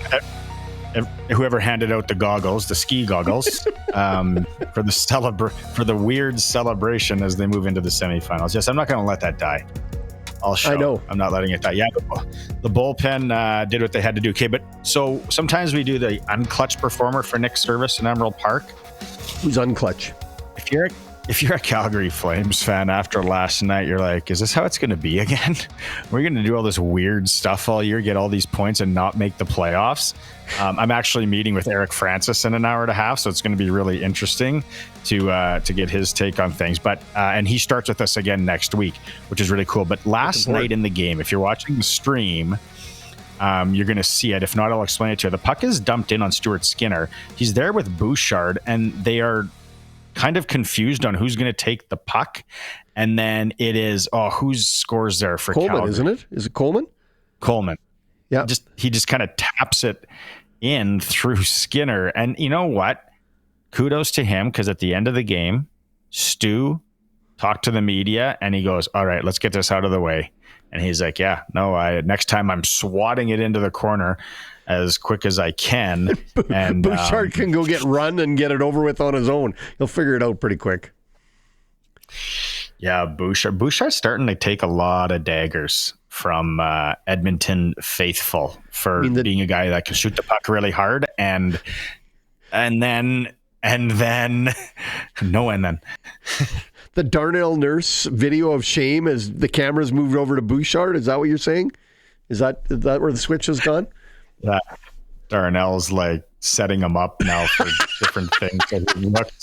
Whoever handed out the goggles, the ski goggles, for the weird celebration as they move into the semifinals. Yes, I'm not going to let that die. I know. I'm not letting it die. Yeah, the bullpen did what they had to do. Okay, but so sometimes we do the unclutch performer for Nick Service in Emerald Park. Who's unclutch? If you're a Calgary Flames fan after last night, you're like, is this how it's going to be again? We're going to do all this weird stuff all year, get all these points and not make the playoffs. I'm actually meeting with Eric Francis in an hour and a half, so it's going to be really interesting to get his take on things. But and he starts with us again next week, which is really cool. But last night in the game, if you're watching the stream, you're going to see it. If not, I'll explain it to you. The puck is dumped in on Stuart Skinner. He's there with Bouchard, and they are kind of confused on who's going to take the puck. And then it is, who scores there for Coleman, Calgary? Isn't it? Is it Coleman? Coleman. Yeah. He just kind of taps it in through Skinner. And you know what? Kudos to him, because at the end of the game, Stu talked to the media and he goes, all right, let's get this out of the way. And he's like, next time I'm swatting it into the corner as quick as I can. And Bouchard can go get run and get it over with on his own. He'll figure it out pretty quick. Yeah, Bouchard's starting to take a lot of daggers from Edmonton faithful for being a guy that can shoot the puck really hard and then. The Darnell Nurse video of shame as the camera's moved over to Bouchard. Is that what you're saying? Is that where the switch has gone? Yeah. Darnell's like setting him up now for different things. It looks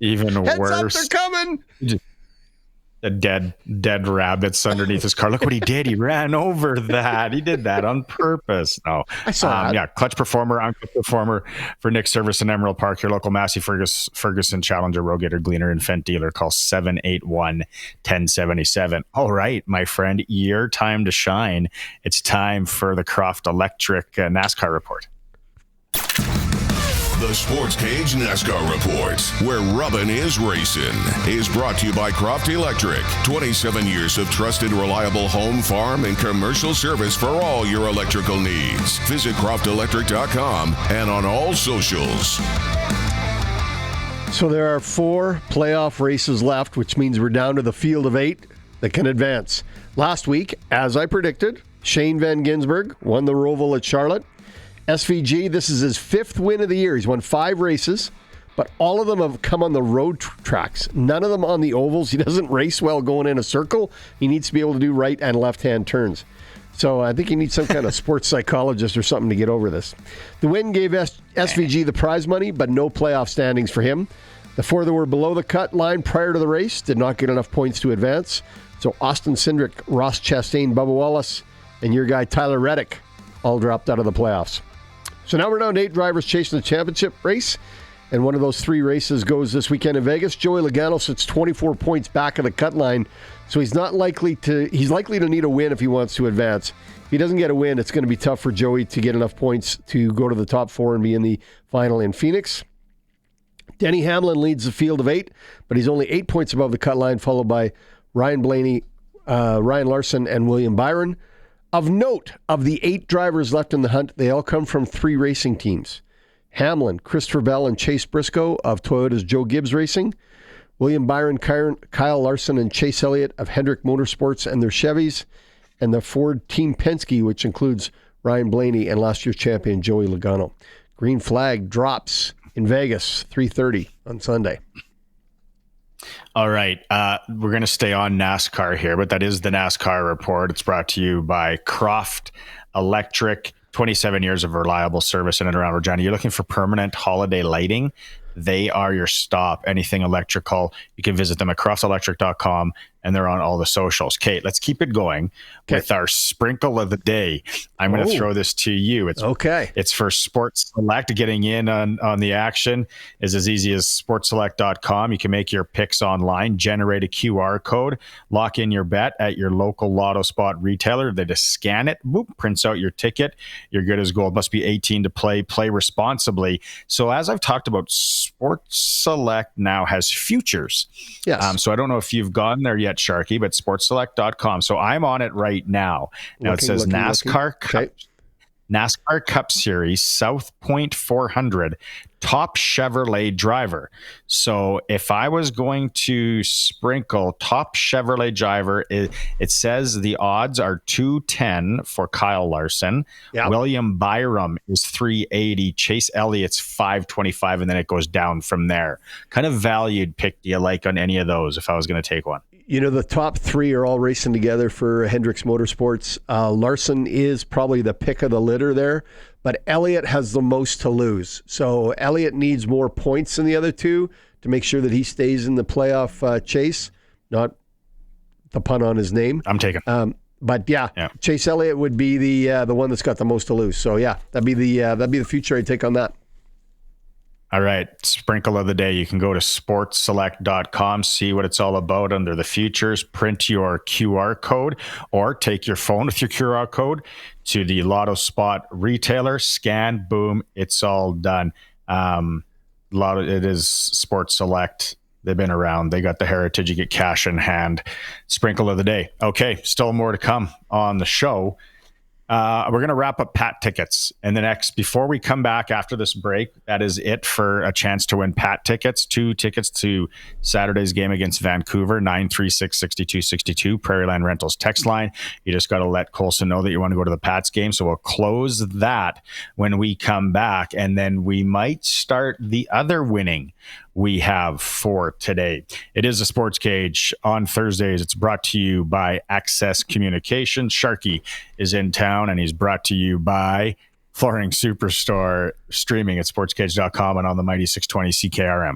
even worse. Heads up, they're coming. The dead rabbits underneath his car. Look what he did. He ran over that. He did that on purpose. No, I saw that. Yeah, clutch performer, unclutch performer for Nick Service in Emerald Park. Your local Massey Ferguson Challenger, Rogator, Gleaner, and Fent dealer. Call 781-1077. All right, my friend, your time to shine. It's time for the Croft Electric NASCAR report. The Sports Cage NASCAR Report, where rubbin' is racing, is brought to you by Croft Electric. 27 years of trusted, reliable home, farm, and commercial service for all your electrical needs. Visit croftelectric.com and on all socials. So there are 4 playoff races left, which means we're down to the field of 8 that can advance. Last week, as I predicted, Shane Van Gisbergen won the Roval at Charlotte. SVG, this is his 5th win of the year. He's won 5 races, but all of them have come on the road tracks. None of them on the ovals. He doesn't race well going in a circle. He needs to be able to do right and left-hand turns. So I think he needs some kind of sports psychologist or something to get over this. The win gave SVG the prize money, but no playoff standings for him. The 4 that were below the cut line prior to the race did not get enough points to advance. So Austin Cindric, Ross Chastain, Bubba Wallace, and your guy Tyler Reddick all dropped out of the playoffs. So now we're down to 8 drivers chasing the championship race, and one of those 3 races goes this weekend in Vegas. Joey Logano sits 24 points back of the cut line, so he's likely to need a win if he wants to advance. If he doesn't get a win, it's going to be tough for Joey to get enough points to go to the top 4 and be in the final in Phoenix. Denny Hamlin leads the field of 8, but he's only 8 points above the cut line, followed by Ryan Blaney, Ryan Larson, and William Byron. Of note, of the 8 drivers left in the hunt, they all come from 3 racing teams. Hamlin, Christopher Bell, and Chase Briscoe of Toyota's Joe Gibbs Racing. William Byron, Kyle Larson, and Chase Elliott of Hendrick Motorsports and their Chevys. And the Ford Team Penske, which includes Ryan Blaney and last year's champion Joey Logano. Green flag drops in Vegas, 3:30 on Sunday. All right. We're going to stay on NASCAR here, but that is the NASCAR report. It's brought to you by Croft Electric. 27 years of reliable service in and around Regina. You're looking for permanent holiday lighting? They are your stop. Anything electrical, you can visit them at croftelectric.com, and they're on all the socials. Kate, let's keep it going with our sprinkle of the day. I'm going to throw this to you. It's for Sports Select. Getting in on the action is as easy as sportselect.com. You can make your picks online, generate a QR code, lock in your bet at your local lotto spot retailer. They just scan it, boop, prints out your ticket. You're good as gold. Must be 18 to play responsibly. So as I've talked about, Sports Select now has futures. Yes. So I don't know if you've gone there yet, Sharky, but sportselect.com. So I'm on it right now. Now it says NASCAR Cup Series, South Point 400, top Chevrolet driver. So if I was going to sprinkle top Chevrolet driver, it says the odds are 210 for Kyle Larson. Yep. William Byram is 380. Chase Elliott's 525, and then it goes down from there. Kind of valued pick do you like on any of those if I was going to take one? You know, the top three are all racing together for Hendricks Motorsports. Larson is probably the pick of the litter there, but Elliott has the most to lose. So Elliott needs more points than the other two to make sure that he stays in the playoff chase. Not the pun on his name. I'm taking. But yeah, Chase Elliott would be the one that's got the most to lose. So yeah, that'd be the future I'd take on that. All right, sprinkle of the day. You can go to sportselect.com, see what it's all about under the futures, print your QR code, or take your phone with your QR code to the Lotto Spot retailer, scan, boom, it's all done. It is Sports Select. They've been around. They got the heritage. You get cash in hand. Sprinkle of the day. Okay, still more to come on the show. We're going to wrap up Pat tickets before we come back after this break. That is it for a chance to win Pat tickets. 2 tickets to Saturday's game against Vancouver, 936-6262, Prairieland Rentals text line. You just got to let Colson know that you want to go to the Pats game. So we'll close that when we come back, and then we might start the other winning we have for today. It is a Sports Cage on Thursdays. It's brought to you by Access Communications. Sharky is in town, and he's brought to you by Flooring Superstore, streaming at sportscage.com and on the mighty 620 CKRM.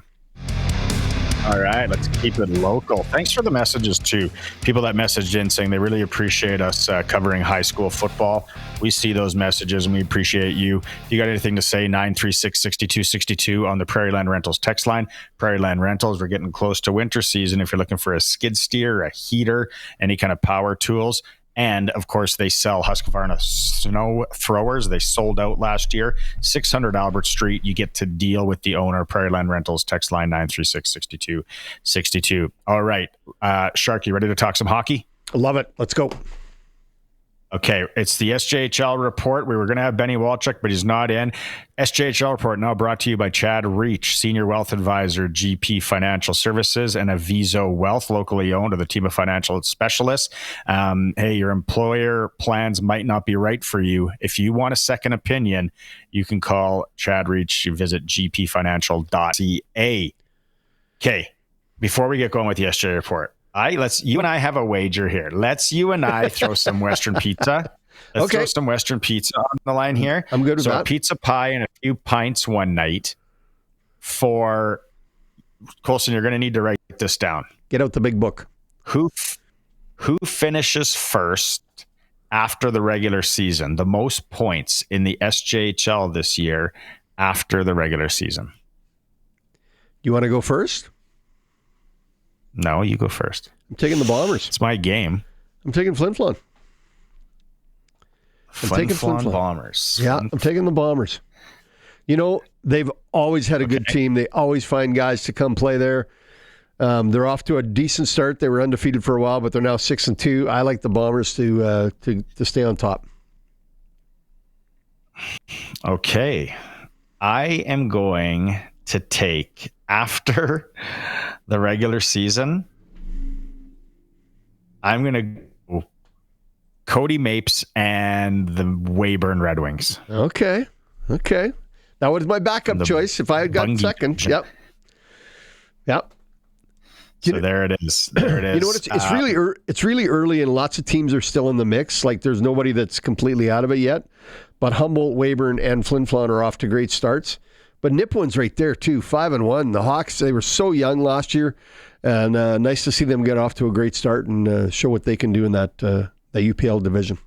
All right, let's keep it local. Thanks for the messages to people that messaged in saying they really appreciate us covering high school football. We see those messages and we appreciate you. If you got anything to say, 936-6262 on the Prairieland Rentals text line. Prairieland Rentals, we're getting close to winter season. If you're looking for a skid steer, a heater, any kind of power tools, and, of course, they sell Husqvarna snow throwers. They sold out last year. 600 Albert Street. You get to deal with the owner. Prairieland Rentals, text line 936-6262. All right. Sharky, ready to talk some hockey? Love it. Let's go. Okay, it's the SJHL report. We were going to have Benny Walchuk, but he's not in. SJHL report now brought to you by Chad Reach, Senior Wealth Advisor, GP Financial Services, and Aviso Wealth, locally owned, of the team of financial specialists. Hey, your employer plans might not be right for you. If you want a second opinion, you can call Chad Reach. You visit gpfinancial.ca. Okay, before we get going with the SJ report, you and I have a wager here. Let's you and I throw some Western pizza. Let's throw some Western pizza on the line here. I'm good with that. So a pizza pie and a few pints one night for Colson. You're going to need to write this down. Get out the big book. Who finishes first after the regular season? The most points in the SJHL this year after the regular season. You want to go first? No, you go first. I'm taking the Bombers. It's my game. I'm taking Flin Flon. Flin Flon Bombers. Yeah, I'm taking the Bombers. You know, they've always had a good team. They always find guys to come play there. They're off to a decent start. They were undefeated for a while, but they're now 6-2. I like the Bombers to stay on top. Okay. I am going to take, after the regular season, I'm going to go Cody Mapes and the Weyburn Red Wings. Okay. That was my backup choice if I had gotten second. Yep. So there it is. There it is. You know what? It's really early, and lots of teams are still in the mix. Like there's nobody that's completely out of it yet. But Humboldt, Weyburn, and Flin Flon are off to great starts. But Nipawin's right there too, 5-1. The Hawks, they were so young last year, and nice to see them get off to a great start and show what they can do in that UPL division.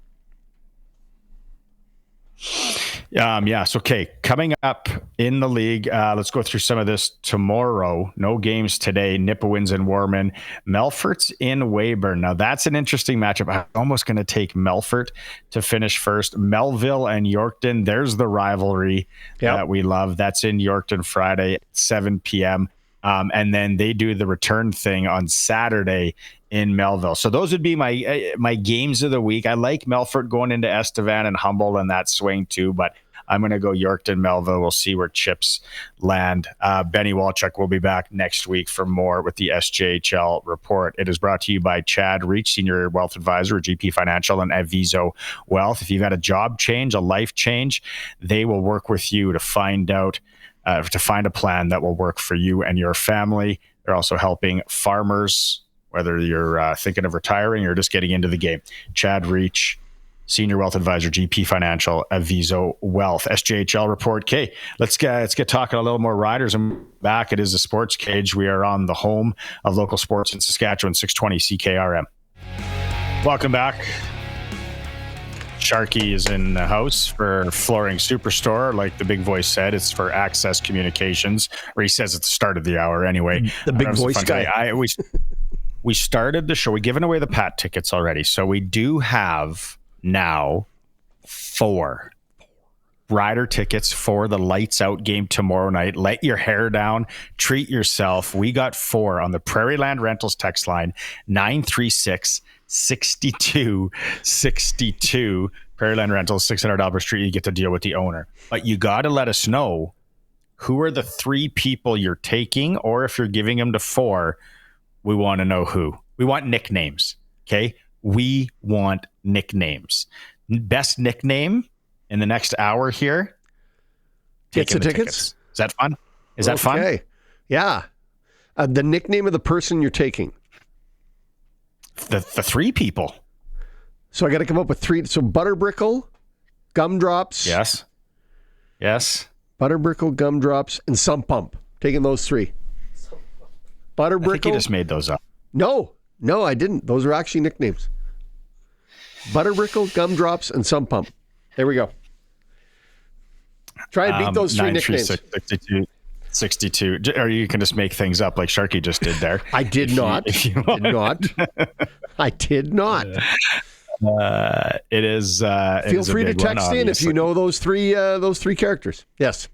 Yes. Okay. Coming up in the league, let's go through some of this tomorrow. No games today. Nipawin's in Warman. Melfort's in Weyburn. Now, that's an interesting matchup. I'm almost going to take Melfort to finish first. Melville and Yorkton, there's the rivalry that we love. That's in Yorkton Friday at 7 p.m. And then they do the return thing on Saturday in Melville. So those would be my games of the week. I like Melfort going into Estevan and Humboldt and that swing too, but I'm going to go Yorkton, Melville. We'll see where chips land. Benny Walchuk will be back next week for more with the SJHL report. It is brought to you by Chad Reach, Senior Wealth Advisor at GP Financial and Aviso Wealth. If you've had a job change, a life change, they will work with you to find out to find a plan that will work for you and your family. They're also helping farmers, whether you're thinking of retiring or just getting into the game. Chad Reach, Senior Wealth Advisor, GP Financial, Aviso Wealth. SJHL report. Okay, let's get talking a little more Riders. And back, it is the Sports Cage. We are on the home of local sports in Saskatchewan, 620 CKRM. Welcome back. Sharky is in the house for Flooring Superstore. Like the big voice said, it's for Access Communications, or he says at the start of the hour anyway. The big voice guy. We started the show. We've given away the Pat tickets already. So we do have now 4 Rider tickets for the Lights Out game tomorrow night. Let your hair down. Treat yourself. We got 4 on the Prairie Land Rentals text line, 936-6262. Prairie Land Rentals, $600 per street. You get to deal with the owner. But you got to let us know who are the 3 people you're taking, or if you're giving them to 4, we want to know who. We want nicknames, okay? We want nicknames. Best nickname in the next hour here. Gets the tickets. Is that fun? Is that fun? Okay. Yeah. The nickname of the person you're taking. The 3 people. So I got to come up with 3. So Butterbrickle, Gumdrops. Yes. Butterbrickle, Gumdrops, and Sump Pump. Taking those 3. Butterbrickle. I think you just made those up. No, I didn't. Those are actually nicknames. Butterbrickle, Gumdrops, and Sump Pump. There we go. Try and beat those 3 nicknames. 62. Or you can just make things up like Sharky just did there. I did not. I did not. It is. Feel free to text in if you know those 3 characters. Yes.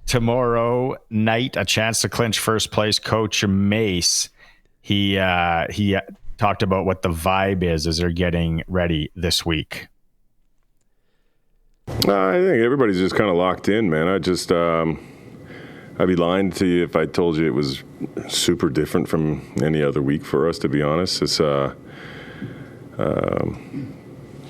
Tomorrow night, a chance to clinch first place. Coach Mace, he talked about what the vibe is as they're getting ready this week. I think everybody's just kind of locked in, man. I'd be lying to you if I told you it was super different from any other week for us, to be honest. It's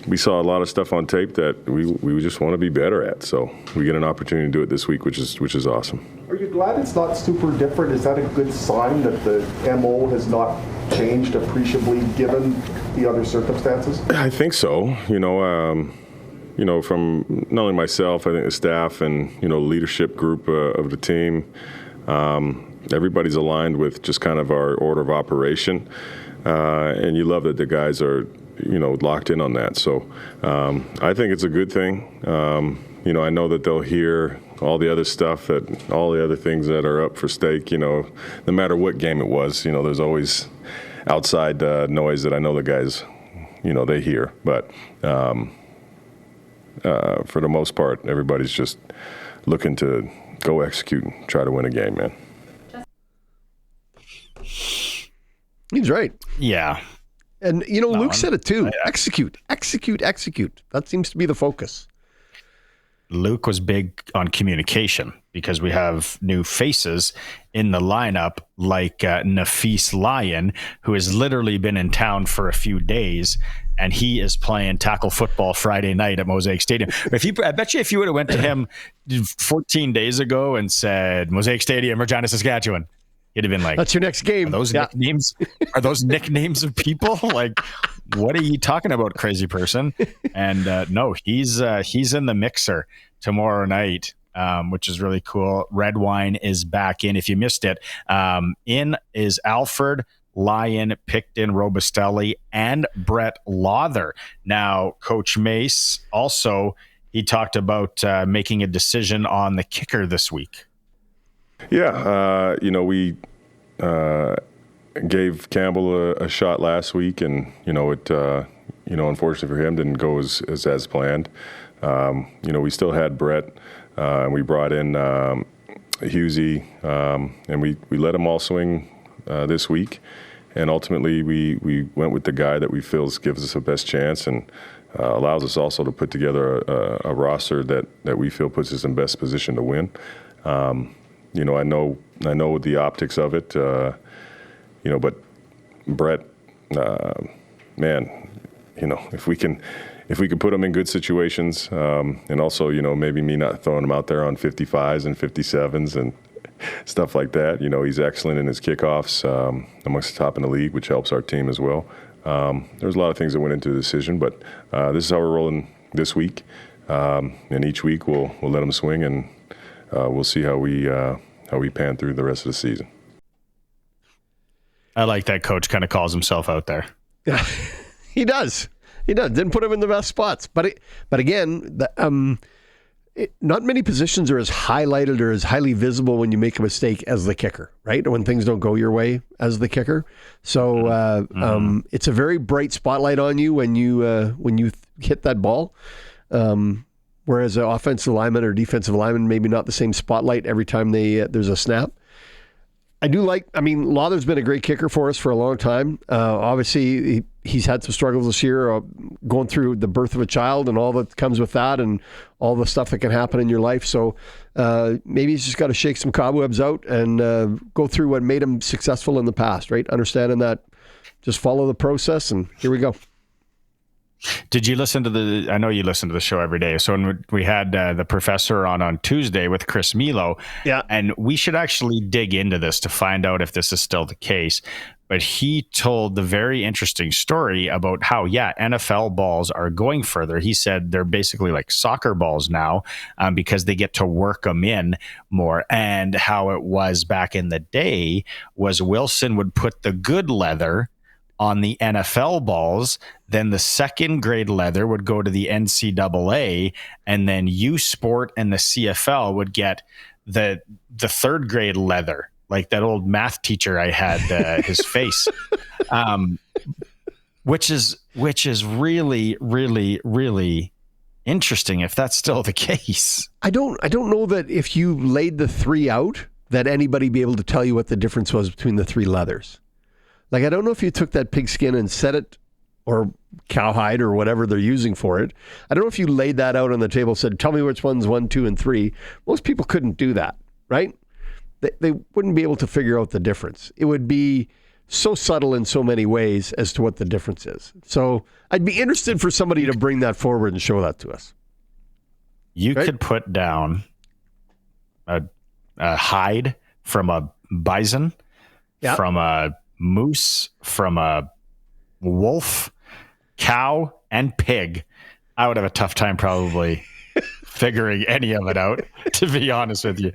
we saw a lot of stuff on tape that we just want to be better at. So we get an opportunity to do it this week, which is awesome. Are you glad it's not super different? Is that a good sign that the MO has not changed appreciably given the other circumstances? I think so. From not only myself, I think the staff and, leadership group of the team, everybody's aligned with just kind of our order of operation. And you love that the guys are, locked in on that. So I think it's a good thing. I know that they'll hear all the other stuff, all the other things that are up for stake, no matter what game it was. There's always outside noise that I know the guys, they hear. But for the most part, everybody's just looking to go execute and try to win a game, man. He's right. Yeah. And, Luke said it too. Execute. That seems to be the focus. Luke was big on communication because we have new faces in the lineup like Nafis Lyon, who has literally been in town for a few days, and he is playing tackle football Friday night at Mosaic Stadium. I bet you if you would have went to him 14 days ago and said, Mosaic Stadium, Regina, Saskatchewan, He'd have been like, "That's your next game." Are those nicknames? Are those nicknames of people? Like, what are you talking about, crazy person? And no, he's in the mixer tomorrow night, which is really cool. Red Wine is back in. If you missed it, in is Alfred, Lyon, Picton, Robustelli, and Brett Lawther. Now, Coach Mace also, he talked about making a decision on the kicker this week. Yeah, we gave Campbell a shot last week, and it unfortunately for him didn't go as planned. We still had Brett, and we brought in Husey, and we let them all swing this week. And ultimately, we went with the guy that we feel gives us the best chance and allows us also to put together a roster that we feel puts us in best position to win. I know the optics of it, but Brett, if we can put him in good situations, and also, maybe me not throwing him out there on 55s and 57s and stuff like that. He's excellent in his kickoffs, amongst the top in the league, which helps our team as well. There's a lot of things that went into the decision, but this is how we're rolling this week. And each week we'll let him swing, and we'll see how we pan through the rest of the season. I like that coach kind of calls himself out there. Yeah, he does. Didn't put him in the best spots, but again, not many positions are as highlighted or as highly visible when you make a mistake as the kicker, right? Or when things don't go your way as the kicker. So it's a very bright spotlight on you when you hit that ball. Whereas an offensive lineman or defensive lineman, maybe not the same spotlight every time there's a snap. Lawther's been a great kicker for us for a long time. Obviously, he's had some struggles this year, going through the birth of a child and all that comes with that and all the stuff that can happen in your life. So maybe he's just got to shake some cobwebs out and go through what made him successful in the past, right? Understanding that, just follow the process, and here we go. Did you listen to I know you listen to the show every day. So when we had the professor on Tuesday with Chris Milo, and we should actually dig into this to find out if this is still the case. But he told the very interesting story about how, NFL balls are going further. He said they're basically like soccer balls now, because they get to work them in more. And how it was back in the day was Wilson would put the good leather on the NFL balls, then the second grade leather would go to the NCAA, and then U Sport and the CFL would get the third grade leather, like that old math teacher I had, his face, which is really, really, really interesting if that's still the case. I don't know that if you laid the three out that anybody be able to tell you what the difference was between the three leathers. Like, I don't know if you took that pigskin and set it, or cowhide or whatever they're using for it. I don't know if you laid that out on the table, said, tell me which one's 1, 2, and 3. Most people couldn't do that, right? They wouldn't be able to figure out the difference. It would be so subtle in so many ways as to what the difference is. So I'd be interested for somebody to bring that forward and show that to us. You could put down a hide from a bison, from a moose, from a wolf, cow, and pig. I would have a tough time probably figuring any of it out, to be honest with you.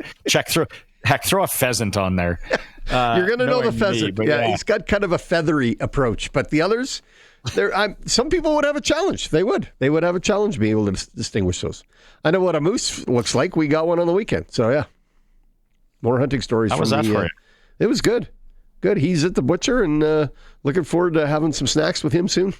Throw a pheasant on there. You're going to know the pheasant. He's got kind of a feathery approach, but the others, some people would have a challenge. They would have a challenge being able to distinguish those. I know what a moose looks like. We got one on the weekend. So more hunting stories. How was that for you? It was good. Good. He's at the butcher, and looking forward to having some snacks with him soon.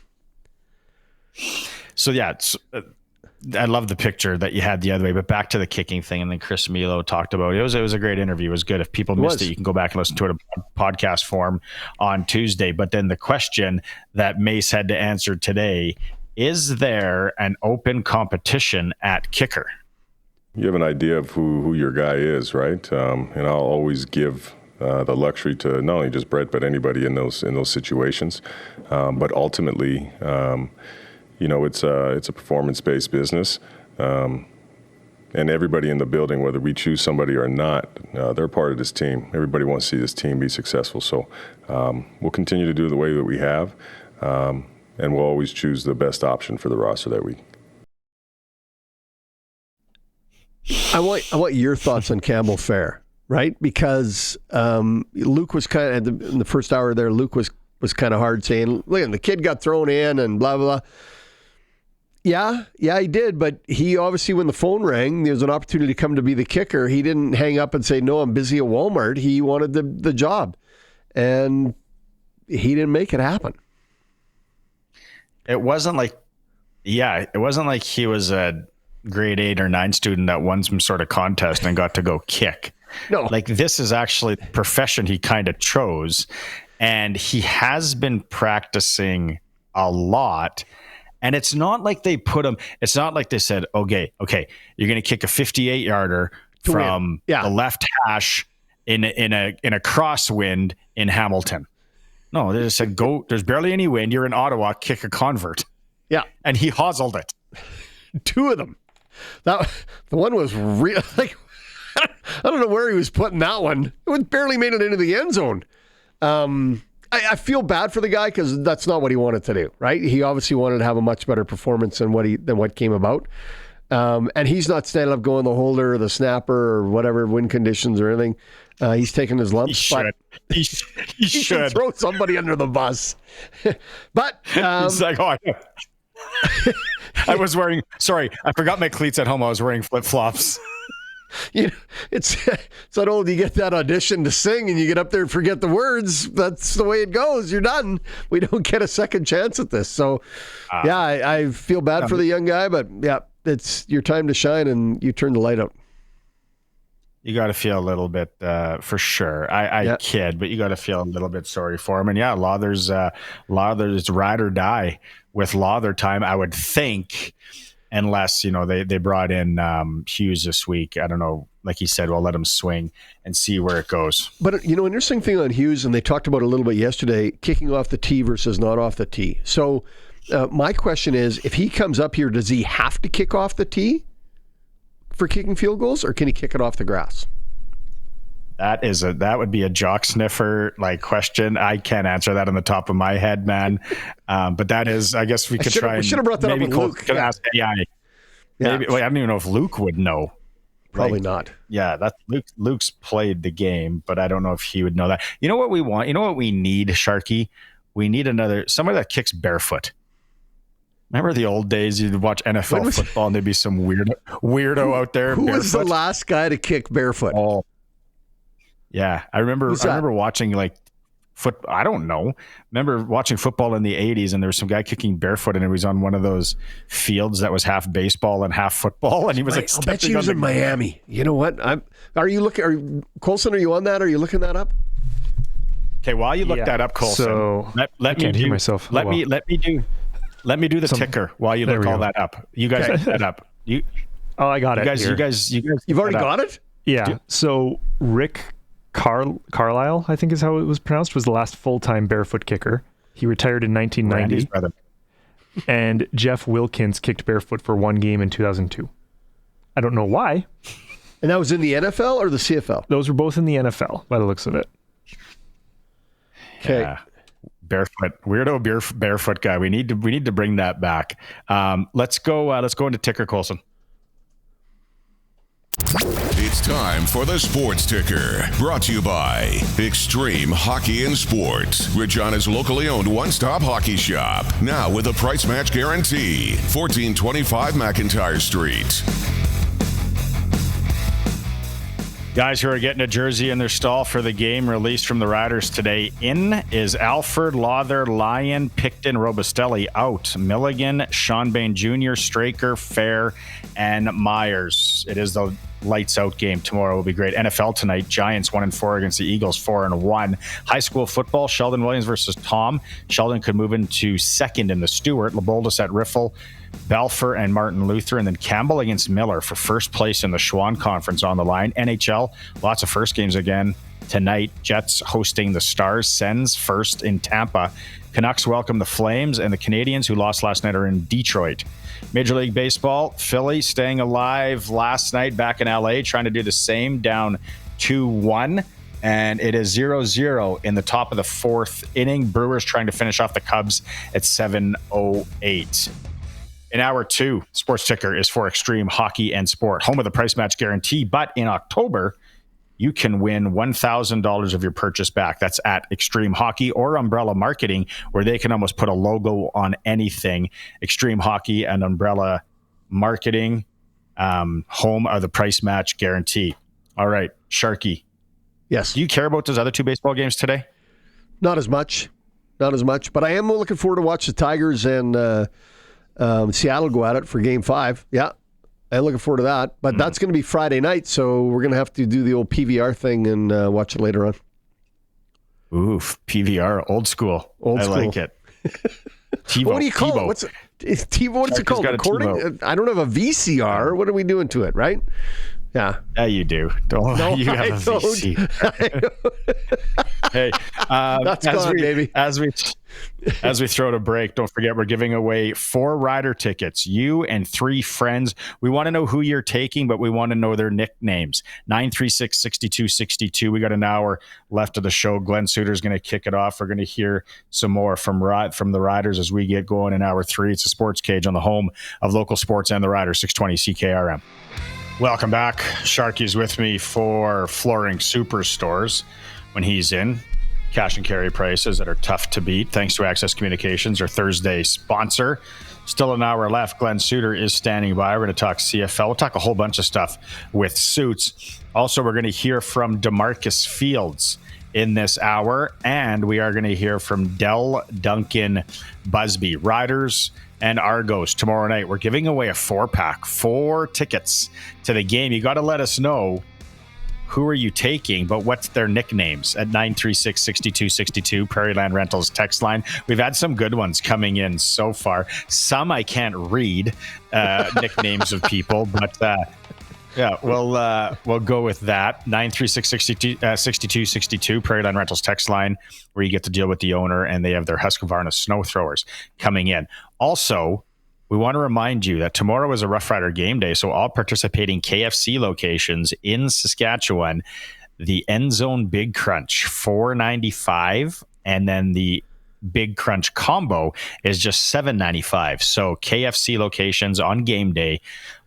So I love the picture that you had the other way, but back to the kicking thing. And then Chris Milo talked about it. It was a great interview. It was good. If people missed it, you can go back and listen to it in podcast form on Tuesday. But then the question that Mace had to answer today, is there an open competition at kicker? You have an idea of who your guy is, right? And I'll always give the luxury to not only just Brett, but anybody in those situations. But ultimately, it's a performance-based business. and everybody in the building, whether we choose somebody or not, they're part of this team. Everybody wants to see this team be successful. So we'll continue to do the way that we have, and we'll always choose the best option for the roster that week. I want your thoughts on Campbell Fair, right? Because Luke was kind of, in the first hour there, Luke was kind of hard saying, look, the kid got thrown in and blah, blah, blah. Yeah, he did. But he obviously, when the phone rang, there was an opportunity to come to be the kicker. He didn't hang up and say, no, I'm busy at Walmart. He wanted the job. And he didn't make it happen. It wasn't like he was a grade 8 or 9 student that won some sort of contest and got to go kick. No. Like, this is actually the profession he kind of chose. And he has been practicing a lot. And it's not like they put him, it's not like they said, okay, you're going to kick a 58-yarder from the left hash in a crosswind in Hamilton. No, they just said, go, there's barely any wind. You're in Ottawa, kick a convert. Yeah. And he hossled it. 2 of them. The one was real, like, I don't know where he was putting that one. It was barely made it into the end zone. I feel bad for the guy because that's not what he wanted to do, right? He obviously wanted to have a much better performance than what came about. And he's not standing up going the holder or the snapper or whatever, wind conditions or anything. He's taking his lumps. He should throw somebody under the bus. But he's like, oh, I was wearing, sorry, I forgot my cleats at home. I was wearing flip-flops. You know, it's that old, you get that audition to sing and you get up there and forget the words. That's the way it goes. You're done. We don't get a second chance at this. So, I feel bad for the young guy, but yeah, it's your time to shine and you turn the light out. You got to feel a little bit, for sure. I kid, but you got to feel a little bit sorry for him. And yeah, Lawther's ride or die with Lawther time, I would think. Unless, they brought in Hughes this week. I don't know. Like he said, we'll let him swing and see where it goes. But, an interesting thing on Hughes, and they talked about it a little bit yesterday, kicking off the tee versus not off the tee. So my question is, if he comes up here, does he have to kick off the tee for kicking field goals, or can he kick it off the grass? That would be a jock sniffer question. I can't answer that on the top of my head, man. But that is, I guess we could try. We should have brought that up with Luke. Could ask AI. Yeah. Maybe, I don't even know if Luke would know. Probably not. Yeah, that's Luke's played the game, but I don't know if he would know that. You know what we want? You know what we need, Sharky? We need somebody that kicks barefoot. Remember the old days? You'd watch NFL football and there'd be some weirdo out there. Who barefoot. Was the last guy to kick barefoot? Oh. Yeah, I remember watching I don't know. Remember watching football in the 80s and there was some guy kicking barefoot and it was on one of those fields that was half baseball and half football and he was I'll bet you he was in Miami. You know what? Colson, are you on that? Are you looking that up? Okay, while you look that up, Colson, so let me hear myself. Let me do the ticker while you look all that up. You guys look that up. I got it. You guys you've already got it? Yeah. So Rick Carlisle, I think is how it was pronounced, was the last full-time barefoot kicker. He retired in 1990. And Jeff Wilkins kicked barefoot for one game in 2002. I don't know why. And that was in the NFL or the CFL? Those were both in the NFL, by the looks of it. Okay. Yeah. Weirdo barefoot guy. We need to bring that back. Let's go into ticker, Colson. It's time for the Sports Ticker, brought to you by Extreme Hockey and Sports, Regina's locally owned one-stop hockey shop. Now with a price match guarantee. 1425 McIntyre Street. Guys who are getting a jersey in their stall for the game released from the Riders today. In is Alford, Lawther, Lyon, Picton, Robustelli. Out, Milligan, Seanbane Jr., Straker, Fair, and Myers. It is the lights out game. Tomorrow will be great. NFL tonight, Giants 1-4 against the Eagles 4-1. High school football, Sheldon Williams versus Tom. Sheldon could move into second in the Stewart. Laboldus at Riffle, Balfour and Martin Luther, and then Campbell against Miller for first place in the Schwann Conference on the line. NHL, lots of first games again tonight. Jets hosting the Stars. Sens first in Tampa. Canucks welcome the Flames, and the Canadians, who lost last night, are in Detroit. Major League Baseball, Philly staying alive last night back in LA, trying to do the same, down 2-1. And it is 0-0 in the top of the fourth inning. Brewers trying to finish off the Cubs at 7:08. In hour two, Sports Ticker is for Extreme Hockey and Sport, home of the price match guarantee. But in October, you can win $1,000 of your purchase back. That's at Extreme Hockey or Umbrella Marketing, where they can almost put a logo on anything. Extreme Hockey and Umbrella Marketing, home of the price match guarantee. All right, Sharky. Yes. Do you care about those other two baseball games today? Not as much. But I am looking forward to watch the Tigers and Seattle go at it for Game 5. Yeah, I'm looking forward to that. But that's going to be Friday night, so we're going to have to do the old PVR thing and watch it later on. Oof, PVR, old school. I like it. TiVo, what do you call TiVo. it? What's it called? Recording? TiVo. I don't have a VCR. What are we doing to it, right? Yeah. Yeah, you do. No, you have I a VC. Hey, that's gone, baby. As we throw to break, don't forget we're giving away 4 rider tickets. You and 3 friends. We want to know who you're taking, but we want to know their nicknames. 936-6262. We got an hour left of the show. Glen Suitor is going to kick it off. We're going to hear some more from the riders as we get going in hour 3. It's a Sports Cage on the home of local sports and the Riders, 620 CKRM. Welcome back. Sharky's with me for Flooring Superstores when he's in. Cash and carry prices that are tough to beat. Thanks to Access Communications, our Thursday sponsor. Still an hour left. Glen Suitor is standing by. We're going to talk CFL. We'll talk a whole bunch of stuff with Suits. Also, we're going to hear from DeMarcus Fields in this hour, and we are going to hear from Del Duncan Busby. Riders and Argos tomorrow night. We're giving away a 4-pack, 4 tickets to the game. You got to let us know who are you taking, but what's their nicknames at 936-6262, Prairie Land Rentals text line. We've had some good ones coming in so far. Some I can't read nicknames of people, but yeah, we'll go with that. 936-6262, Prairie Land Rentals text line, where you get to deal with the owner, and they have their Husqvarna snow throwers coming in. Also, we want to remind you that tomorrow is a Rough Rider game day, so all participating KFC locations in Saskatchewan, the End Zone Big Crunch, $4.95, and then the Big Crunch combo is just $7.95. So KFC locations on game day,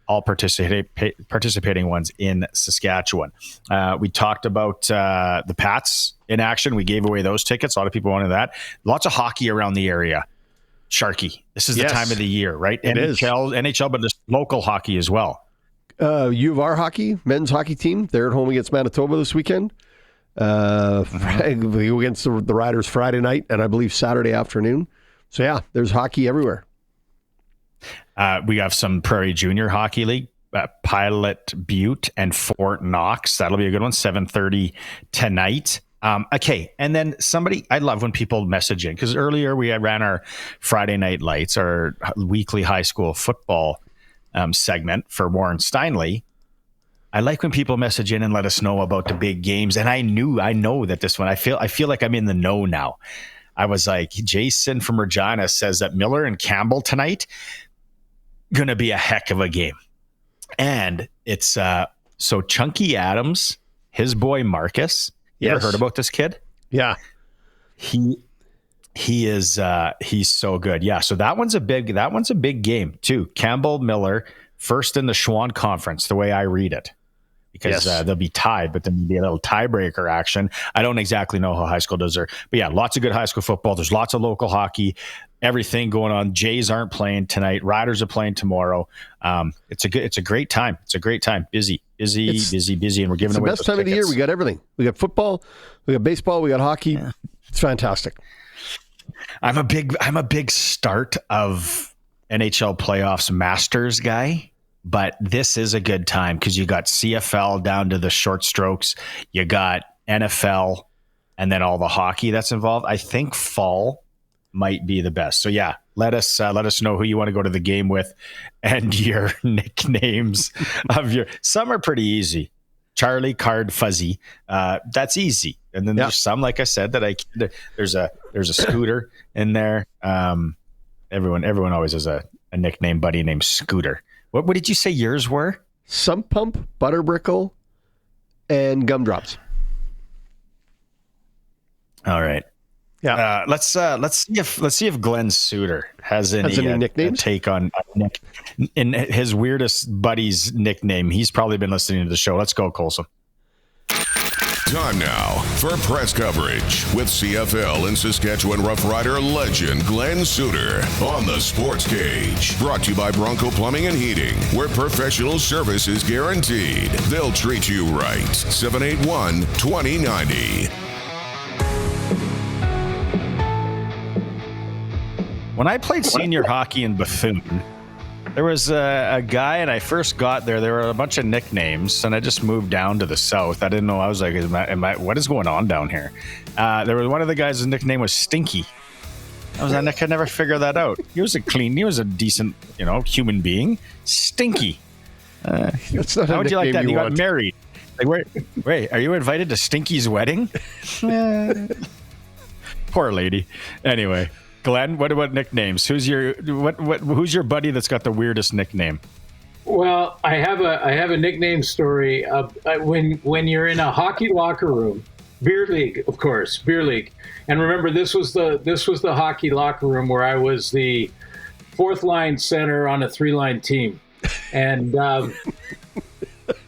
all participating ones in Saskatchewan. We talked about the Pats in action. We gave away those tickets. A lot of people wanted that. Lots of hockey around the area. Sharky, this is the time of the year, right? It is. NHL, but there's local hockey as well. U of R hockey, men's hockey team. They're at home against Manitoba this weekend. We go against the Riders Friday night, and I believe Saturday afternoon. So, yeah, there's hockey everywhere. We have some Prairie Junior Hockey League, Pilot Butte and Fort Knox. That'll be a good one, 7:30 tonight. Okay, and then I love when people message in, because earlier we ran our Friday Night Lights, our weekly high school football segment for Warren Steinley. I like when people message in and let us know about the big games, and I know that this one, I feel like I'm in the know now. I was like, Jason from Regina says that Miller and Campbell tonight, going to be a heck of a game. And it's so Chunky Adams, his boy Marcus. You ever heard about this kid? Yeah. He is he's so good. Yeah, so that one's a big game too. Campbell Miller first in the Schwann Conference, the way I read it. Because they'll be tied, but then there'll be a little tiebreaker action. I don't exactly know how high school does there. But yeah, lots of good high school football. There's lots of local hockey, everything going on. Jays aren't playing tonight. Riders are playing tomorrow. It's a great time. It's a great time. Busy. And we're giving away the best time of the year. We got everything. We got football, we got baseball, we got hockey. Yeah. It's fantastic. I'm a big start of NHL playoffs Masters guy. But this is a good time because you got CFL down to the short strokes. You got NFL and then all the hockey that's involved. I think fall might be the best. So yeah, let us know who you want to go to the game with and your nicknames of some are pretty easy. Charlie Card Fuzzy. That's easy. And then there's some, like I said, that there's a Scooter in there. Everyone always has a nickname buddy named Scooter. What did you say yours were? Sump Pump, Butterbrickle, and Gumdrops. All right. Yeah. Let's see if Glen Suitor has any nicknames? Take on Nick in his weirdest buddy's nickname. He's probably been listening to the show. Let's go, Colson. Time now for press coverage with CFL and Saskatchewan Roughrider legend Glen Suitor on the Sports Cage. Brought to you by Bronco Plumbing and Heating, where professional service is guaranteed. They'll treat you right. 781-2090. When I played senior hockey in Bethune, there was a guy, and I first got there. There were a bunch of nicknames, and I just moved down to the south. I didn't know. I was like, what is going on down here? There was one of the guys, his nickname was Stinky. I could never figure that out. He was a decent, human being. Stinky. That's not how a would you like that? nickname He got want. married. Like, wait, are you invited to Stinky's wedding? Poor lady. Anyway. Glenn, what about nicknames? Who's your buddy that's got the weirdest nickname? Well, I have a nickname story. When you're in a hockey locker room, beer league, of course, beer league, and remember this was the hockey locker room where I was the fourth line center on a 3-line team, and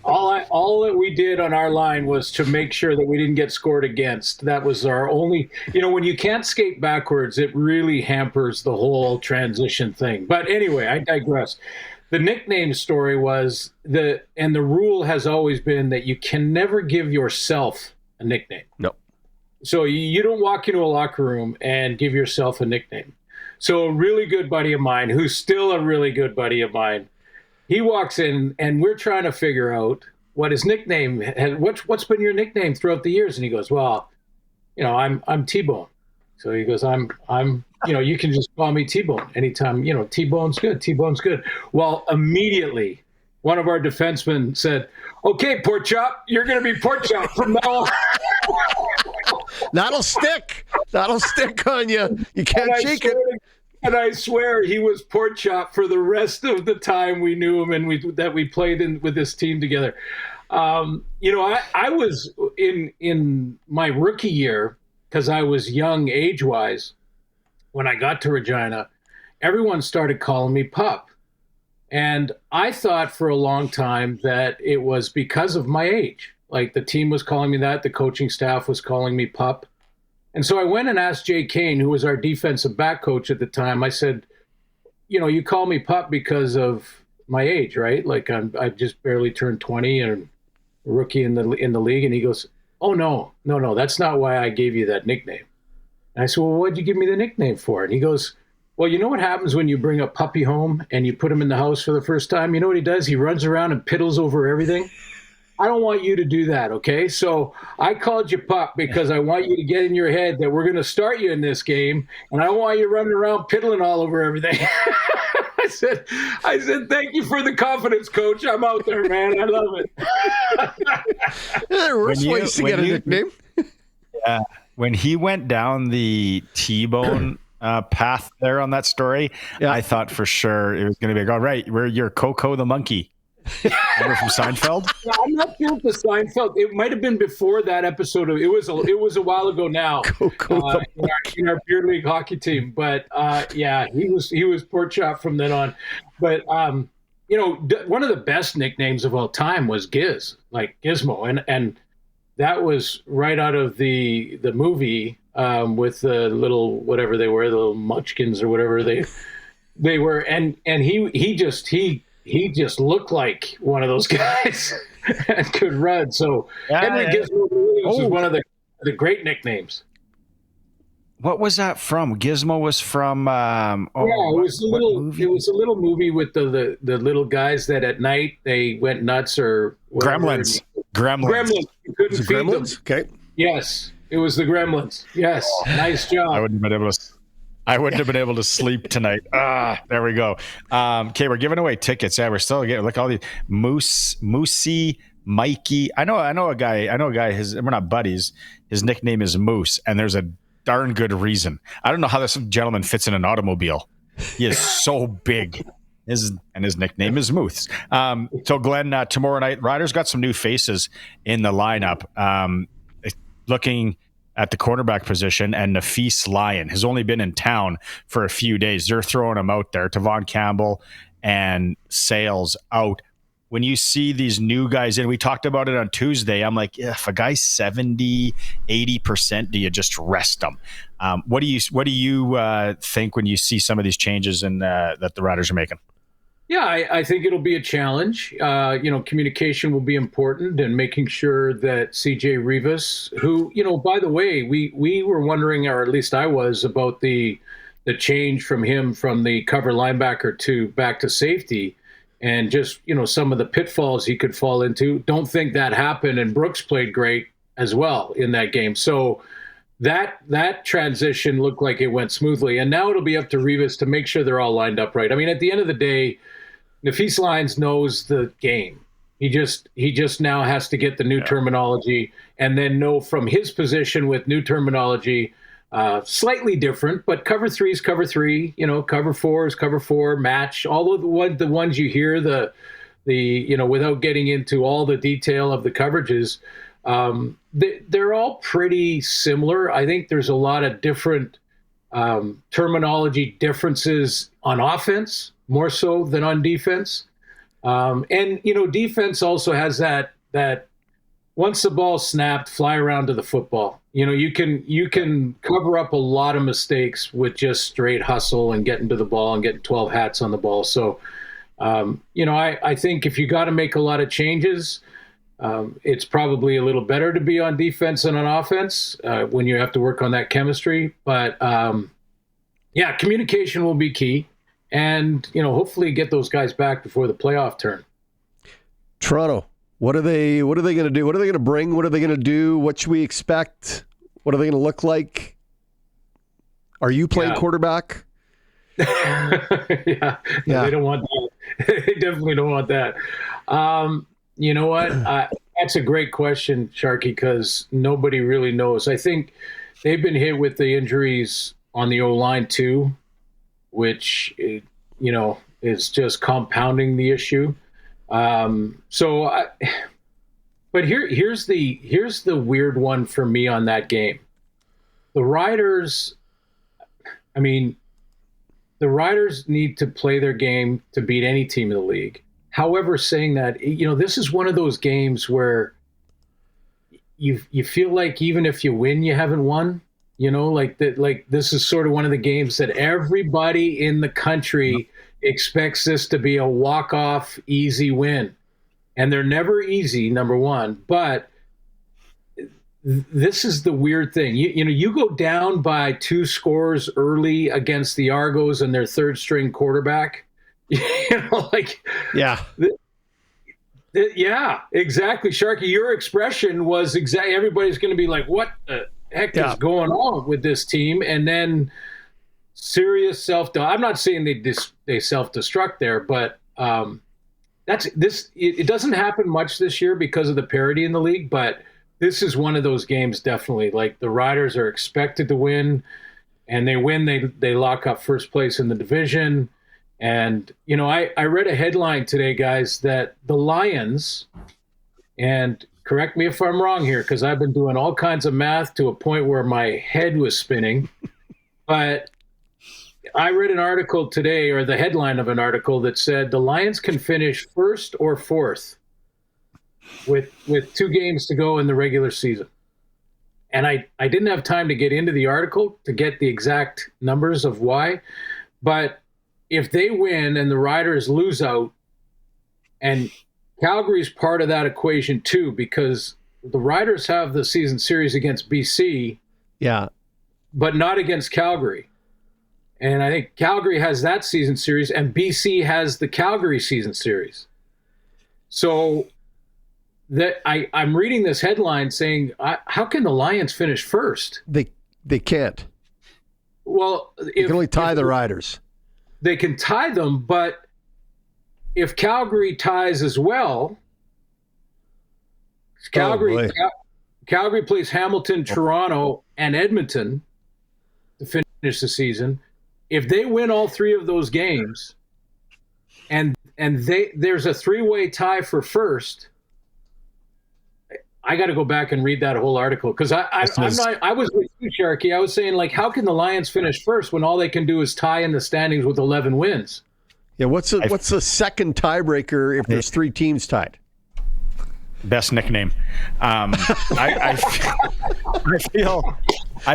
all that we did on our line was to make sure that we didn't get scored against. That was our only, when you can't skate backwards, it really hampers the whole transition thing. But anyway, I digress. The nickname story was the rule has always been that you can never give yourself a nickname. No. So you don't walk into a locker room and give yourself a nickname. So a really good buddy of mine, who's still a really good buddy of mine, he walks in, and we're trying to figure out what his nickname. What's been your nickname throughout the years? And he goes, "Well, I'm T-Bone." So he goes, "I'm you can just call me T-Bone anytime. T-Bone's good. T-Bone's good." Well, immediately, one of our defensemen said, "Okay, Pork Chop, you're going to be Pork Chop from now on." That'll stick. That'll stick on you. You can't shake it. And I swear he was Pork Chop for the rest of the time we knew him and we played with this team together. I was in my rookie year, because I was young age-wise, when I got to Regina, everyone started calling me Pup. And I thought for a long time that it was because of my age. Like the team was calling me that, the coaching staff was calling me Pup. And so I went and asked Jay Kane, who was our defensive back coach at the time. I said, you call me Pup because of my age, right? Like I just barely turned 20 and a rookie in the league. And he goes, "Oh, no, that's not why I gave you that nickname." And I said, "Well, what'd you give me the nickname for?" And he goes, "Well, you know what happens when you bring a puppy home and you put him in the house for the first time? You know what he does? He runs around and piddles over everything. I don't want you to do that, okay? So I called you Pup because I want you to get in your head that we're going to start you in this game, and I don't want you running around piddling all over everything." I said, "Thank you for the confidence, Coach. I'm out there, man. I love it." There are worse ways to get a nickname. Yeah. When he went down the T-Bone path there on that story, I thought for sure it was going to be, all right, you're Coco the monkey. Remember from Seinfeld? I'm not sure if the Seinfeld. It might have been before that episode. It was a while ago now. In our beer league hockey team, but he was Pork Chop from then on. But one of the best nicknames of all time was Giz, like Gizmo, and that was right out of the movie with the little whatever they were, the little munchkins or whatever they were, and he just looked like one of those guys and could run. So Henry Gizmo Williams was one of the great nicknames. What was that from? Gizmo was from. It was a little movie with the little guys that at night they went nuts or whatever. Gremlins. You couldn't feed them. Okay. Yes, it was the Gremlins. Yes, nice job. I wouldn't have been able to sleep tonight. There we go. Okay, we're giving away tickets. Yeah, we're still getting look all these Moosey Mikey. I know a guy. We're not buddies. His nickname is Moose, and there's a darn good reason. I don't know how this gentleman fits in an automobile. He is so big. His nickname is Moose. So Glenn, tomorrow night, Riders got some new faces in the lineup. Looking at the cornerback position, and Nafis Lyon has only been in town for a few days. They're throwing him out there. Tavon Campbell and Sales out. When you see these new guys in, we talked about it on Tuesday. I'm like, if a guy's 70, 80%, do you just rest them? What do you think when you see some of these changes that the Riders are making? Yeah, I think it'll be a challenge. Communication will be important, and making sure that CJ Rivas, who, by the way, we were wondering, or at least I was, about the change from him from the cover linebacker to back to safety, and just, some of the pitfalls he could fall into. Don't think that happened, and Brooks played great as well in that game. So that transition looked like it went smoothly, and now it'll be up to Rivas to make sure they're all lined up right. I mean, at the end of the day, Nafis Lyons knows the game. He just now has to get the new terminology, and then know from his position with new terminology, slightly different, but cover 3 is cover 3, cover 4 is cover 4, match, all of the ones you hear, the without getting into all the detail of the coverages, they're all pretty similar. I think there's a lot of different terminology differences on offense, more so than on defense. And defense also has that once the ball's snapped, fly around to the football. You can cover up a lot of mistakes with just straight hustle and getting to the ball and getting 12 hats on the ball. So, I think if you got to make a lot of changes, it's probably a little better to be on defense than on offense when you have to work on that chemistry. But communication will be key, and hopefully get those guys back before the playoff turn. Toronto, what are they going to do? What are they going to bring? What are they going to do? What should we expect? What are they going to look like? Are you playing quarterback? Yeah, they don't want that. They definitely don't want that. You know what? That's a great question, Sharky, because nobody really knows. I think they've been hit with the injuries on the O-line too, which, is just compounding the issue. But here's the weird one for me on that game. The Riders need to play their game to beat any team in the league. However, saying that, this is one of those games where you feel like even if you win, you haven't won. This is sort of one of the games that everybody in the country expects this to be a walk-off, easy win. And they're never easy, number one. But this is the weird thing. You go down by 2 scores early against the Argos and their third-string quarterback. Yeah, exactly. Sharky, your expression was exactly, everybody's going to be like, what the heck is going on with this team? And then serious I'm not saying they self-destruct there, but it doesn't happen much this year because of the parity in the league, but this is one of those games, definitely. Like, the Riders are expected to win, and they win, they lock up first place in the division. And, I read a headline today, guys, that the Lions, and correct me if I'm wrong here, because I've been doing all kinds of math to a point where my head was spinning, but I read an article today, or the headline of an article, that said the Lions can finish first or fourth with 2 games to go in the regular season. And I didn't have time to get into the article to get the exact numbers of why, but if they win and the Riders lose out, and Calgary's part of that equation too, because the Riders have the season series against BC, but not against Calgary. And I think Calgary has that season series, and BC has the Calgary season series. So that I'm reading this headline saying, how can the Lions finish first? They can't. Well, they can only tie the Riders. They can tie them, but if Calgary ties as well, Calgary plays Hamilton, Toronto, and Edmonton to finish the season. If they win all three of those games, and there's a three-way tie for first, I got to go back and read that whole article because I was with you, Sharky. I was saying, like, how can the Lions finish first when all they can do is tie in the standings with 11 wins? Yeah, what's the second tiebreaker if there's three teams tied? Best nickname. I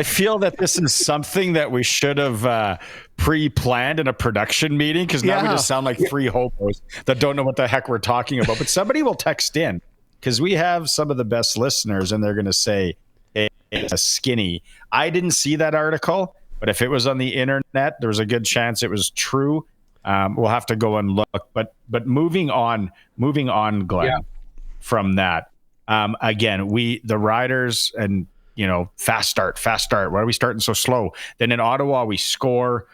feel that this is something that we should have pre-planned in a production meeting because now we just sound like three hobos that don't know what the heck we're talking about. But somebody will text in because we have some of the best listeners and they're going to say, hey, it's a skinny. I didn't see that article, but if it was on the internet, there was a good chance it was true. We'll have to go and look. But moving on, Glenn, from that. Again, the Riders and, fast start. Why are we starting so slow? Then in Ottawa, we score.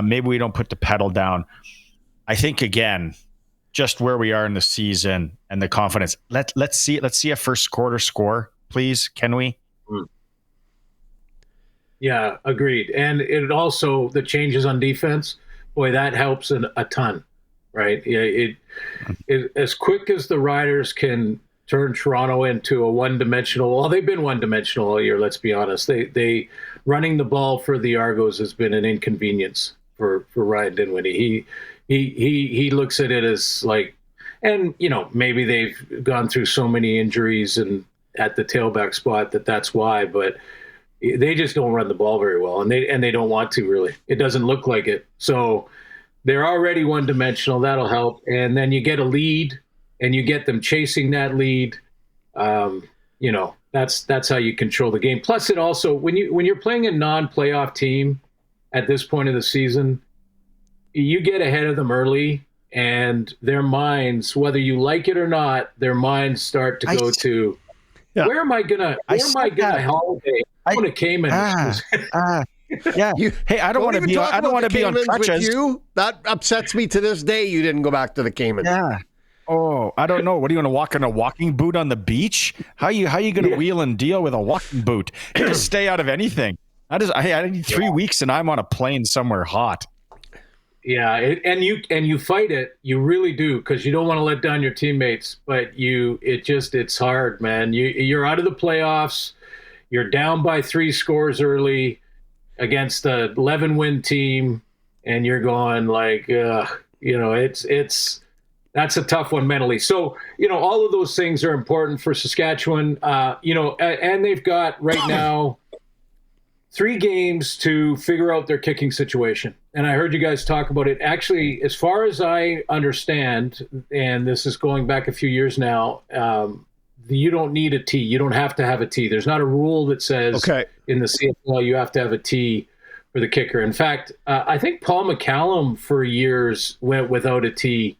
Maybe we don't put the pedal down. I think, again, just where we are in the season and the confidence. Let's see a first quarter score, please. Can we? Yeah, agreed. And it also, the changes on defense, boy, that helps a ton, right? It as quick as the Riders can turn Toronto into a one-dimensional. Well, they've been one-dimensional all year. Let's be honest. They running the ball for the Argos has been an inconvenience for Ryan Dinwiddie. He looks at it as like, and maybe they've gone through so many injuries and at the tailback spot that's why, but they just don't run the ball very well, and they don't want to really. It doesn't look like it. So they're already one-dimensional. That'll help, and then you get a lead, and you get them chasing that lead. That's how you control the game. Plus, it also when you're playing a non-playoff team at this point of the season, you get ahead of them early, and their minds, whether you like it or not, their minds start to go to, where am I gonna holiday? I want to Cayman. Yeah. Hey, I don't want to be. I don't want to be on crutches. You. That upsets me to this day. You didn't go back to the Caymans. Yeah. Oh, I don't know. What are you going to walk in a walking boot on the beach? How are you going to wheel and deal with a walking boot? You just stay out of anything. I need 3 weeks and I'm on a plane somewhere hot. Yeah, and you fight it. You really do, because you don't want to let down your teammates. But it's hard, man. You're out of the playoffs. You're down by 3 scores early against a 11-win team, and you're going like, that's a tough one mentally. So, all of those things are important for Saskatchewan. And they've got right now 3 games to figure out their kicking situation. And I heard you guys talk about it. Actually, as far as I understand, and this is going back a few years now, you don't need a tee. You don't have to have a tee. There's not a rule that says in the CFL you have to have a tee for the kicker. In fact, I think Paul McCallum for years went without a tee.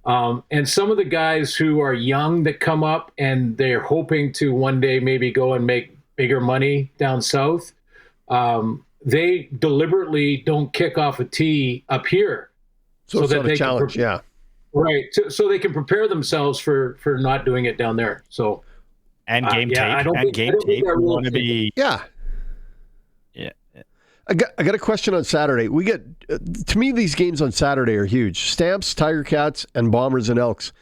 And some of the guys who are young that come up and they're hoping to one day maybe go and make bigger money down south, they deliberately don't kick off a tee up here. So that they challenge, Right, so they can prepare themselves for not doing it down there. So and game tape. We want to be yeah. I got a question on Saturday. We get to me these games on Saturday are huge. Stamps, Tiger Cats, and Bombers and Elks.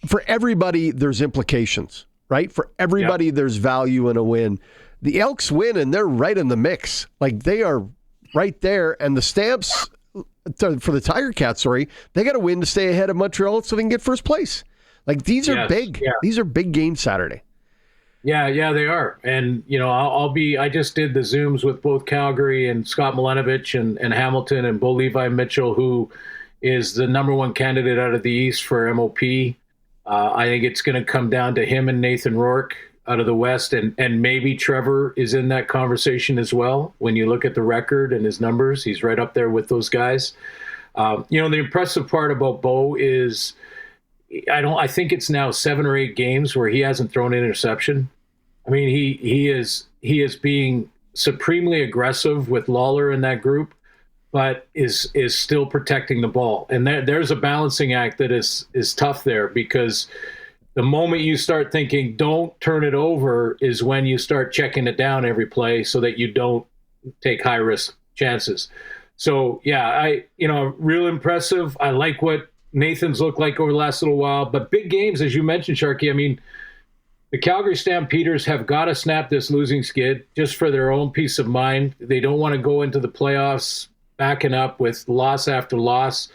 For everybody, there's implications, right? For everybody, there's value in a win. The Elks win, and they're right in the mix. Like they are right there, and the Stamps. For the Tiger Cats, they got to win to stay ahead of Montreal so they can get first place. Like these are big. Yeah. These are big games Saturday. Yeah, they are. And I just did the Zooms with both Calgary and Scott Milanovic and Hamilton and Bo Levi Mitchell, who is the number 1 candidate out of the East for MOP. I think it's going to come down to him and Nathan Rourke out of the West, and maybe Trevor is in that conversation as well. When you look at the record and his numbers, he's right up there with those guys. The impressive part about Bo is I think it's now 7 or 8 games where he hasn't thrown an interception. I mean, he is being supremely aggressive with Lawler in that group, but is still protecting the ball. And there's a balancing act that is tough there because The moment you start thinking, don't turn it over, is when you start checking it down every play so that you don't take high risk chances. So yeah, real impressive. I like what Nathan's looked like over the last little while, but big games, as you mentioned, Sharky. I mean, the Calgary Stampeders have got to snap this losing skid just for their own peace of mind. They don't want to go into the playoffs backing up with loss after loss.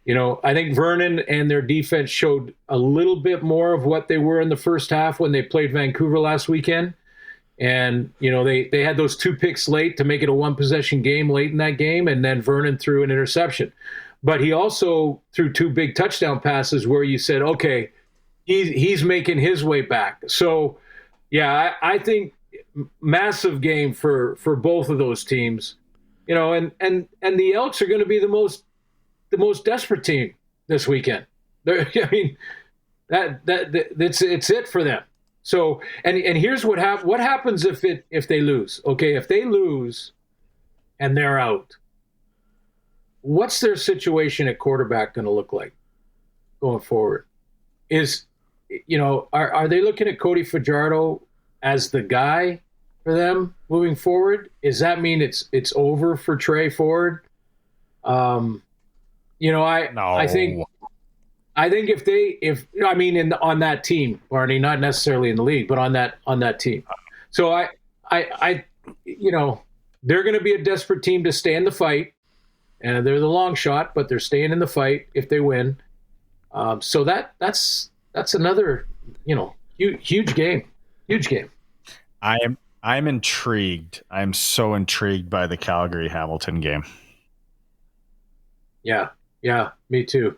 I think Vernon and their defense showed a little bit more of what they were in the first half when they played Vancouver last weekend. And, they had those 2 picks late to make it a 1-possession game late in that game, and then Vernon threw an interception. But he also threw 2 big touchdown passes where you said, okay, he's making his way back. So, yeah, I think massive game for both of those teams. And the Elks are going to be the most desperate team this weekend. I mean, it's it for them. So, and here's what happens if they lose. Okay, if they lose and they're out, what's their situation at quarterback going to look like going forward? Are they looking at Cody Fajardo as the guy for them moving forward? Does that mean it's over for Trey Ford? No. I think on that team, Barney, not necessarily in the league, but on that team. So they're going to be a desperate team to stay in the fight, and they're the long shot, but they're staying in the fight if they win. So that's another, huge game. I'm intrigued. I'm so intrigued by the Calgary Hamilton game. Yeah, me too.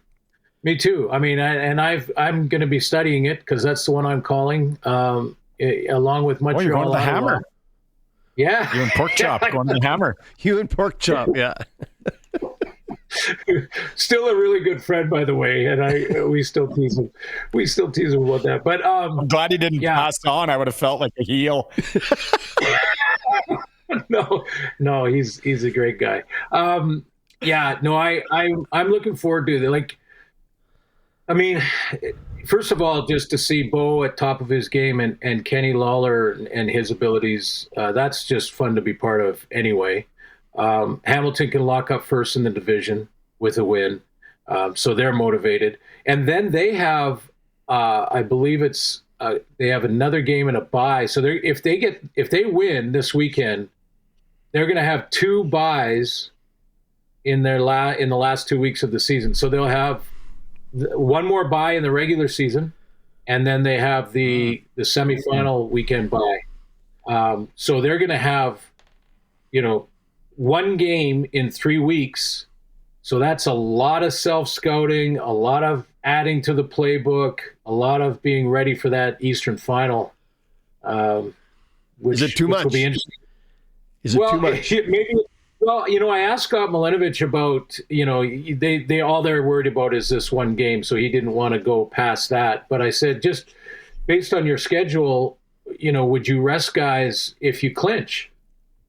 I mean, I'm going to be studying it because that's the one I'm calling, along with Montreal. Oh, you're going to the Hammer. Yeah. You and Pork Chop going to the Hammer. You and Pork Chop, yeah. Still a really good friend, by the way, and we still tease him. We still tease him about that. But I'm glad he didn't pass on. I would have felt like a heel. No, he's a great guy. I'm looking forward to it. I mean, first of all, just to see Bo at top of his game and Kenny Lawler and his abilities, that's just fun to be part of anyway. Hamilton can lock up first in the division with a win, so they're motivated. And then they have, I believe they have another game and a bye. So if they win this weekend, they're going to have 2 byes in the last 2 weeks of the season. So they'll have one more bye in the regular season, and then they have the semifinal weekend bye. So they're going to have, one game in 3 weeks. So that's a lot of self-scouting, a lot of adding to the playbook, a lot of being ready for that Eastern final. Is it too much? Will be interesting. Is it too much? Maybe. Well, I asked Scott Milinovich about, they all they're worried about is this one game, so he didn't want to go past that. But I said, just based on your schedule, would you rest guys if you clinch?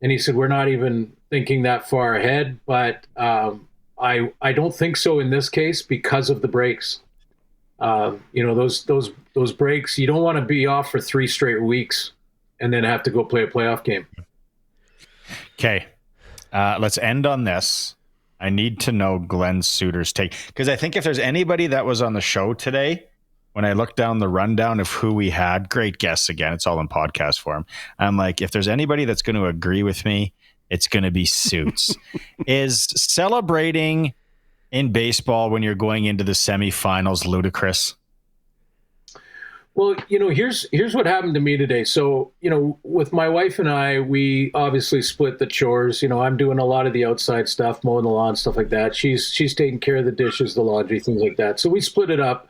And he said, we're not even thinking that far ahead, but I don't think so in this case because of the breaks. Those breaks, you don't want to be off for 3 straight weeks and then have to go play a playoff game. Okay. Let's end on this. I need to know Glen Suitor's take, because I think if there's anybody that was on the show today, when I looked down the rundown of who we had, great guests again, it's all in podcast form. I'm like, if there's anybody that's going to agree with me, it's going to be Suits. Is celebrating in baseball when you're going into the semifinals ludicrous? Well, here's what happened to me today. So, with my wife and I, we obviously split the chores. I'm doing a lot of the outside stuff, mowing the lawn, stuff like that. She's taking care of the dishes, the laundry, things like that. So we split it up.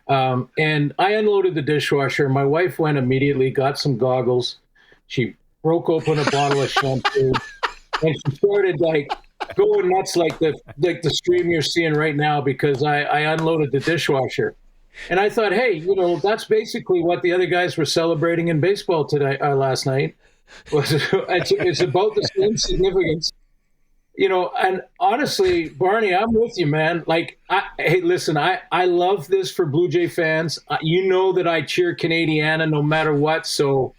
And I unloaded the dishwasher. My wife went immediately, got some goggles. She broke open a bottle of shampoo, and she started going nuts like the stream you're seeing right now because I unloaded the dishwasher. And I thought, hey, that's basically what the other guys were celebrating in baseball today, last night. It's about the same significance. And honestly, Barney, I'm with you, man. Like, hey, listen, I love this for Blue Jay fans. You know that I cheer Canadiana no matter what. So,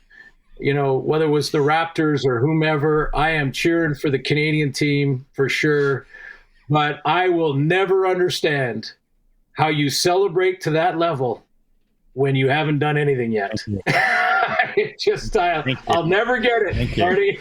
whether it was the Raptors or whomever, I am cheering for the Canadian team for sure. But I will never understand how you celebrate to that level when you haven't done anything yet. I'll never get it, Marty.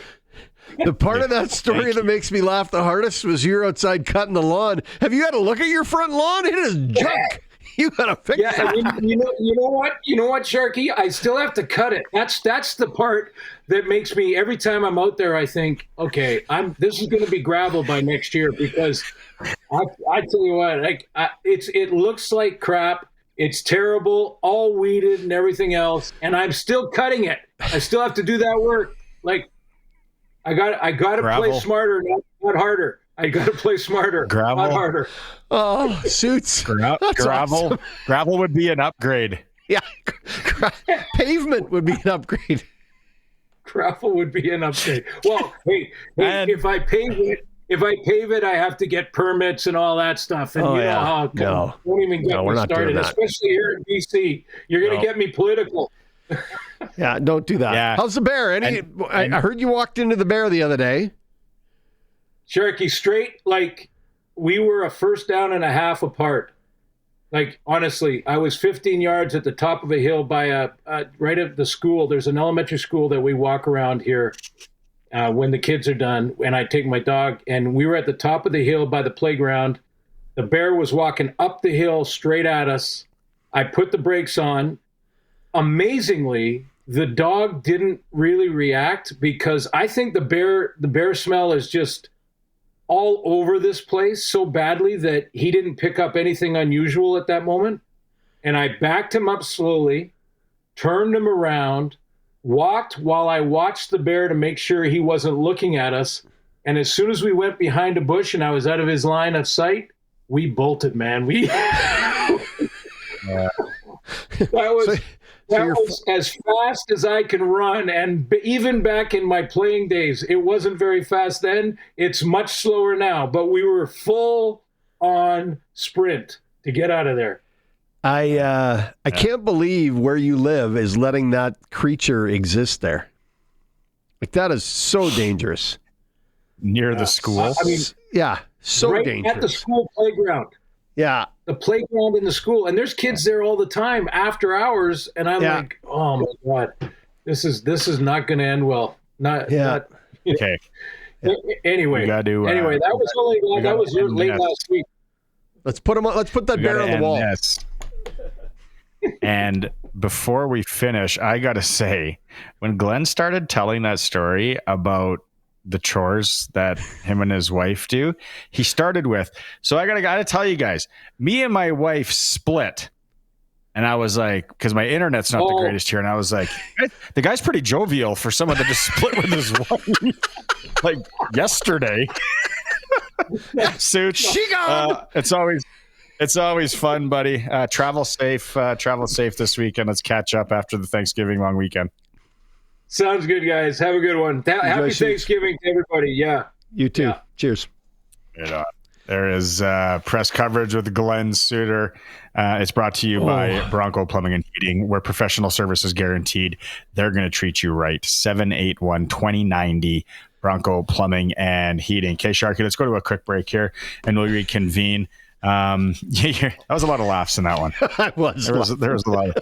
The part of that story that makes me laugh the hardest was you're outside cutting the lawn. Have you had a look at your front lawn? It is junk. You gotta fix it. And you know what, Sharky? I still have to cut it. That's the part that makes me, every time I'm out there, I think, okay, this is going to be gravel by next year, because I tell you what, it looks like crap. It's terrible, all weeded and everything else, and I'm still cutting it. I still have to do that work. Like, I got to play smarter, not harder. I got to play smarter, not harder. Oh, suits. Gravel. Awesome. Gravel would be an upgrade. Yeah. Pavement would be an upgrade. Gravel would be an upgrade. Well, hey, if I pave it, I have to get permits and all that stuff. And don't even get me started, especially here in BC. You're going to get me political. Yeah, don't do that. Yeah. How's the bear? I heard you walked into the bear the other day. Sharky, straight, like, we were a first down and a half apart. Like, honestly, I was 15 yards at the top of a hill by right at the school. There's an elementary school that we walk around here when the kids are done, and I take my dog, and we were at the top of the hill by the playground. The bear was walking up the hill straight at us. I put the brakes on. Amazingly, the dog didn't really react, because I think the bear smell is just all over this place so badly that he didn't pick up anything unusual at that moment. And I backed him up slowly, turned him around, walked while I watched the bear to make sure he wasn't looking at us. And as soon as we went behind a bush and I was out of his line of sight, we bolted, man. That was as fast as I can run, and even back in my playing days, it wasn't very fast then. It's much slower now, but we were full on sprint to get out of there. I can't believe where you live is letting that creature exist there. Like, that is so dangerous. Near the school? So right dangerous. At the school playground. Yeah. The playground in the school, and there's kids there all the time after hours, and I'm like, oh my God, this is not going to end well. Okay. Anyway, that was late last week. Let's put that bear on the wall. And before we finish, I got to say, when Glenn started telling that story about the chores that him and his wife do, he started with, so I gotta tell you guys, me and my wife split. And I was like, because my internet's not the greatest here, and I was like, the guy's pretty jovial for someone to just split with his wife like yesterday. Suits. It's always fun, buddy. Travel safe this weekend. Let's catch up after the Thanksgiving long weekend. Sounds good, guys. Have a good one. Happy Thanksgiving to everybody. Yeah. You too. Yeah. Cheers. There is press coverage with Glen Suitor. It's brought to you by Bronco Plumbing and Heating, where professional service is guaranteed. They're going to treat you right. 781-2090, Bronco Plumbing and Heating. Okay, Sharky, let's go to a quick break here, and we'll reconvene. That was a lot of laughs in that one. There was a lot of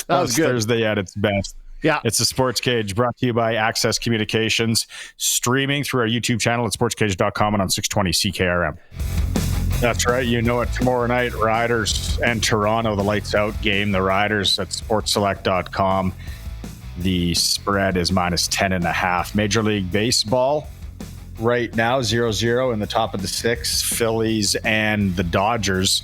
that was good. Thursday at its best. Yeah. It's the Sports Cage, brought to you by Access Communications, streaming through our YouTube channel at sportscage.com and on 620 CKRM. That's right. You know it. Tomorrow night, Riders and Toronto, the lights out game. The Riders at sportselect.com. The spread is minus 10.5. Major League Baseball right now, 0-0 in the top of the sixth. Phillies and the Dodgers.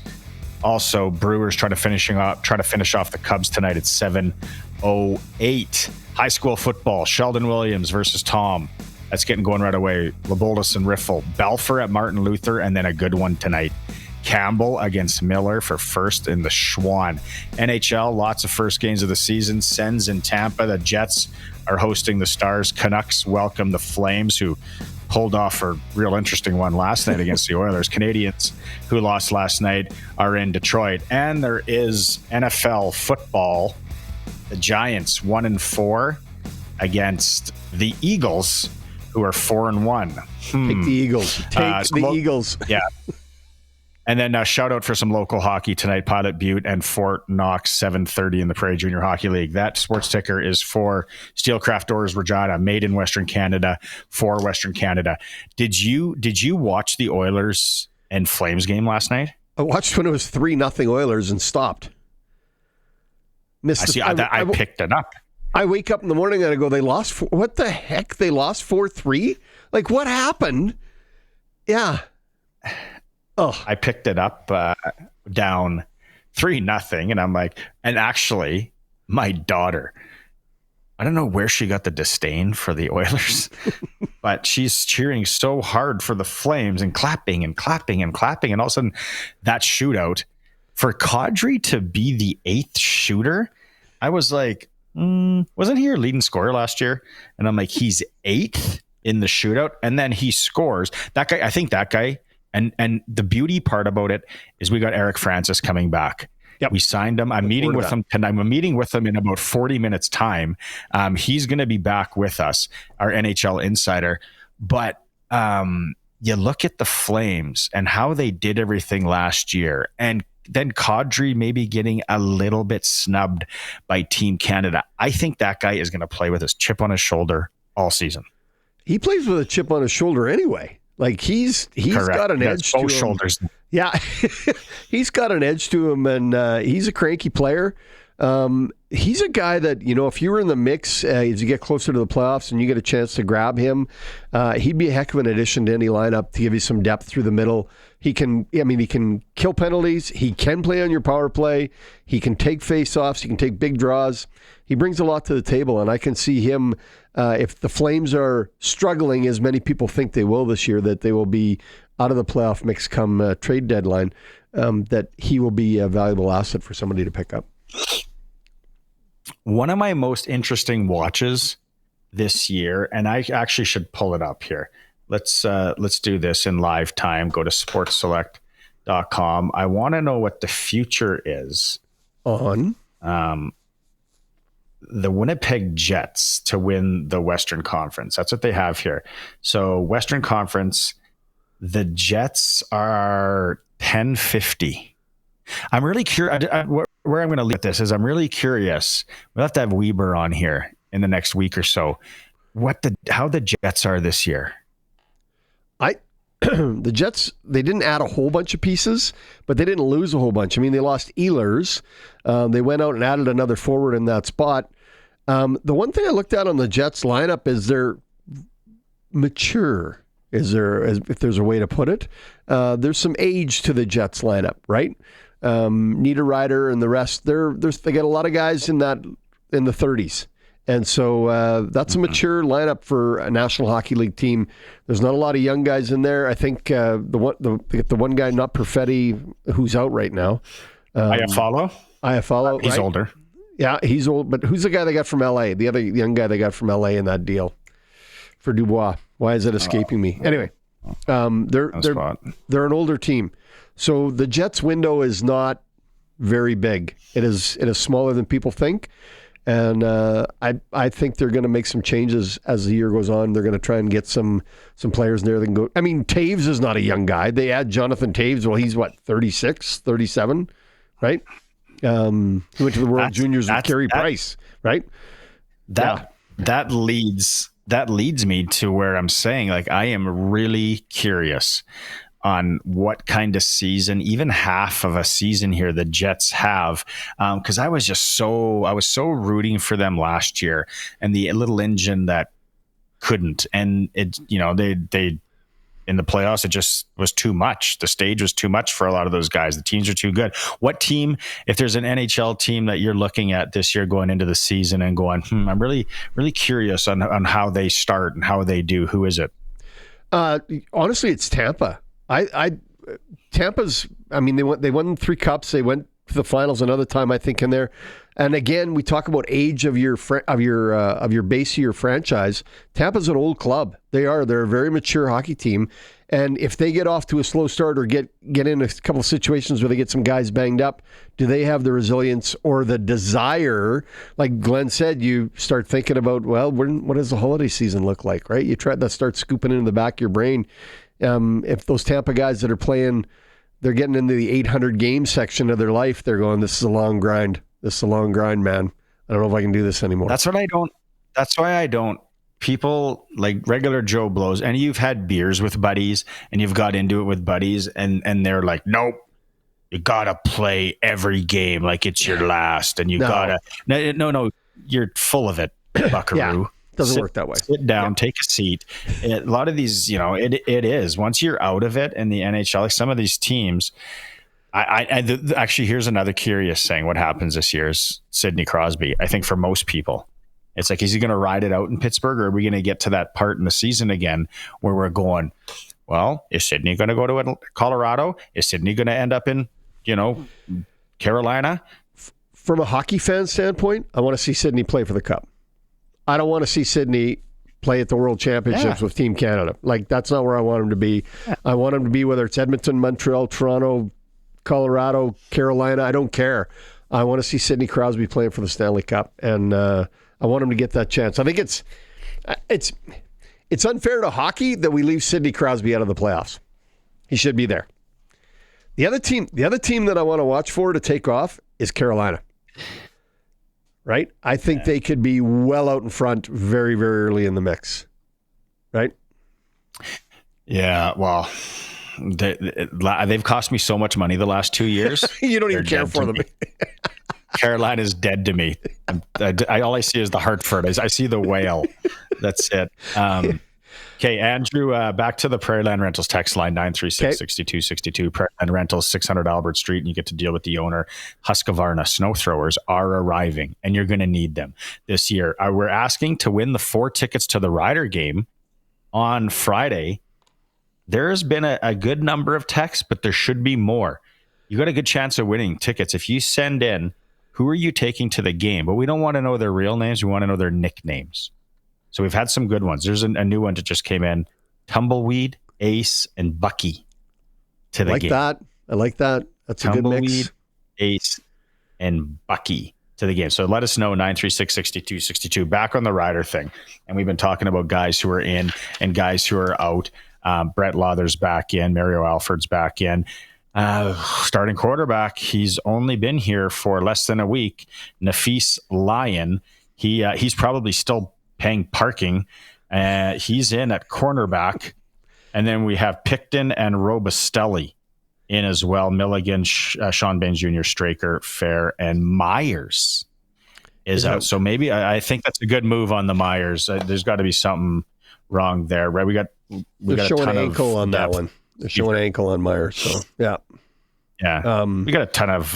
Also, Brewers trying to finish off the Cubs tonight at 7:08. High school football, Sheldon Williams versus Tom. That's getting going right away. Laboldus and Riffle. Balfour at Martin Luther, and then a good one tonight Campbell against Miller for first in the Schwann. NHL, lots of first games of the season. Sens in Tampa. The Jets are hosting the Stars. Canucks welcome the Flames, who pulled off a real interesting one last night against the Oilers. Canadians, who lost last night, are in Detroit. And there is NFL football. The Giants 1-4 against the Eagles, who are 4-1. Take the Eagles. Take the Eagles. Yeah. And then a shout out for some local hockey tonight. Pilot Butte and Fort Knox, 7:30 in the Prairie Junior Hockey League. That sports ticker is for Steelcraft Doors Regina, made in Western Canada for Western Canada. Did you watch the Oilers and Flames game last night? I watched when it was 3-0 Oilers and stopped. I picked it up. I wake up in the morning and I go, they lost. What the heck? They lost 4-3? Like, what happened? Yeah. Oh, I picked it up down 3-0, and I'm like, and actually, my daughter, I don't know where she got the disdain for the Oilers, but she's cheering so hard for the Flames and clapping and clapping and clapping, and all of a sudden, that shootout for Kadri to be the 8th shooter, I was like, wasn't he your leading scorer last year? And I'm like, he's 8th in the shootout, and then he scores. That guy, I think that guy. And the beauty part about it is we got Eric Francis coming back. Yep. We signed him. I'm meeting with him tonight. I'm meeting with him in about 40 minutes time. He's going to be back with us, our NHL insider. But you look at the Flames and how they did everything last year, and then Kadri maybe getting a little bit snubbed by Team Canada. I think that guy is going to play with his chip on his shoulder all season. He plays with a chip on his shoulder anyway. Like he's got an edge to him. Shoulders. Yeah, he's got an edge to him, and he's a cranky player. He's a guy that, if you were in the mix as you get closer to the playoffs and you get a chance to grab him, he'd be a heck of an addition to any lineup to give you some depth through the middle. He can kill penalties. He can play on your power play. He can take face-offs. He can take big draws. He brings a lot to the table, and I can see him, if the Flames are struggling, as many people think they will this year, that they will be out of the playoff mix come trade deadline, that he will be a valuable asset for somebody to pick up. One of my most interesting watches this year, and I actually should pull it up here. Let's do this in live time. Go to sportsselect.com. I want to know what the future is on the Winnipeg Jets to win the Western Conference. That's what they have here. So Western Conference, the Jets are 10-50. I'm really curious. Where I'm going to leave this is I'm really curious. We'll have to have Weber on here in the next week or so. How the Jets are this year. The Jets, they didn't add a whole bunch of pieces, but they didn't lose a whole bunch. I mean, they lost Ehlers. They went out and added another forward in that spot. The one thing I looked at on the Jets lineup is they're mature. If there's a way to put it? There's some age to the Jets lineup, right? Niederreiter and the rest. They got a lot of guys in the 30s. And so that's a mature lineup for a National Hockey League team. There's not a lot of young guys in there. I think the one guy, not Perfetti, who's out right now. Iafallo, he's right? older. Yeah, he's old. But who's the guy they got from L.A.? The other young guy they got from L.A. in that deal for Dubois. Why is it escaping me? Anyway, they're an older team. So the Jets' window is not very big. It is smaller than people think. And I think they're going to make some changes as the year goes on. They're going to try and get some players in there that can go. I mean, Taves is not a young guy. They add Jonathan Taves. Well, he's 36, 37, right? He went to the World Juniors with Carey Price, right? That leads me to where I'm saying, like, I am really curious on what kind of season, even half of a season here, the Jets have, because I was so rooting for them last year, and the little engine that couldn't, and it, they in the playoffs, it just was too much. The stage was too much for a lot of those guys. The teams are too good. What team, if there's an NHL team that you're looking at this year going into the season and going, I'm really, really curious on how they start and how they do. Who is it? Honestly, it's Tampa. Tampa's I mean, they won 3 cups. They went to the finals another time, I think, in there. And again, we talk about age of your base of your franchise. Tampa's an old club. They're a very mature hockey team. And if they get off to a slow start or get in a couple of situations where they get some guys banged up, do they have the resilience or the desire? Like Glenn said, you start thinking about, well, what does the holiday season look like, right? You try to start scooping into the back of your brain. If those Tampa guys that are playing, they're getting into the 800 game section of their life, they're going, this is a long grind. This is a long grind, man. I don't know if I can do this anymore. That's why I don't. People like regular Joe Blows, and you've had beers with buddies and you've got into it with buddies and they're like, nope, you got to play every game like it's your last. And you got to, no, you're full of it, buckaroo. Doesn't work that way. Sit down, take a seat. A lot of these, it is. Once you're out of it in the NHL, like some of these teams, actually, here's another curious thing. What happens this year is Sidney Crosby. I think for most people, it's like, is he going to ride it out in Pittsburgh, or are we going to get to that part in the season again where we're going, well, is Sidney going to go to Colorado? Is Sidney going to end up in, Carolina? From a hockey fan standpoint, I want to see Sidney play for the Cup. I don't want to see Sidney play at the World Championships with Team Canada. Like, that's not where I want him to be. I want him to be, whether it's Edmonton, Montreal, Toronto, Colorado, Carolina, I don't care. I want to see Sidney Crosby playing for the Stanley Cup, and I want him to get that chance. I think it's unfair to hockey that we leave Sidney Crosby out of the playoffs. He should be there. The other team that I want to watch for to take off is Carolina. Right? I think they could be well out in front very, very early in the mix. Right? Yeah, well, they've cost me so much money the last 2 years. You don't even care for them. Carolina's dead to me. All I see is the Hartford. I see the whale. That's it. Okay, Andrew, back to the Prairie Land Rentals text line, 936-6262. Prairie Land Rentals, 600 Albert Street, and you get to deal with the owner. Husqvarna snow throwers are arriving, and you're going to need them this year. We're asking to win the 4 tickets to the Rider game on Friday. There's been a good number of texts, but there should be more. You got a good chance of winning tickets. If you send in, who are you taking to the game? But we don't want to know their real names. We want to know their nicknames. So we've had some good ones. There's a new one that just came in. Tumbleweed, Ace, and Bucky to the game. I like that. That's a good mix. Tumbleweed, Ace, and Bucky to the game. So let us know, 936-6262. Back on the Rider thing. And we've been talking about guys who are in and guys who are out. Brett Lother's back in. Mario Alford's back in. Starting quarterback, he's only been here for less than a week. Nafis Lyon, he's probably still paying parking. He's in at cornerback. And then we have Picton and Robustelli in as well. Milligan, Sean Baines Jr., Straker, Fair, and Myers is out. So maybe I think that's a good move on the Myers. There's got to be something wrong there, right? We got showing a ton ankle on depth. that one. They're showing ankle on Myers. So yeah. We got a ton of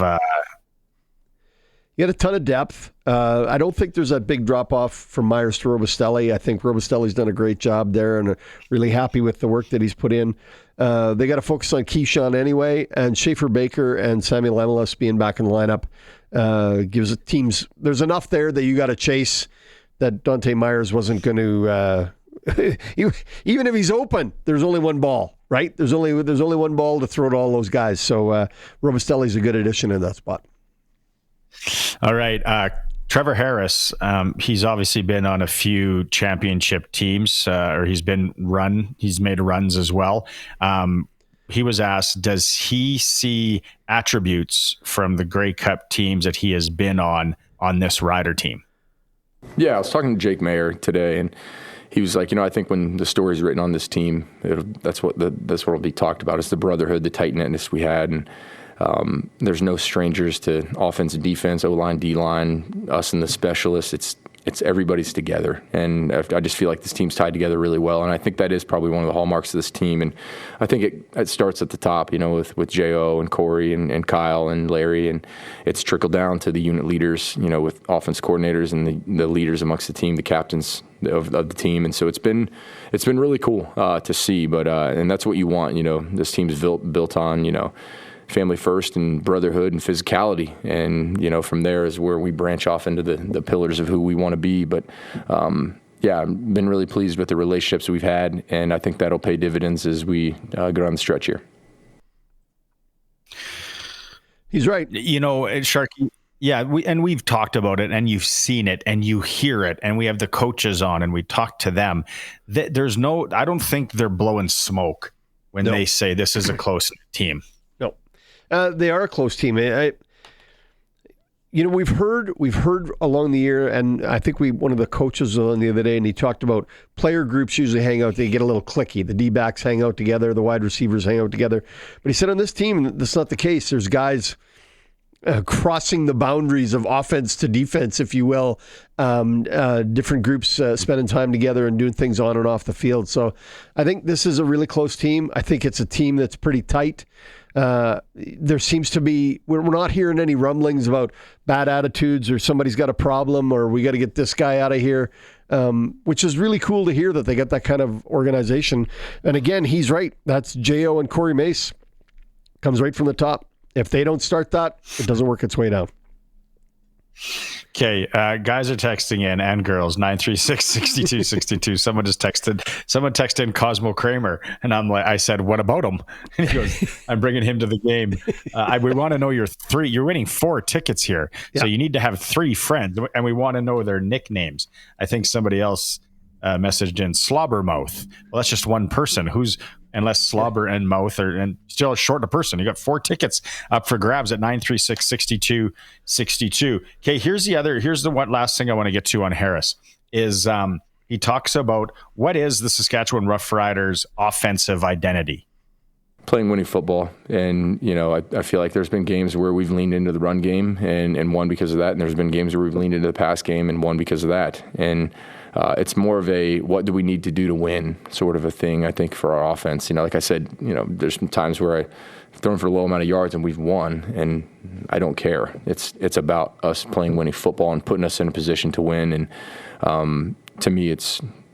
you got a ton of depth. I don't think there's a big drop off from Myers to Robustelli. I think Robustelli's done a great job there, and really happy with the work that he's put in. They got to focus on Keyshawn anyway, and Schaefer Baker and Samuel Emelis being back in the lineup gives the teams. There's enough there that you got to chase that Dante Myers wasn't going to. Even if he's open, there's only one ball, right? There's only one ball to throw to all those guys. So Robustelli's a good addition in that spot. All right. Trevor Harris, he's obviously been on a few championship teams, or he's made runs as well. He was asked, does he see attributes from the Grey Cup teams that he has been on this Rider team? Yeah, I was talking to Jake Mayer today, and he was like, I think when the story's written on this team, that's what will be talked about, is the brotherhood, the tight-knitness we had, and there's no strangers to offense and defense, O-line, D-line, us and the specialists. It's everybody's together, and I just feel like this team's tied together really well, and I think that is probably one of the hallmarks of this team, and I think it starts at the top, with J.O. and Corey and Kyle and Larry, and it's trickled down to the unit leaders, with offense coordinators and the leaders amongst the team, the captains of the team, and so it's been really cool to see, but and that's what you want, this team's built on, family first and brotherhood and physicality. And, from there is where we branch off into the pillars of who we want to be. But, I've been really pleased with the relationships we've had, and I think that'll pay dividends as we go down the stretch here. He's right. Sharky, we've talked about it, and you've seen it, and you hear it, and we have the coaches on, and we talk to them. I don't think they're blowing smoke when they say this is a close team. No, they are a close team. We've heard along the year, and I think one of the coaches on the other day, and he talked about player groups usually hang out. They get a little cliquey. The D-backs hang out together. The wide receivers hang out together. But he said on this team, that's not the case. There's guys crossing the boundaries of offense to defense, if you will. Different groups spending time together and doing things on and off the field. So I think this is a really close team. I think it's a team that's pretty tight. There seems to be, we're not hearing any rumblings about bad attitudes or somebody's got a problem or we got to get this guy out of here, which is really cool to hear that they got that kind of organization. And again, he's right. That's J.O. and Corey Mace. Comes right from the top. If they don't start that, it doesn't work its way down. Okay, guys are texting in, and girls, 936-6262. Someone texted in Cosmo Kramer, and I said, what about him? And he goes, I'm bringing him to the game. We want to know you're winning 4 tickets here. Yeah. So you need to have 3 friends, and we want to know their nicknames. I think somebody else messaged in Slobbermouth. Well, that's just one person unless Slobber and Mouth and still short a person. You got 4 tickets up for grabs at 936-6262. Okay, here's the one last thing I want to get to on Harris is he talks about what is the Saskatchewan Roughriders offensive identity? Playing winning football. And, I feel like there's been games where we've leaned into the run game and won because of that. And there's been games where we've leaned into the pass game and won because of that. And it's more of a what do we need to do to win sort of a thing, I think, for our offense. Like I said, there's some times where I've thrown for a low amount of yards and we've won, and I don't care. It's about us playing winning football and putting us in a position to win. And to me,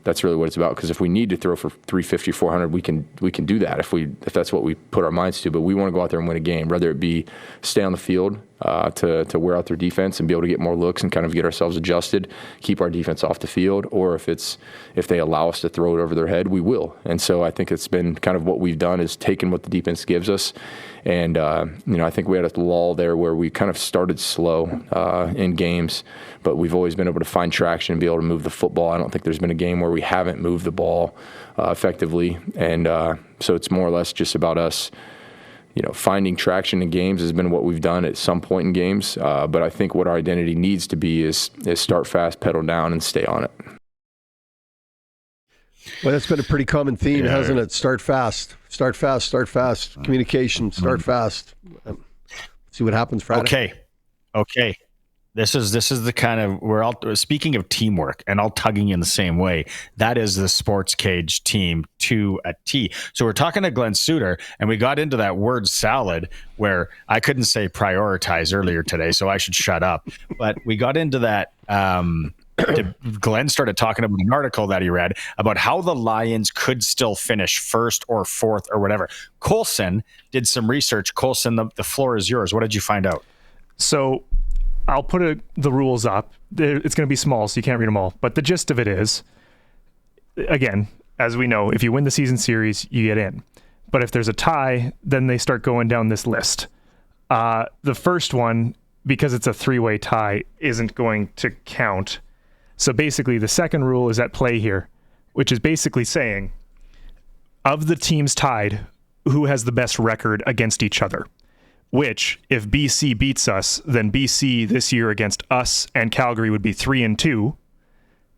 that's really what it's about. Because if we need to throw for 350, 400, we can do that if that's what we put our minds to. But we want to go out there and win a game, whether it be stay on the field to wear out their defense and be able to get more looks and kind of get ourselves adjusted, keep our defense off the field, or if they allow us to throw it over their head, we will. And so I think it's been kind of what we've done is taken what the defense gives us. And, I think we had a lull there where we kind of started slow in games, but we've always been able to find traction and be able to move the football. I don't think there's been a game where we haven't moved the ball effectively. And so it's more or less just about us, finding traction in games has been what we've done at some point in games. But I think what our identity needs to be is start fast, pedal down, and stay on it. Well, that's been a pretty common theme, hasn't it? Start fast. Start fast, start fast. Communication, start fast. See what happens Friday. Okay. This is the kind of, we're all speaking of teamwork and all tugging in the same way. That is the SportsCage team to a T. So we're talking to Glen Suitor, and we got into that word salad where I couldn't say prioritize earlier today, so I should shut up. But we got into that. Glenn started talking about an article that he read about how the Lions could still finish first or fourth or whatever. Colson did some research. Colson, the floor is yours. What did you find out? So I'll put the rules up. It's going to be small, so you can't read them all. But the gist of it is, again, as we know, if you win the season series, you get in. But if there's a tie, then they start going down this list. The first one, because it's a 3-way tie, isn't going to count. So basically, the second rule is at play here, which is basically saying, of the teams tied, who has the best record against each other? Which, if BC beats us, then BC this year against us and Calgary would be 3-2.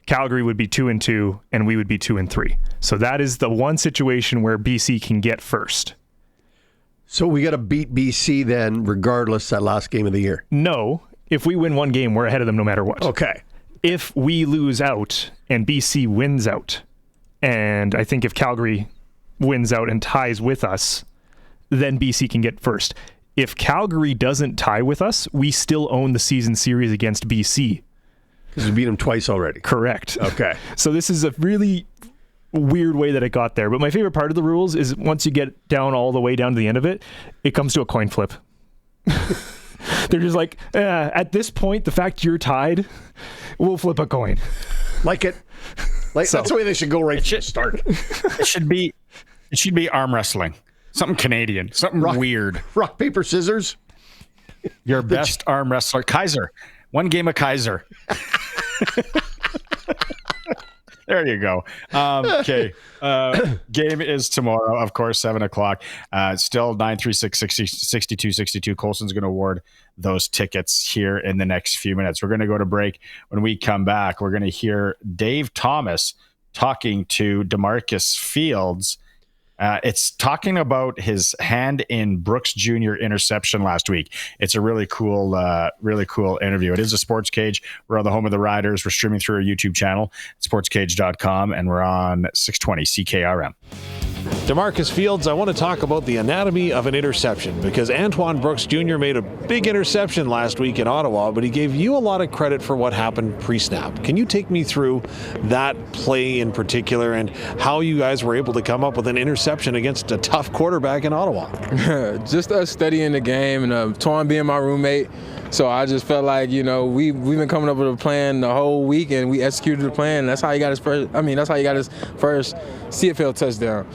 Calgary would be 2-2, and we would be 2-3. So that is the one situation where BC can get first. So we got to beat BC then, regardless that last game of the year. No, if we win one game, we're ahead of them no matter what. Okay. If we lose out and BC wins out, and I think if Calgary wins out and ties with us, then BC can get first. If Calgary doesn't tie with us, we still own the season series against BC. Because we beat them twice already. Correct. Okay. So this is a really weird way that it got there. But my favorite part of the rules is once you get down all the way down to the end of it, it comes to a coin flip. They're just like, at this point, the fact you're tied, we'll flip a coin. Like it. Like that's the way they should go right from the start. It should be arm wrestling. Something Canadian. Something weird. Rock, paper, scissors. Your best arm wrestler. Kaiser. One game of Kaiser. There you go. Okay. Game is tomorrow, of course, 7 o'clock. Still 936-6262. Colson's going to award those tickets here in the next few minutes. We're going to go to break. When we come back, we're going to hear Dave Thomas talking to DeMarcus Fields. It's talking about his hand in Brooks Jr. interception last week. It's a really cool interview. It is a Sports Cage. We're on the home of the Riders. We're streaming through our YouTube channel, sportscage.com, and we're on 620 CKRM. DeMarcus Fields, I want to talk about the anatomy of an interception because Antoine Brooks Jr. made a big interception last week in Ottawa, but he gave you a lot of credit for what happened pre-snap. Can you take me through that play in particular and how you guys were able to come up with an interception against a tough quarterback in Ottawa? Just us studying the game and Twan being my roommate. So I just felt like, we've been coming up with a plan the whole week and we executed the plan. That's how he got his first CFL touchdown.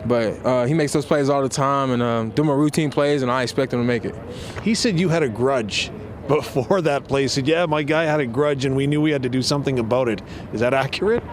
But he makes those plays all the time and do my routine plays, and I expect him to make it. He said you had a grudge before that play. He said, yeah, my guy had a grudge and we knew we had to do something about it. Is that accurate?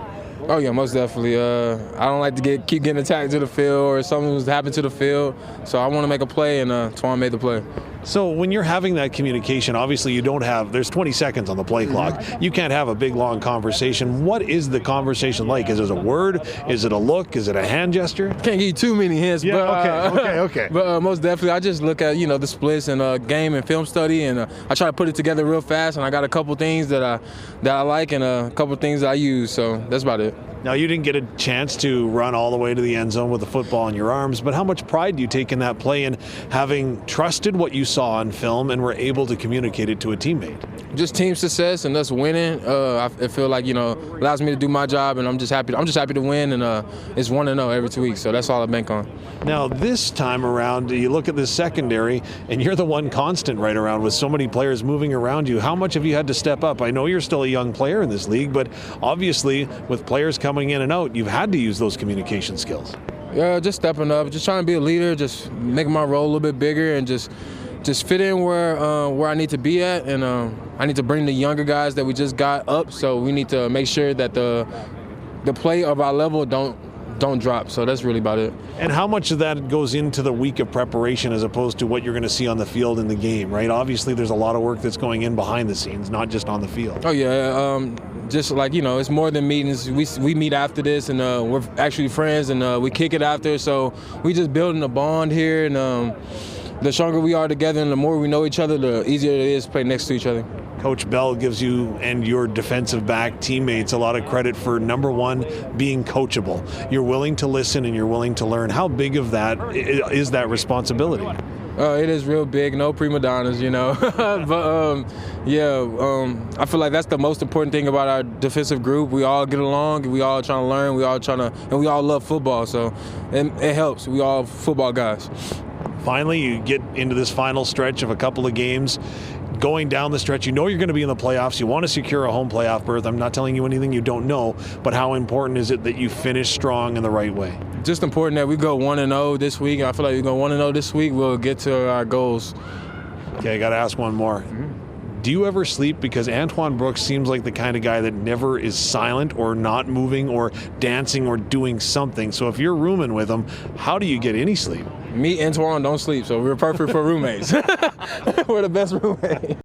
Oh, yeah, most definitely. I don't like to keep getting attacked to the field or something was happened to the field. So I want to make a play, and Twan made the play. So when you're having that communication, obviously there's 20 seconds on the play clock. You can't have a big, long conversation. What is the conversation like? Is it a word? Is it a look? Is it a hand gesture? Can't give you too many hints. Yeah, but, okay. But most definitely, I just look at, the splits and game and film study, and I try to put it together real fast, and I got a couple things that I like and a couple things that I use, so that's about it. Now, you didn't get a chance to run all the way to the end zone with the football in your arms, but how much pride do you take in that play and having trusted what you saw on film and were able to communicate it to a teammate? Just team success and us winning. I feel like, allows me to do my job, and I'm just happy to win, and it's 1-0 every 2 weeks, so that's all I bank on. Now, this time around, you look at this secondary, and you're the one constant right around with so many players moving around you. How much have you had to step up? I know you're still a young player in this league, but obviously with players coming in and out, you've had to use those communication skills. Yeah, just stepping up, just trying to be a leader, just making my role a little bit bigger, and just fit in where I need to be at, and I need to bring the younger guys that we just got up. So we need to make sure that the play of our level don't drop. So that's really about it. And how much of that goes into the week of preparation as opposed to what you're going to see on the field in the game, right? Obviously, there's a lot of work that's going in behind the scenes, not just on the field. Oh yeah, just like it's more than meetings. We meet after this, and we're actually friends, and we kick it after. So we just building a bond here, and the stronger we are together and the more we know each other, the easier it is to play next to each other. Coach Bell gives you and your defensive back teammates a lot of credit for, number one, being coachable. You're willing to listen and you're willing to learn. How big of that is that responsibility? It is real big. No prima donnas, but I feel like that's the most important thing about our defensive group. We all get along, we all trying to learn, and we all love football, so it helps. We all football guys. Finally, you get into this final stretch of a couple of games. Going down the stretch, you're going to be in the playoffs. You want to secure a home playoff berth. I'm not telling you anything you don't know, but how important is it that you finish strong in the right way? Just important that we go 1-0 this week. I feel like we go 1-0 this week, we'll get to our goals. Okay, I got to ask one more. Do you ever sleep? Because Antoine Brooks seems like the kind of guy that never is silent or not moving or dancing or doing something. So if you're rooming with him, how do you get any sleep? Me and Antoine don't sleep, so we're perfect for roommates. We're the best roommates.